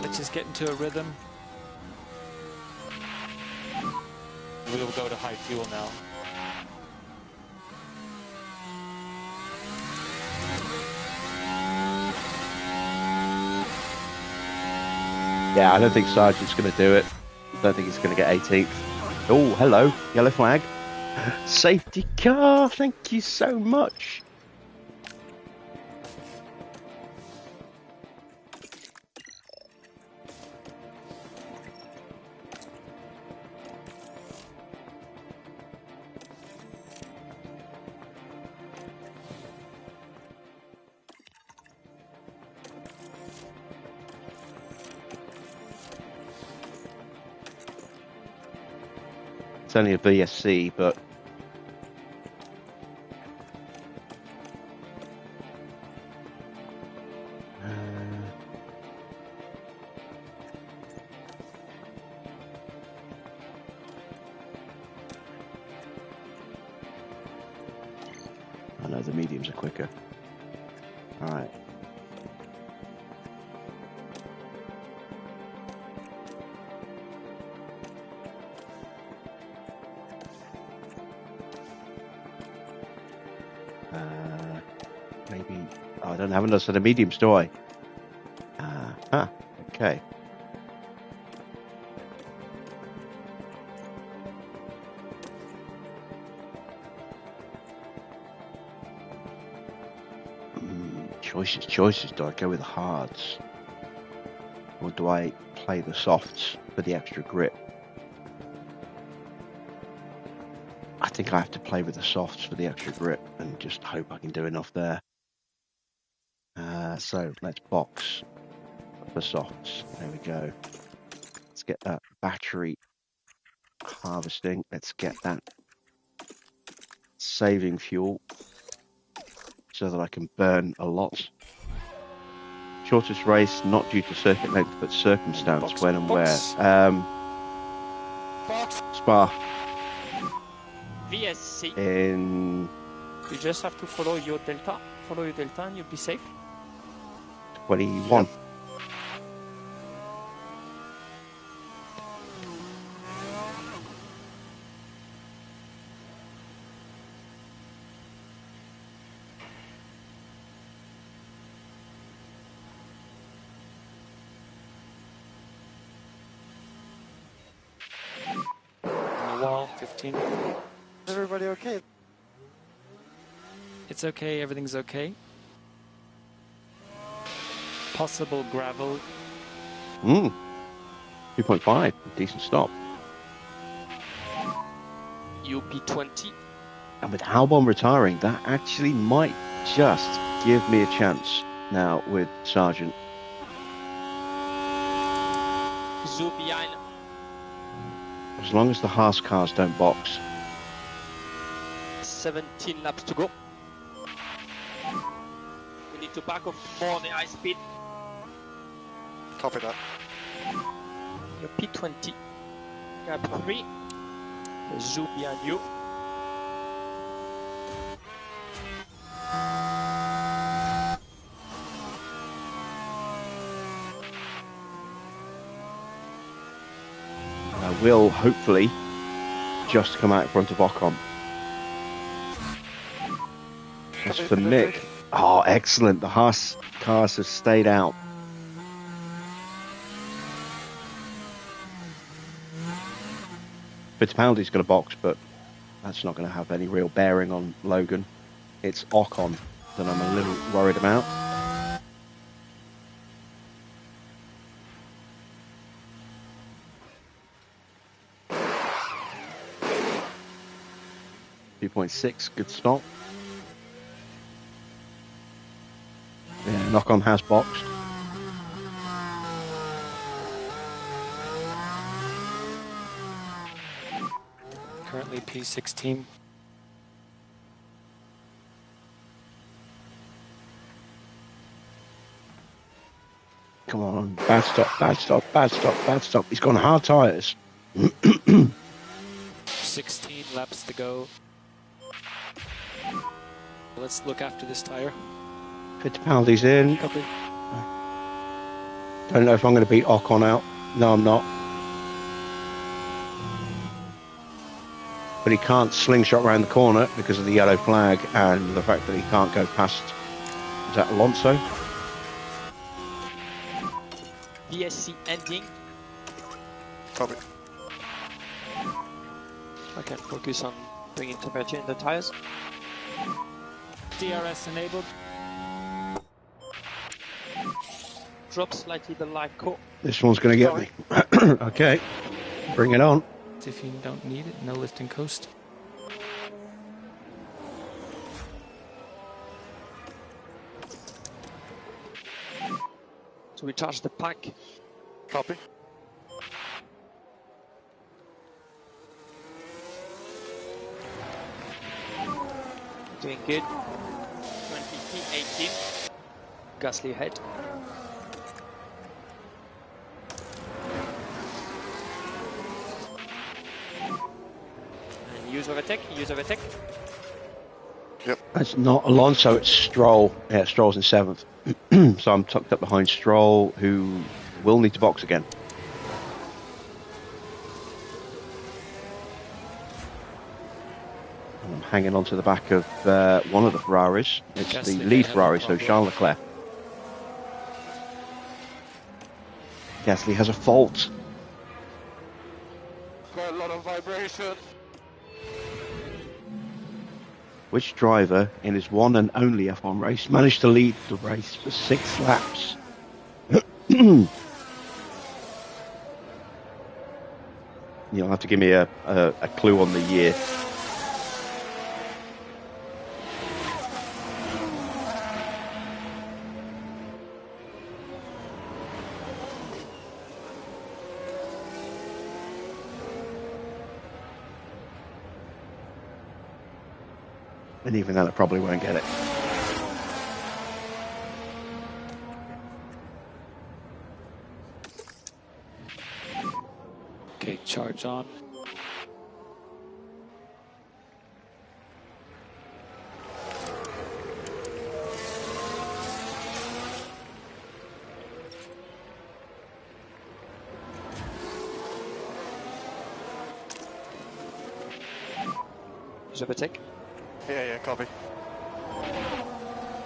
Let's just get into a rhythm. We'll go to high fuel now. Yeah, I don't think Sargent's going to do it. I don't think he's going to get 18th. Oh, hello. Yellow flag. Safety car. Thank you so much. It's only a VSC, but I know the mediums are quicker. All right. Maybe. Oh, I don't have enough of the mediums, do I? Okay. Choices. Do I go with the hards? Or do I play the softs for the extra grip? I think I have to play with the softs for the extra grip and just hope I can do enough there. So let's box the softs. There we go. Let's get that battery harvesting. Let's get that saving fuel so that I can burn a lot. Shortest race, not due to circuit length, but circumstance, Box, when and box. where. Spa. VSC. In You just have to follow your delta. Follow your delta and you'll be safe. 21. On the wall, 15. Is everybody okay? It's okay, everything's okay. Possible gravel. 2.5. Decent stop. UP20. And with Albon retiring, that actually might just give me a chance now with Sargent. Zoo behind. As long as the Haas cars don't box. 17 laps to go. We need to back off more on the high speed. Copy that. Your P20. Gap 3. Zoo behind you. I will hopefully just come out in front of Ocon. As for Mick, oh, excellent. The Haas cars have stayed out. Fittipaldi's going to box, but that's not going to have any real bearing on Logan. It's Ocon that I'm a little worried about. .6, good stop. Ocon has boxed. Currently P16. Come on, bad stop, bad stop, bad stop, bad stop. He's gone hard tyres. 16 laps to go. Let's look after this tire. 50 penalties in. Copy. Don't know if I'm going to beat Ocon out. No, I'm not. But he can't slingshot around the corner because of the yellow flag and the fact that he can't go past, is that Alonso? VSC ending. Copy. I can focus on bringing temperature in the tires. DRS enabled. Drop slightly the light core. This one's going to get me. Okay, bring it on. If you don't need it, no lift and coast. To recharge the pack. Copy. Doing good. 20P18. Gasly ahead. And use overtake, use overtake. Yep. That's not Alonso, it's Stroll. Yeah, Stroll's in 7th. So I'm tucked up behind Stroll, who will need to box again. And I'm hanging on to the back of one of the Ferraris. It's Guess the they lead have a Ferrari, so problem. Charles Leclerc. Gasly has a fault. Got a lot of vibration. Which driver in his one and only F1 race managed to lead the race for 6 laps? You'll have to give me a clue on the year. And even then, I probably won't get it. Okay, charge on. Use overtake. Yeah, copy.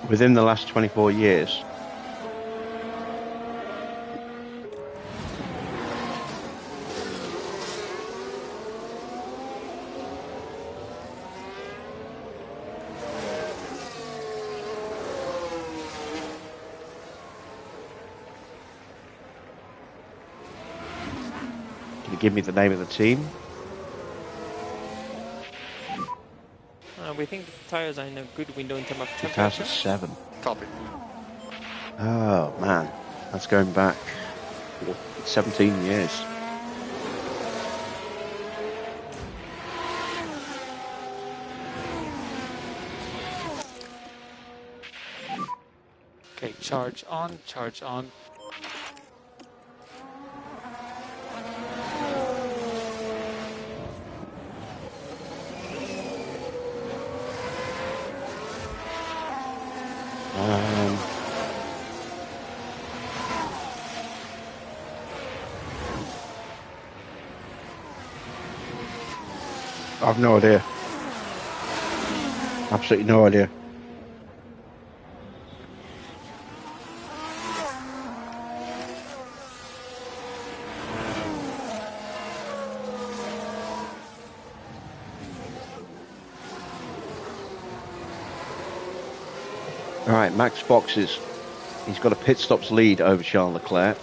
Within the last 24 years, can you give me the name of the team? We think the tires are in a good window in terms of temperature. 2007. Copy. Oh man, that's going back 17 years. Okay, charge on, charge on. I've no idea. Absolutely no idea. All right, Max boxes. He's got a pit stops lead over Charles Leclerc.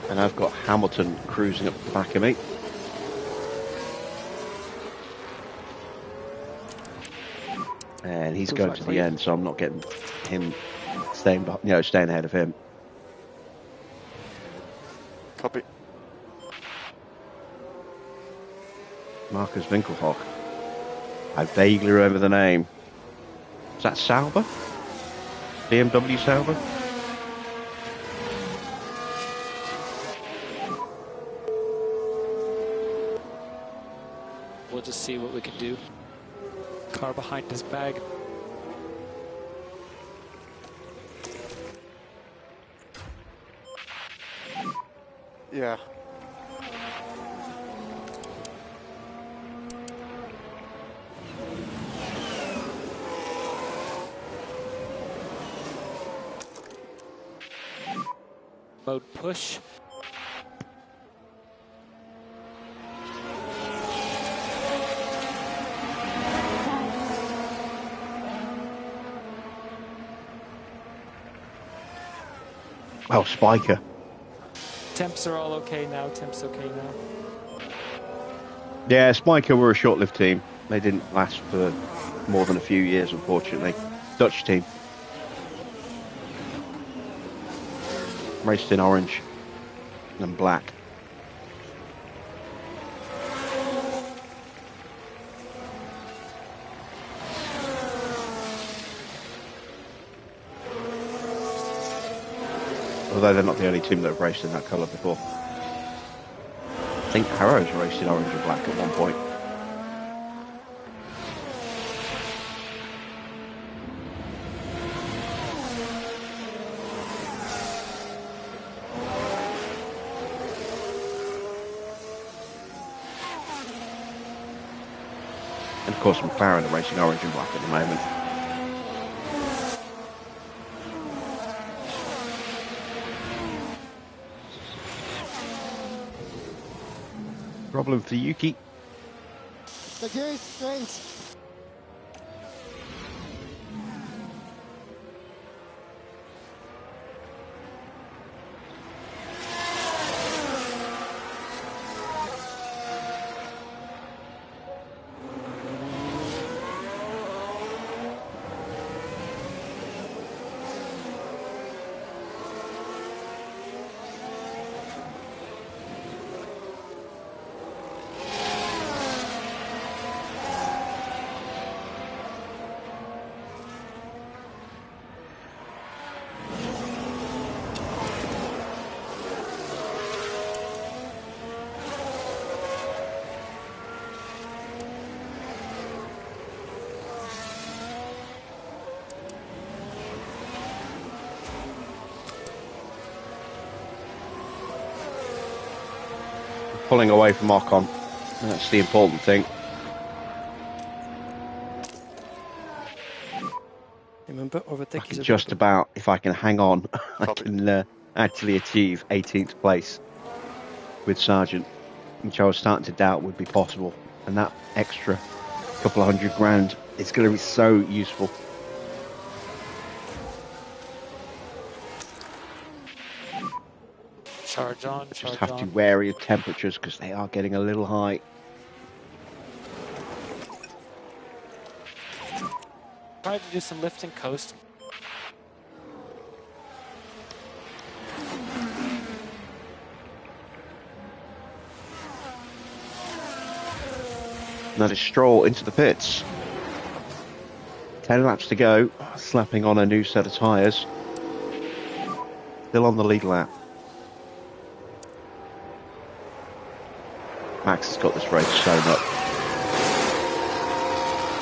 And I've got Hamilton cruising up the back of me. and he's Feels going like to for the you. end, so I'm not getting him staying ahead of him. Copy. Marcus Winkelhock. I vaguely remember the name. Is that Sauber? BMW Sauber? We'll just see what we can do. Car behind his bag. Yeah. Mode push. Oh, Spiker. Temps are all okay now. Temps okay now. Yeah, Spiker were a short-lived team. They didn't last for more than a few years, unfortunately. Dutch team. Raced in orange and black. Although they're not the only team that have raced in that colour before. I think Arrow's raced in orange and black at one point. And of course McLaren are racing orange and black at the moment. Problem for Yuki. The gear is strange. Pulling away from Ocon. That's the important thing. Remember, I overtake can is just about, if I can hang on, I Copy. can actually achieve 18th place with Sargent, which I was starting to doubt would be possible. And that extra couple of $100,000 is going to be so useful. Charge on, Just charge have to on. be wary of temperatures because they are getting a little high. Try to do some lift and coast. And that is Stroll into the pits. 10 laps to go, slapping on a new set of tyres. Still on the lead lap. Max has got this race sewn up.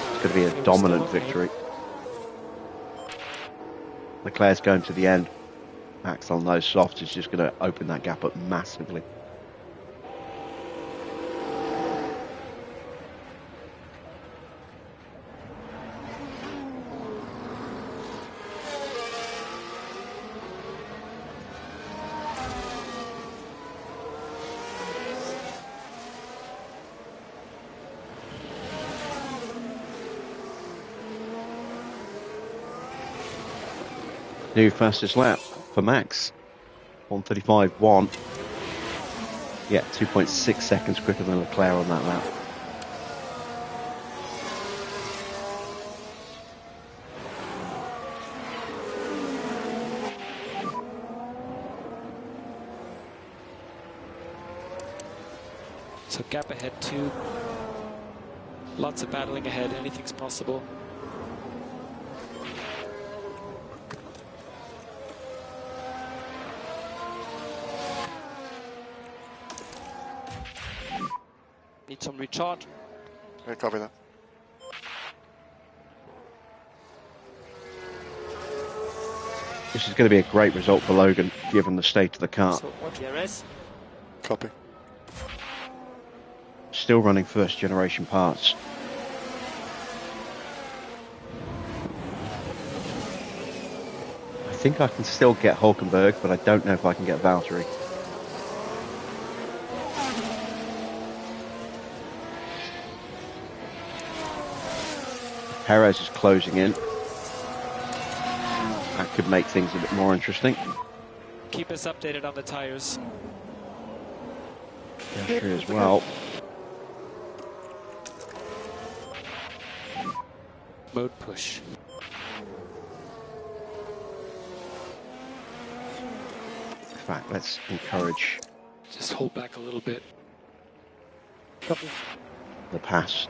It's going to be a dominant victory. Leclerc's going to the end. Max on those softs is just going to open that gap up massively. New fastest lap for Max. 1:35.1. Yeah, 2.6 seconds quicker than Leclerc on that lap. So gap ahead 2. Lots of battling ahead, anything's possible. Need some recharge. Yeah, copy that. This is going to be a great result for Logan, given the state of the car. So what? DRS. Copy. Still running first generation parts. I think I can still get Hulkenberg, but I don't know if I can get Valtteri. Perez is closing in. That could make things a bit more interesting. Keep us updated on the tires. Valtteri as well. Mode push. In fact, let's encourage Just hold back a little bit. Copy. the pass.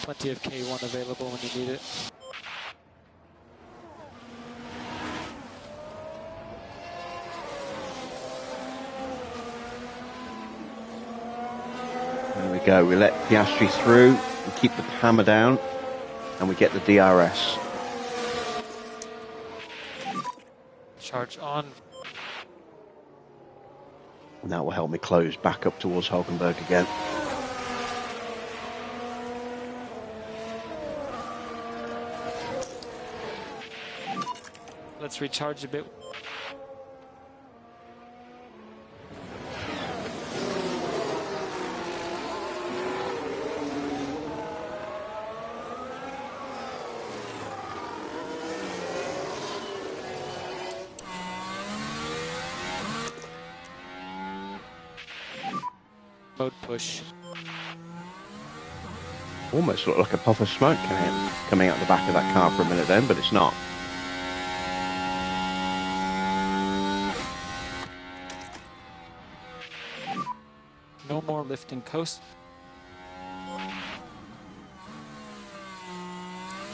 Plenty of K1 available when you need it. There we go. We let Piastri through and keep the hammer down, and we get the DRS. Charge on. And that will help me close back up towards Hulkenberg again. Let's recharge a bit. Mode push. Almost looked like a puff of smoke coming out the back of that car for a minute then, but it's not. No more lifting coast.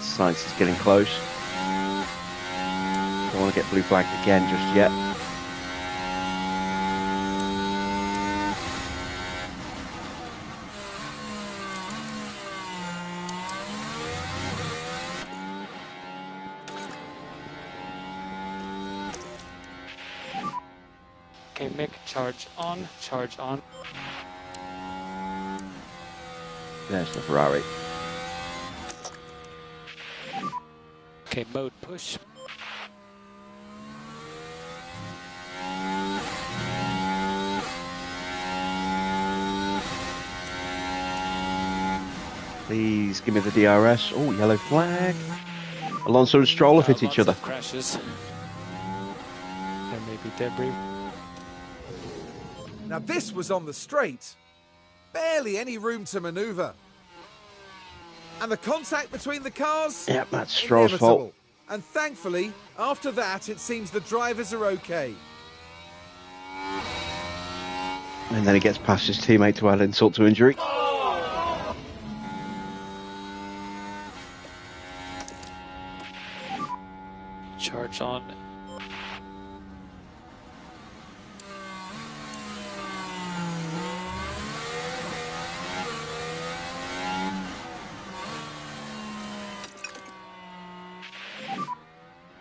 Science is getting close. Don't want to get blue flagged again just yet. Okay, Mick, charge on, charge on. There's the Ferrari. Okay, mode push. Please give me the DRS. Oh, yellow flag. Alonso and Stroll have hit each Lots other. of crashes. There may be debris. Now this was on the straight. Barely any room to manoeuvre. And the contact between the cars? Yep, that's Stroll's Inevitable. fault. And thankfully, after that, it seems the drivers are okay. And then he gets past his teammate to add insult to injury. Charge on.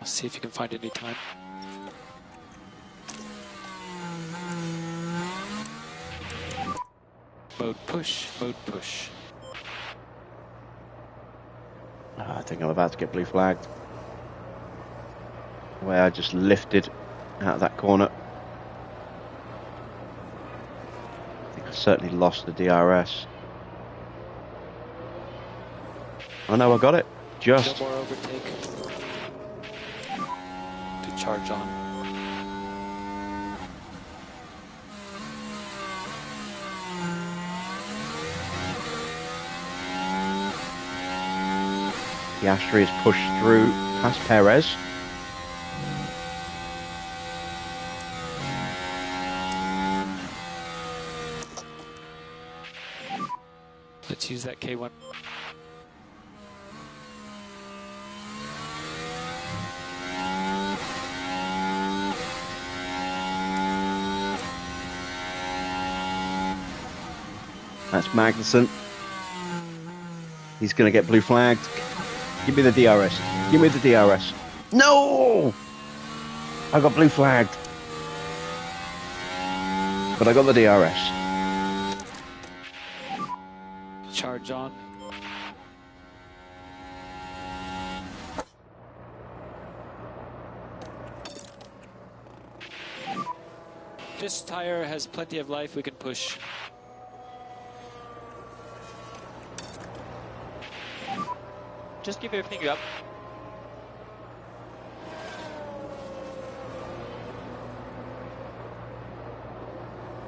I'll see if you can find any time. Mode push, mode push. I think I'm about to get blue flagged. Where I just lifted out of that corner. I think I certainly lost the DRS. Oh no, I got it. Just. No more overtake. To charge on. Piastri is pushed through past Perez. Let's use that K1. That's Magnussen. He's going to get blue flagged. Give me the DRS. Give me the DRS. No! I got blue flagged. But I got the DRS. Charge on. This tire has plenty of life, we can push. Just give everything up.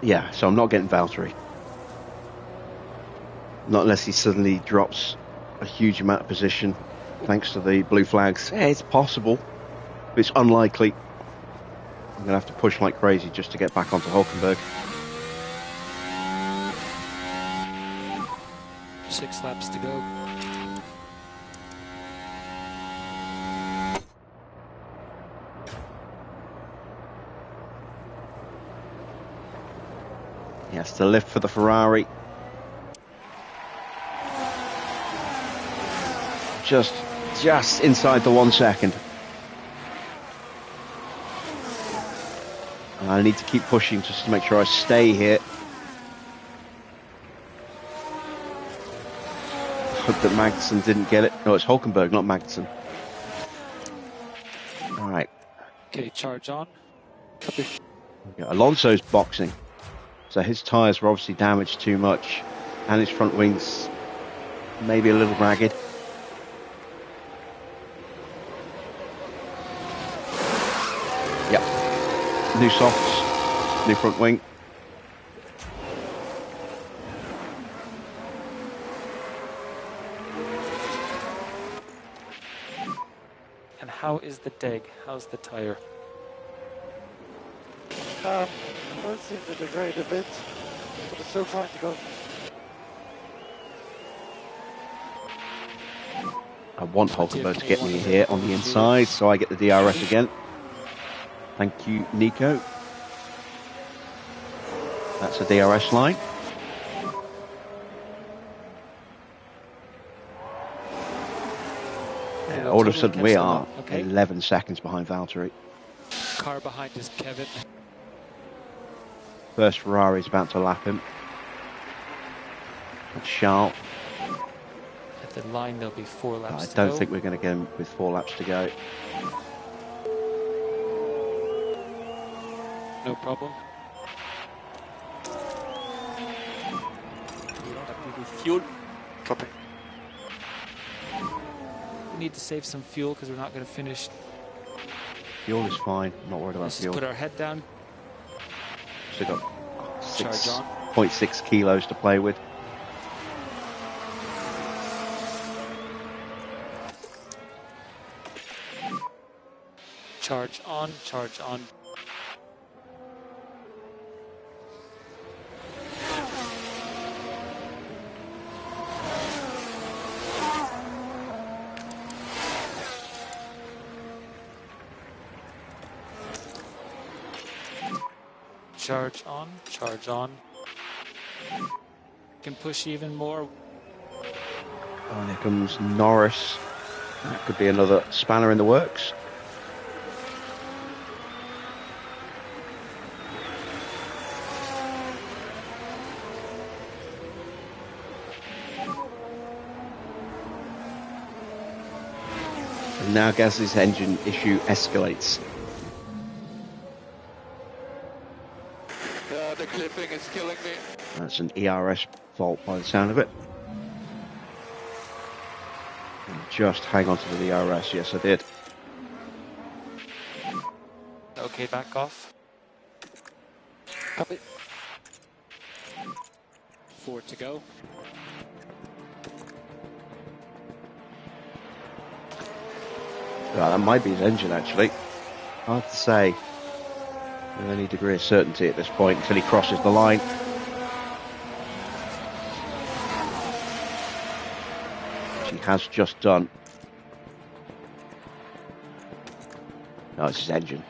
Yeah, so I'm not getting Valtteri. Not unless he suddenly drops a huge amount of position thanks to the blue flags. Yeah, it's possible, but it's unlikely. I'm going to have to push like crazy just to get back onto Hulkenberg. 6 laps to go. He has to lift for the Ferrari. Just inside the 1 second. And I need to keep pushing just to make sure I stay here. Hope that Magnussen didn't get it. No, it's Hulkenberg, not Magnussen. All right. Okay, charge on. Copy. Yeah, Alonso's boxing. So his tyres were obviously damaged too much. And his front wings maybe a little ragged. Yep. New softs, new front wing. And how is the DEG? How's the tire? Both seem to degrade a bit, but it's still fine to go. I want Hulkenberg to get me here on the inside, so I get the DRS again. Thank you, Nico. That's a DRS line. And all of a sudden we are 11 seconds behind Valtteri. Car behind is Kevin. First Ferrari is about to lap him. That's Charles. At the line there'll be 4 laps I to don't go. think we're going to get him with 4 laps to go. No problem. Fuel. Copy. We need to save some fuel because we're not going to finish. Fuel is fine. I'm not worried about Let's just fuel. put our head down. Still got Charge on. 6.6 kilos to play with. Charge on, charge on. Charge on, charge on. Can push even more. And here comes Norris. That could be another spanner in the works. now Gasly's engine issue escalates. Yeah, the clipping is killing me. That's an ERS fault by the sound of it. And just hang on to the DRS. Yes, I did. Okay, back off. Copy. 4 to go. Well, that might be his engine, actually. Hard to say with any degree of certainty at this point until he crosses the line. Which he has just done. No, it's his engine.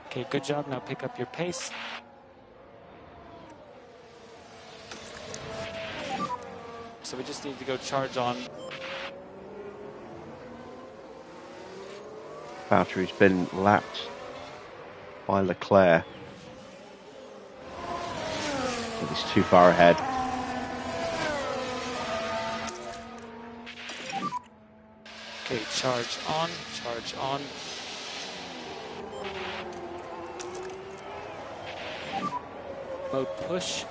Okay, good job. Now pick up your pace. So we just need to go charge on. Valtteri's been lapped by Leclerc. So he's too far ahead. Okay, charge on, charge on. Mode push.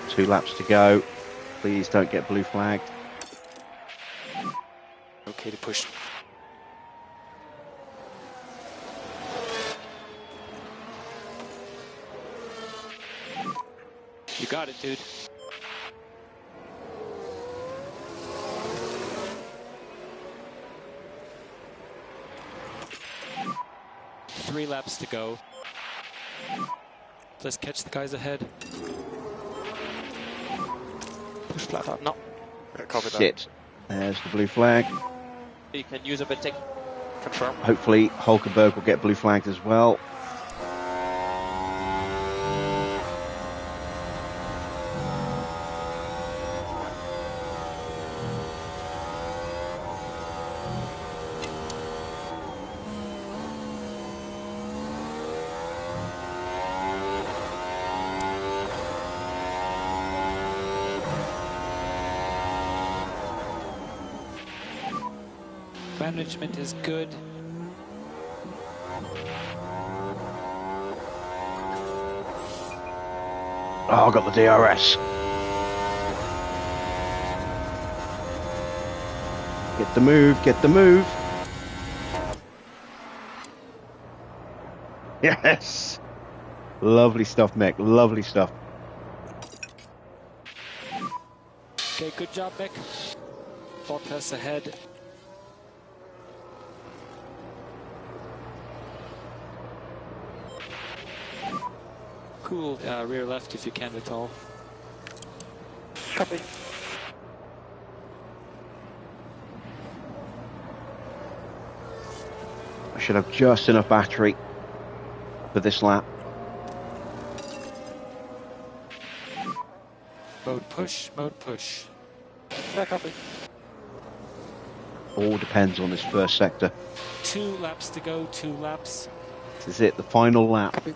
Two laps to go. Please don't get blue flagged. Okay to push. You got it, dude. Three laps to go. Let's catch the guys ahead. Push flat out. No. Yeah, copy that. Shit. There's the blue flag. You can use a bit take. Confirm. Hopefully Hulkenberg will get blue flagged as well. Management is good. Oh, I got the DRS. Get the move, get the move. Yes. Lovely stuff, Mick. Lovely stuff. Okay, good job, Mick. Bottas ahead. Cool, rear left if you can at all. Copy. I should have just enough battery for this lap. Mode push, mode push. Yeah, copy. All depends on this first sector. 2 laps to go, 2 laps. This is it, the final lap. Copy.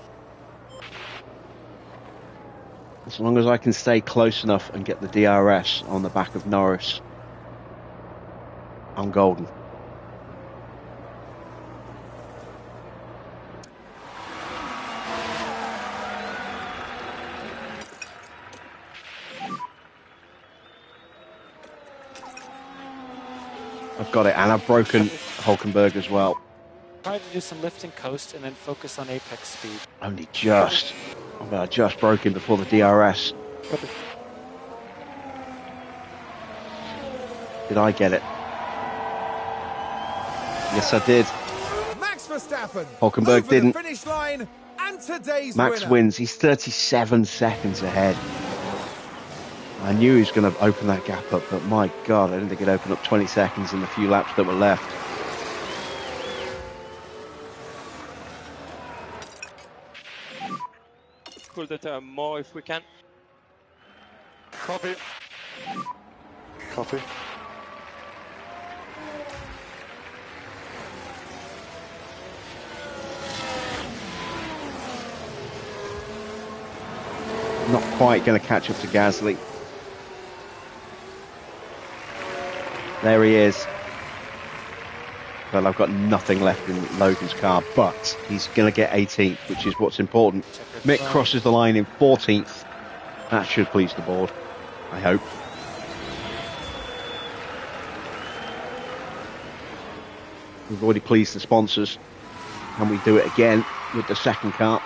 As long as I can stay close enough and get the DRS on the back of Norris, I'm golden. I've got it, and I've broken Hulkenberg as well. Try to do some lift and coast and then focus on apex speed. Only just. I just broke him before the DRS. Copy. Did I get it? Yes, I did. Max Verstappen. Hulkenberg over didn't. The finish line and today's Max winner. wins. He's 37 seconds ahead. I knew he was going to open that gap up, but my God, I didn't think it'd open up 20 seconds in the few laps that were left. Cool that more if we can. Copy. Copy. quite going to catch up to Gasly. There he is. Well, I've got nothing left in Logan's car, but he's going to get 18th, which is what's important. Mick crosses the line in 14th. That should please the board, I hope. We've already pleased the sponsors. Can we do it again with the second car?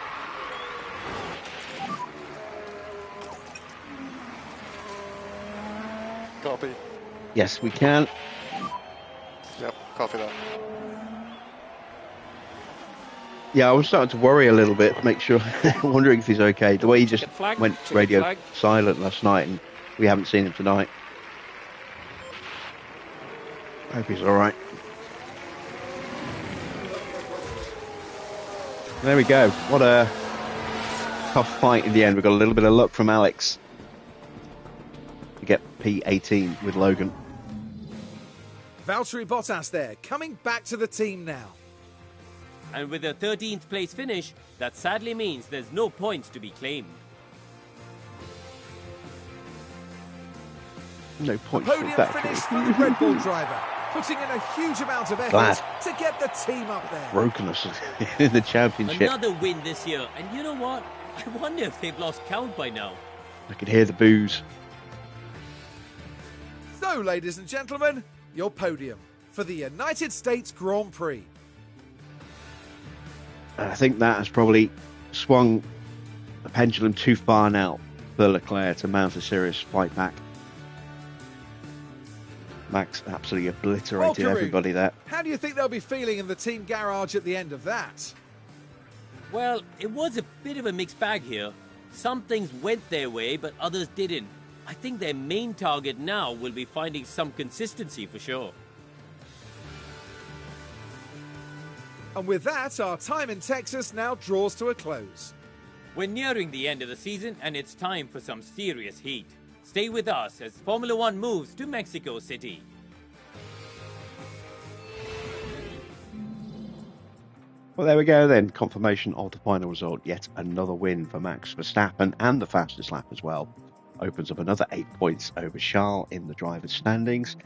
Copy. Yes, we can. Yep, copy that. Yeah, I was starting to worry a little bit, make sure, wondering if he's okay. The way he just went radio silent last night, and we haven't seen him tonight. I hope he's all right. There we go. What a tough fight in the end. We got a little bit of luck from Alex to get P18 with Logan. Valtteri Bottas there, coming back to the team now. And with a 13th place finish, that sadly means there's no points to be claimed. No points A podium for finish for the Red Bull driver, putting in a huge amount of effort to get the team up there. Broken us in the championship. Another win this year, and you know what? I wonder if they've lost count by now. I could hear the boos. So, ladies and gentlemen, your podium for the United States Grand Prix. I think that has probably swung the pendulum too far now for Leclerc to mount a serious fight back. Max absolutely obliterated everybody there. How do you think they'll be feeling in the team garage at the end of that? Well, it was a bit of a mixed bag here. Some things went their way, but others didn't. I think their main target now will be finding some consistency for sure. And with that, our time in Texas now draws to a close. We're nearing the end of the season, and it's time for some serious heat. Stay with us as Formula One moves to Mexico City. Well, there we go then. Confirmation of the final result. Yet another win for Max Verstappen, and the fastest lap as well. Opens up another 8 points over Charles in the drivers' standings.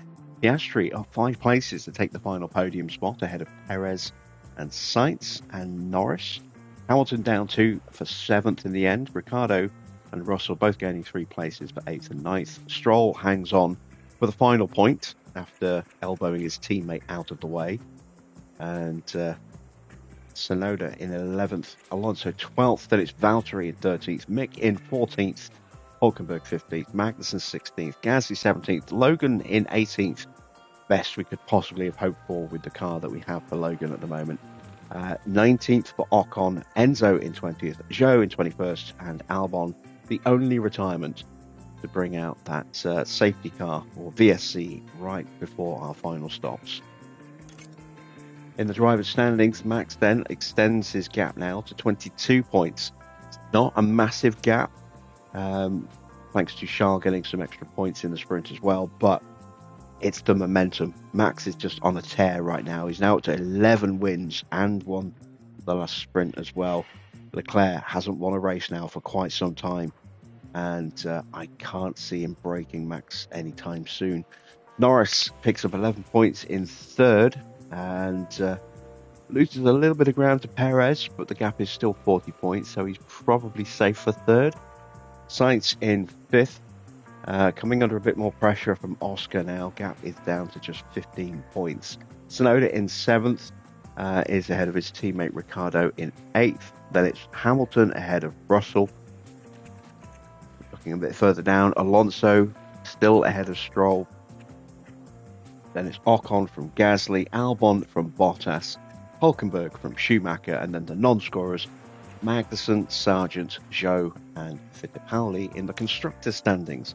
Piastri up 5 places to take the final podium spot ahead of Perez and Sainz and Norris. Hamilton down 2 for 7th in the end. Ricciardo and Russell both gaining 3 places for 8th and 9th. Stroll hangs on for the final point after elbowing his teammate out of the way. And Tsunoda in 11th. Alonso 12th. Then it's Valtteri in 13th. Mick in 14th. Hulkenberg 15th. Magnussen 16th. Gasly 17th. Logan in 18th. Best we could possibly have hoped for with the car that we have for Logan at the moment. 19th for Ocon, Enzo in 20th, Zhou in 21st, and Albon the only retirement to bring out that safety car, or VSC, right before our final stops. In the driver's standings, Max then extends his gap now to 22 points. It's not a massive gap, thanks to Charles getting some extra points in the sprint as well, but it's the momentum. Max is just on a tear right now. He's now up to 11 wins and won the last sprint as well. Leclerc hasn't won a race now for quite some time, and I can't see him breaking Max anytime soon. Norris picks up 11 points in third and loses a little bit of ground to Perez, but the gap is still 40 points, so he's probably safe for third. Sainz in fifth. Coming under a bit more pressure from Oscar now. Gap is down to just 15 points. Tsunoda in 7th is ahead of his teammate Ricciardo in 8th. Then it's Hamilton ahead of Russell. Looking a bit further down, Alonso still ahead of Stroll. Then it's Ocon from Gasly, Albon from Bottas, Hulkenberg from Schumacher, and then the non-scorers, Magnussen, Sargent, Zhou, and Fittipaldi in the constructors' standings.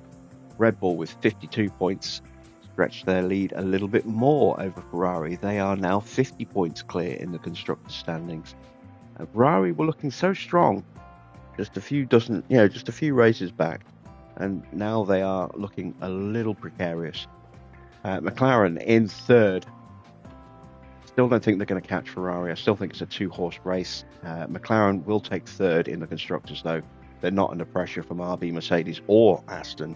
Red Bull with 52 points stretch their lead a little bit more over Ferrari. They are now 50 points clear in the constructors' standings. Ferrari were looking so strong just a few races back, and now they are looking a little precarious. McLaren in third. Still don't think they're going to catch Ferrari. I still think it's a 2-horse race. McLaren will take third in the constructors though. they're not under pressure from RB, Mercedes, or Aston.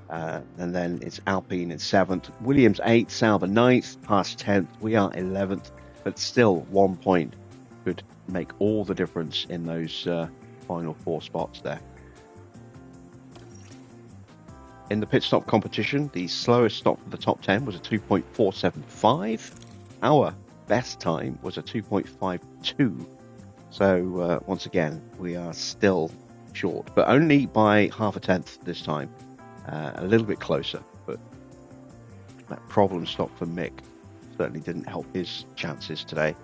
And then it's Alpine in 7th, Williams 8th, Sauber 9th, Haas 10th. We are 11th, but still 1 point could make all the difference in those final 4 spots there. In the pit stop competition, the slowest stop for the top 10 was a 2.475. Our best time was a 2.52. So once again, we are still short, but only by half a tenth this time. A little bit closer, but that problem stop for Mick certainly didn't help his chances today.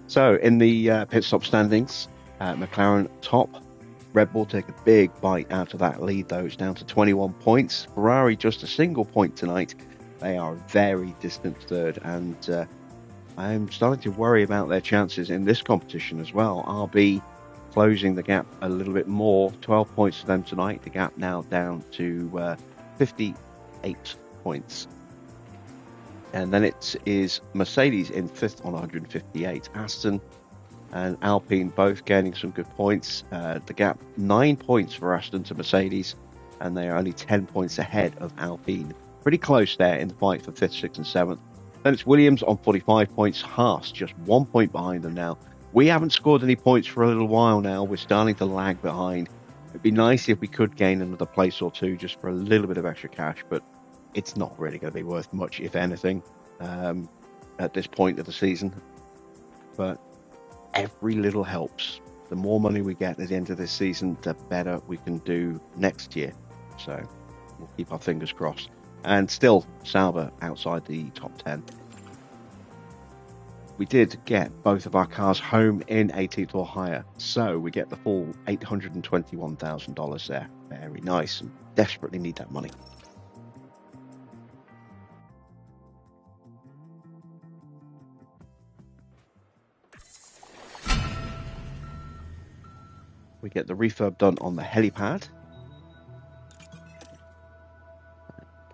So in the pit stop standings, McLaren top. Red Bull take a big bite out of that lead, though. It's down to 21 points. Ferrari just a single point tonight. They are a very distant third, and I'm starting to worry about their chances in this competition as well. RB closing the gap a little bit more, 12 points for them tonight. The gap now down to 58 points. And then it is Mercedes in 5th on 158. Aston and Alpine both gaining some good points. The gap 9 points for Aston to Mercedes, and they are only 10 points ahead of Alpine. Pretty close there in the fight for 5th, 6th and 7th. Then it's Williams on 45 points. Haas just 1 point behind them now. We haven't scored any points for a little while now. We're starting to lag behind. It'd be nice if we could gain another place or two just for a little bit of extra cash, but it's not really going to be worth much, if anything, at this point of the season. But every little helps. The more money we get at the end of this season, the better we can do next year. So we'll keep our fingers crossed. And still, Sauber outside the top 10. We did get both of our cars home in 18th or higher, so we get the full $821,000 there. Very nice, and desperately need that money. We get the refurb done on the helipad.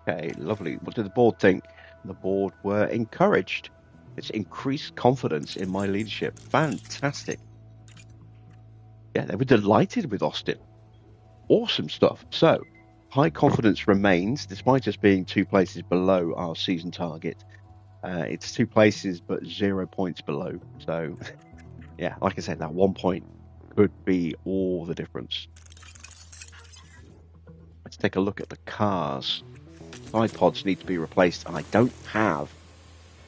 Okay, lovely. What did the board think? The board were encouraged. It's increased confidence in my leadership. Fantastic. Yeah, they were delighted with Austin. Awesome stuff. So, high confidence remains, despite us being 2 places below our season target. It's 2 places, but 0 points below. So, yeah, like I said, that 1 point could be all the difference. Let's take a look at the cars. Side pods need to be replaced, and I don't have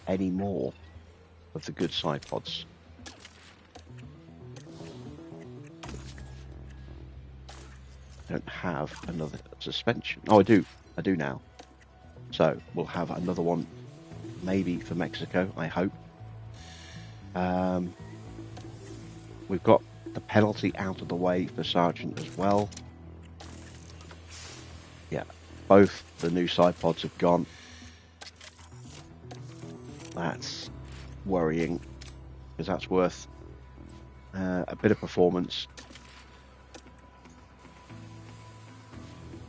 any more of the good side pods. I don't have another suspension. Oh, I do now. So we'll have another one maybe for Mexico, I hope. We've got the penalty out of the way for Sargent as well. Yeah, both the new side pods have gone. That's worrying, because that's worth a bit of performance.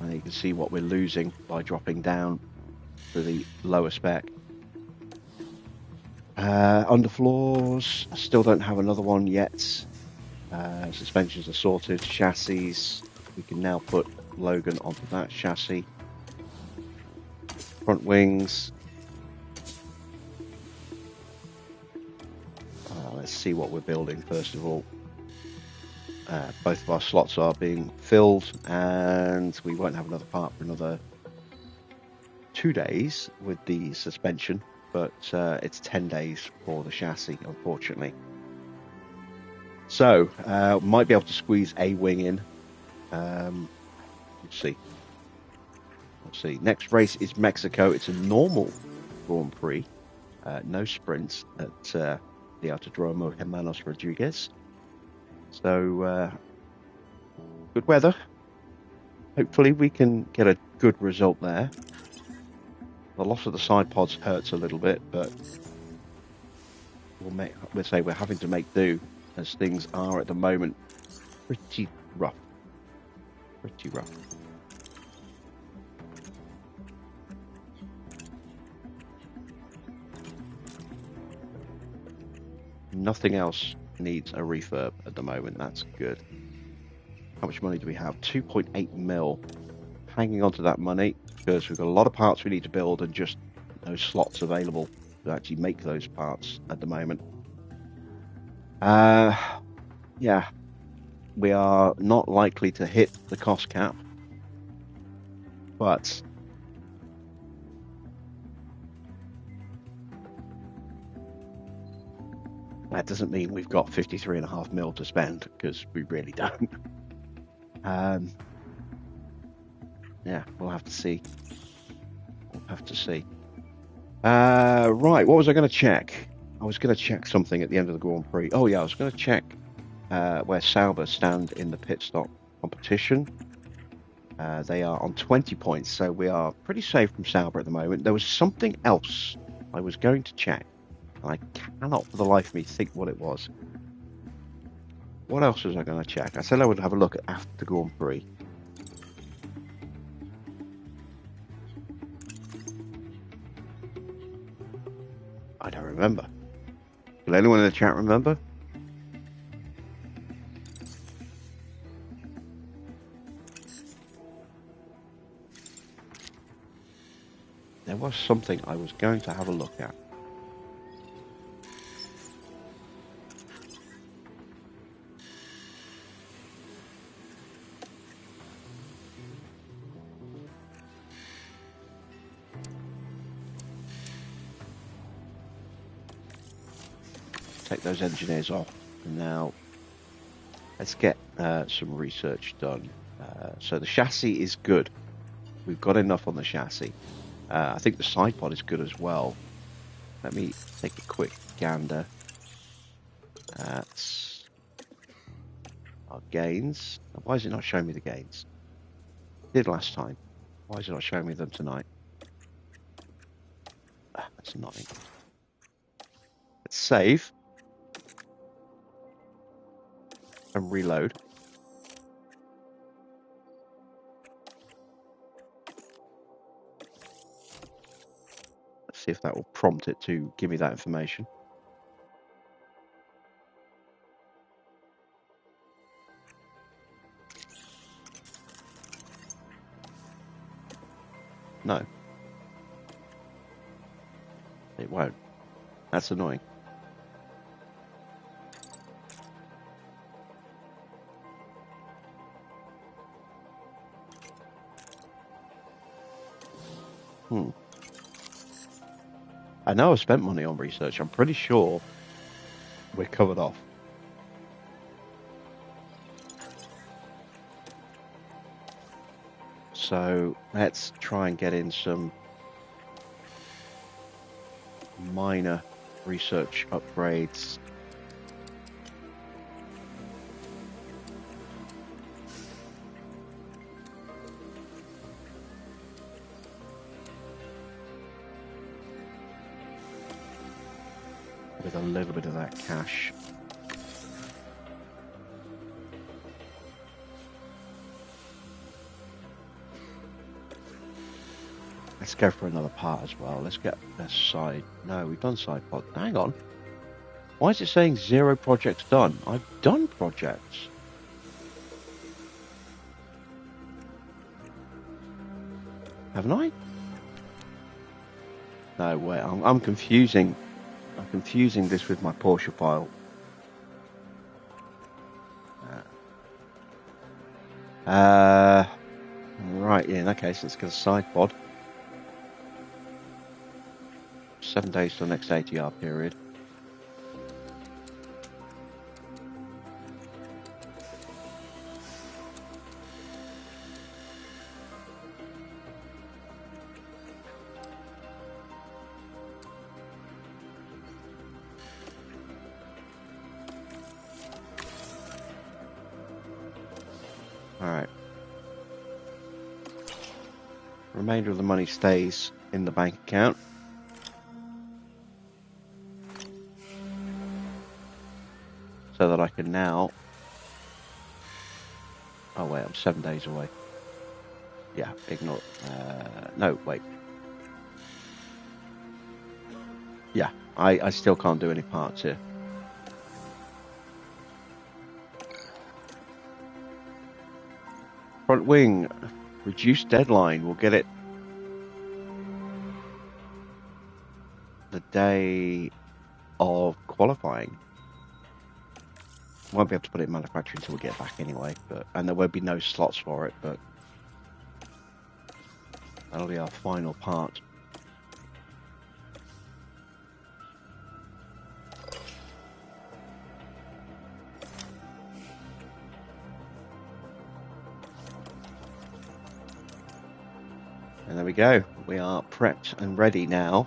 And you can see what we're losing by dropping down to the lower spec. Underfloors, I still don't have another one yet. Suspensions are sorted. Chassis, we can now put Logan onto that chassis. Front wings. Let's see what we're building first of all. Both of our slots are being filled, and we won't have another part for another 2 days with the suspension, but it's 10 days for the chassis, unfortunately. So, might be able to squeeze a wing in. Let's see. Next race is Mexico. It's a normal Grand Prix. No sprints at the Autodromo Hermanos Rodriguez. So, good weather. Hopefully we can get a good result there. The loss of the side pods hurts a little bit, but we'll say we're having to make do, as things are at the moment. Pretty rough. Nothing else needs a refurb at the moment. That's good. How much money do we have? 2.8 mil. Hanging on to that money because we've got a lot of parts we need to build and just no slots available to actually make those parts at the moment. Yeah, we are not likely to hit the cost cap, but that doesn't mean we've got 53.5 mil to spend, because we really don't. Yeah, we'll have to see. Right, what was I going to check? I was going to check something at the end of the Grand Prix. Oh yeah, I was going to check where Sauber stand in the pit stop competition. They are on 20 points, so we are pretty safe from Sauber at the moment. There was something else I was going to check, and I cannot for the life of me think what it was. What else was I going to check? I said I would have a look at after the Grand Prix. I don't remember. Will anyone in the chat remember? There was something I was going to have a look at. Take those engineers off. And now let's get some research done. So the chassis is good. We've got enough on the chassis. I think the side pod is good as well. Let me take a quick gander at our gains. Why is it not showing me the gains? It did last time. Why is it not showing me them tonight? That's annoying. Let's save and reload. Let's see if that will prompt it to give me that information. No. It won't. That's annoying. I know I've spent money on research. I'm pretty sure we're covered off. So let's try and get in some minor research upgrades. With a little bit of that cash. Let's go for another part as well. Let's get this side. No, we've done side pod. Hang on. Why is it saying 0 projects done? I've done projects. Haven't I? No, wait. I'm confusing. I'm confusing this with my Porsche file. Right, yeah, in that case, let's get a side pod. 7 days to the next ATR period. Alright. Remainder of the money stays in the bank account. So that I can now... Oh wait, I'm 7 days away. Yeah, ignore... no, wait. Yeah, I still can't do any parts here. Front wing, reduced deadline. We'll get it the day of qualifying. Won't be able to put it in manufacturing until we get back anyway, and there won't be no slots for it, but that'll be our final part. And there we go. We are prepped and ready now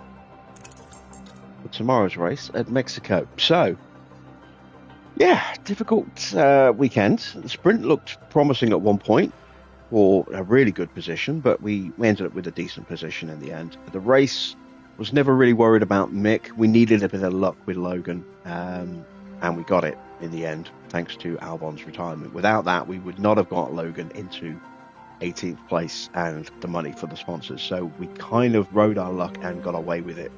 for tomorrow's race at Mexico. So, yeah, difficult weekend. The sprint looked promising at one point for a really good position, but we ended up with a decent position in the end. The race was never really worried about Mick. We needed a bit of luck with Logan, and we got it in the end, thanks to Albon's retirement. Without that, we would not have got Logan into 18th place and the money for the sponsors. So we kind of rode our luck and got away with it.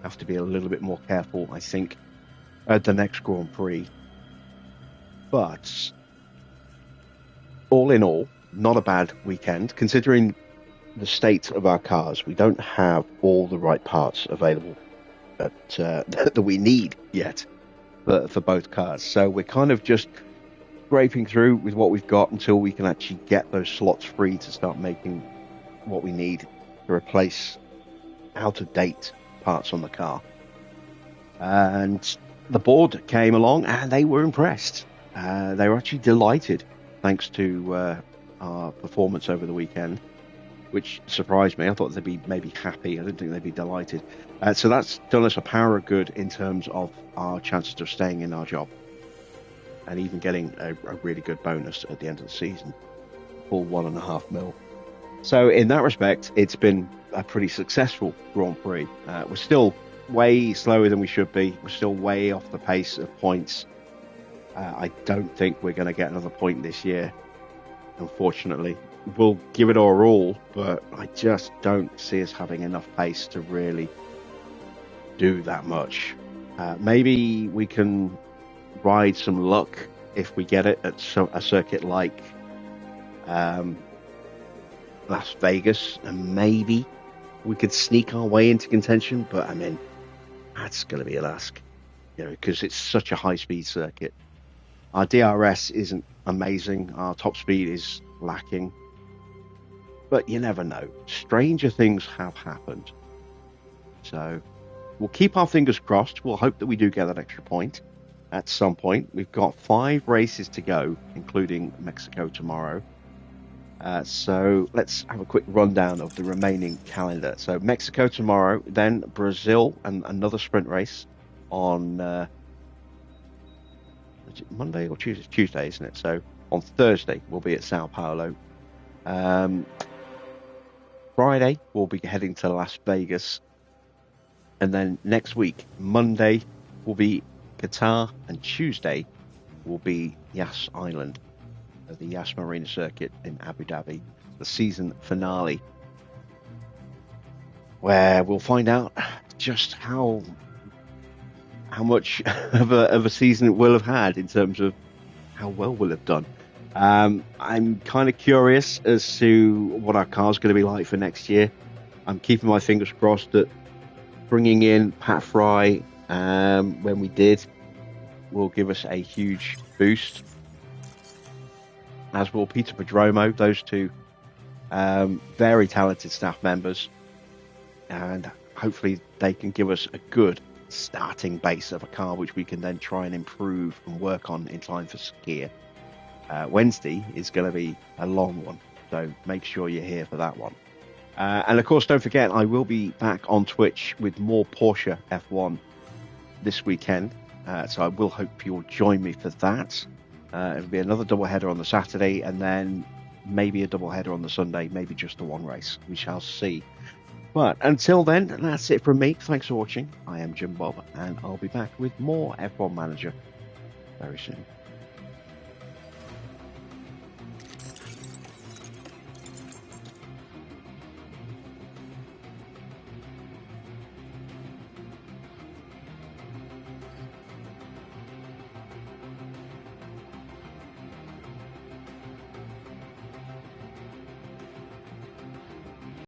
Have to be a little bit more careful, I think, at the next Grand Prix. But all in all, not a bad weekend, considering the state of our cars. We don't have all the right parts available that we need yet for both cars. So we're kind of just scraping through with what we've got until we can actually get those slots free to start making what we need to replace out-of-date parts on the car. And the board came along and they were impressed. They were actually delighted thanks to our performance over the weekend, which surprised me. I thought they'd be maybe happy. I didn't think they'd be delighted. So that's done us a power of good in terms of our chances of staying in our job and even getting a really good bonus at the end of the season, full 1.5 mil. So in that respect, it's been a pretty successful Grand Prix. We're still way slower than we should be. We're still way off the pace of points. I don't think we're going to get another point this year, unfortunately. We'll give it our all, but I just don't see us having enough pace to really do that much. Maybe we can ride some luck if we get it at a circuit like Las Vegas, and maybe we could sneak our way into contention, but I mean, that's going to be an ask, because it's such a high-speed circuit. Our DRS isn't amazing, our top speed is lacking, but you never know. Stranger things have happened. So we'll keep our fingers crossed. We'll hope that we do get that extra point at some point. We've got 5 races to go, including Mexico tomorrow. So let's have a quick rundown of the remaining calendar. So Mexico tomorrow, then Brazil and another sprint race on Monday or Tuesday? Tuesday, isn't it? So on Thursday we'll be at Sao Paulo. Friday we'll be heading to Las Vegas, and then next week Monday will be Qatar, and Tuesday will be Yas Island, the Yas Marina circuit in Abu Dhabi, the season finale, where we'll find out just how much of a season we'll have had in terms of how well we'll have done. I'm kind of curious as to what our car's going to be like for next year. I'm keeping my fingers crossed that bringing in Pat Fry when we did will give us a huge boost, as will Peter Padromo. Those two very talented staff members, and hopefully they can give us a good starting base of a car which we can then try and improve and work on in time for Skier. Wednesday is going to be a long one, so make sure you're here for that one. And of course, don't forget, I will be back on Twitch with more Porsche F1 this weekend, so I will hope you'll join me for that. It'll be another double header on the Saturday, and then maybe a double header on the Sunday, maybe just the one race. We shall see. But until then, that's it from me. Thanks for watching. I am Jim Bob, and I'll be back with more F1 Manager very soon.